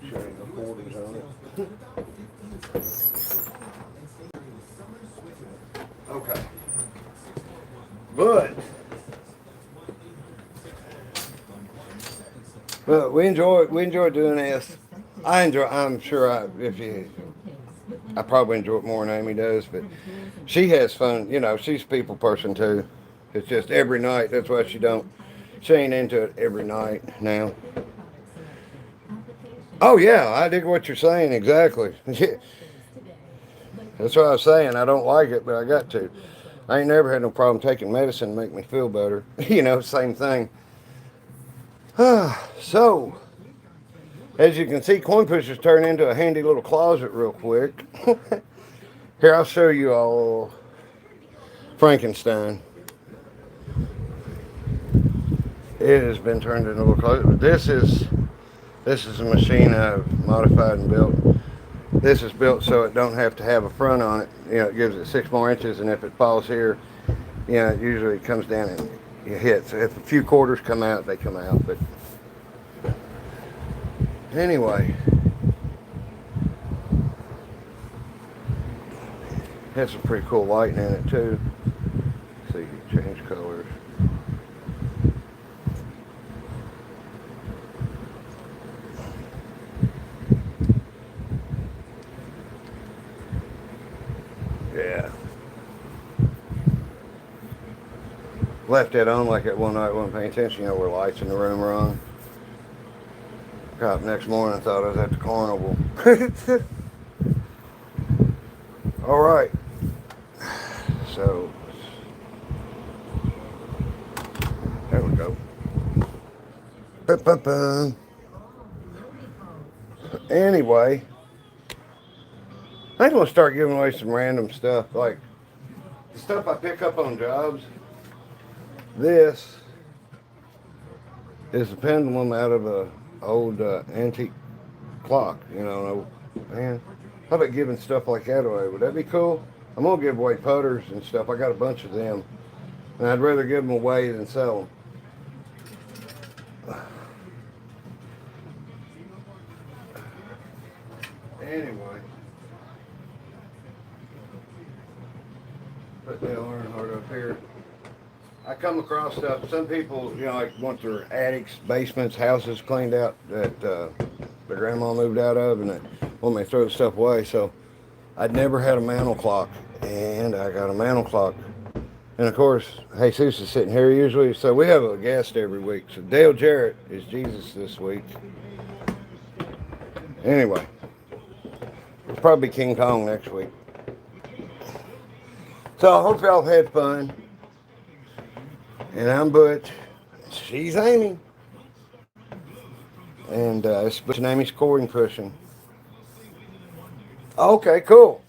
Showing the 40s on it. Okay. But we enjoy doing this. I'm sure I probably enjoy it more than Amy does, but she has fun. She's a people person too. It's just every night. That's why she ain't into it every night now. Oh yeah, I dig what you're saying exactly. That's what I was saying. I don't like it, but I got to. I ain't never had no problem taking medicine to make me feel better. Same thing. So, as you can see, Coinpushing's turned into a handy little closet real quick. Here, I'll show you all Frankenstein. It has been turned into a little closet. This is a machine I've modified and built. This is built so it don't have to have a front on it. It gives it 6 more inches, and if it falls here, it usually comes down and it hits. If a few quarters come out, they come out. But anyway, has some pretty cool lighting in it too. So you can change colors. Yeah. Left it on like that one night, wasn't paying attention, where lights in the room are on. Got up next morning, I thought I was at the carnival. All right. So, there we go. Ba-ba-ba. Anyway, I'm going to start giving away some random stuff, like the stuff I pick up on jobs. This is a pendulum out of a old antique clock. Man, how about giving stuff like that away? Would that be cool? I'm gonna give away putters and stuff. I got a bunch of them, and I'd rather give them away than sell them. Anyway, put the Earnhardt up here. I come across stuff. Some people, want their attics, basements, houses cleaned out that their grandma moved out of, and they want me to throw the stuff away. So I'd never had a mantle clock, and I got a mantle clock. And of course, Jesus is sitting here usually, so we have a guest every week. So Dale Jarrett is Jesus this week. Anyway, it'll probably be King Kong next week. So I hope y'all had fun. And I'm Butch. She's Amy. And it's Butch and Amy's Coinpushing. Okay, cool.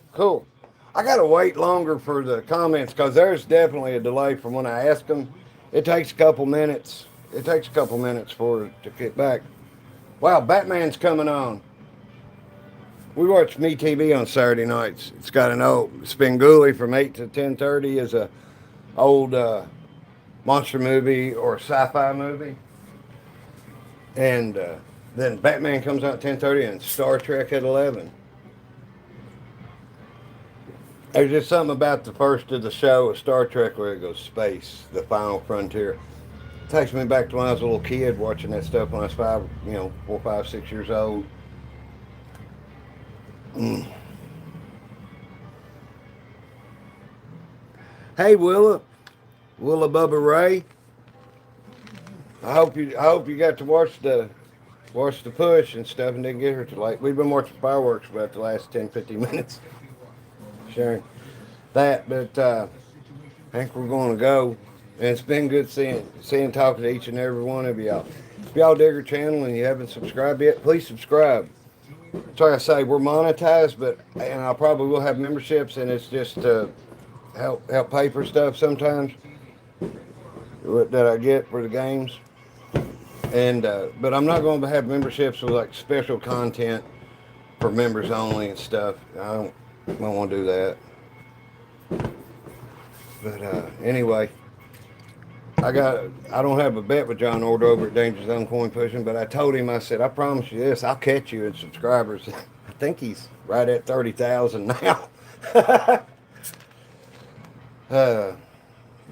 I got to wait longer for the comments because there's definitely a delay from when I ask them. It takes a couple minutes. For it to get back. Wow, Batman's coming on. we watch Me TV on Saturday nights. It's got an old Spenguli from 8 to 10:30 is a old monster movie or sci-fi movie, and then Batman comes out at 10:30 and Star Trek at 11. There's just something about the first of the show of Star Trek where it goes space, the final frontier. It takes me back to when I was a little kid watching that stuff when I was 4, 5, 6 years old. Mm. Hey Willa Bubba Ray. I hope you got to watch the push and stuff and didn't get her too late. We've been watching fireworks for about the last 10-15 minutes. Sharing that, but I think we're going to go. And it's been good talking to each and every one of y'all. If y'all dig our channel and you haven't subscribed yet, please subscribe. That's why I say we're monetized, and I probably will have memberships, and it's just to help pay for stuff sometimes that I get for the games. And but I'm not going to have memberships with like special content for members only and stuff. I don't want to do that. But anyway, I don't have a bet with John Ord over at Danger Zone Coinpushing, but I told him, I said, I promise you this, I'll catch you in subscribers. I think he's right at 30,000 now.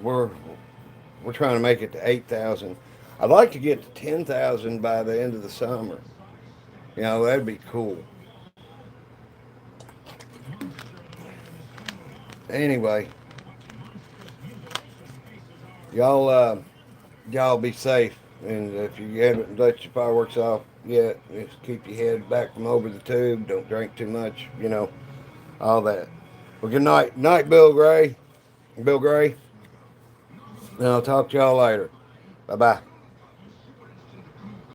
We're trying to make it to 8,000. I'd like to get to 10,000 by the end of the summer. You know, that'd be cool. Anyway, y'all be safe, and if you haven't let your fireworks off yet, just keep your head back from over the tube. Don't drink too much, all that. Well, good night, Bill Gray, and I'll talk to y'all later. Bye bye.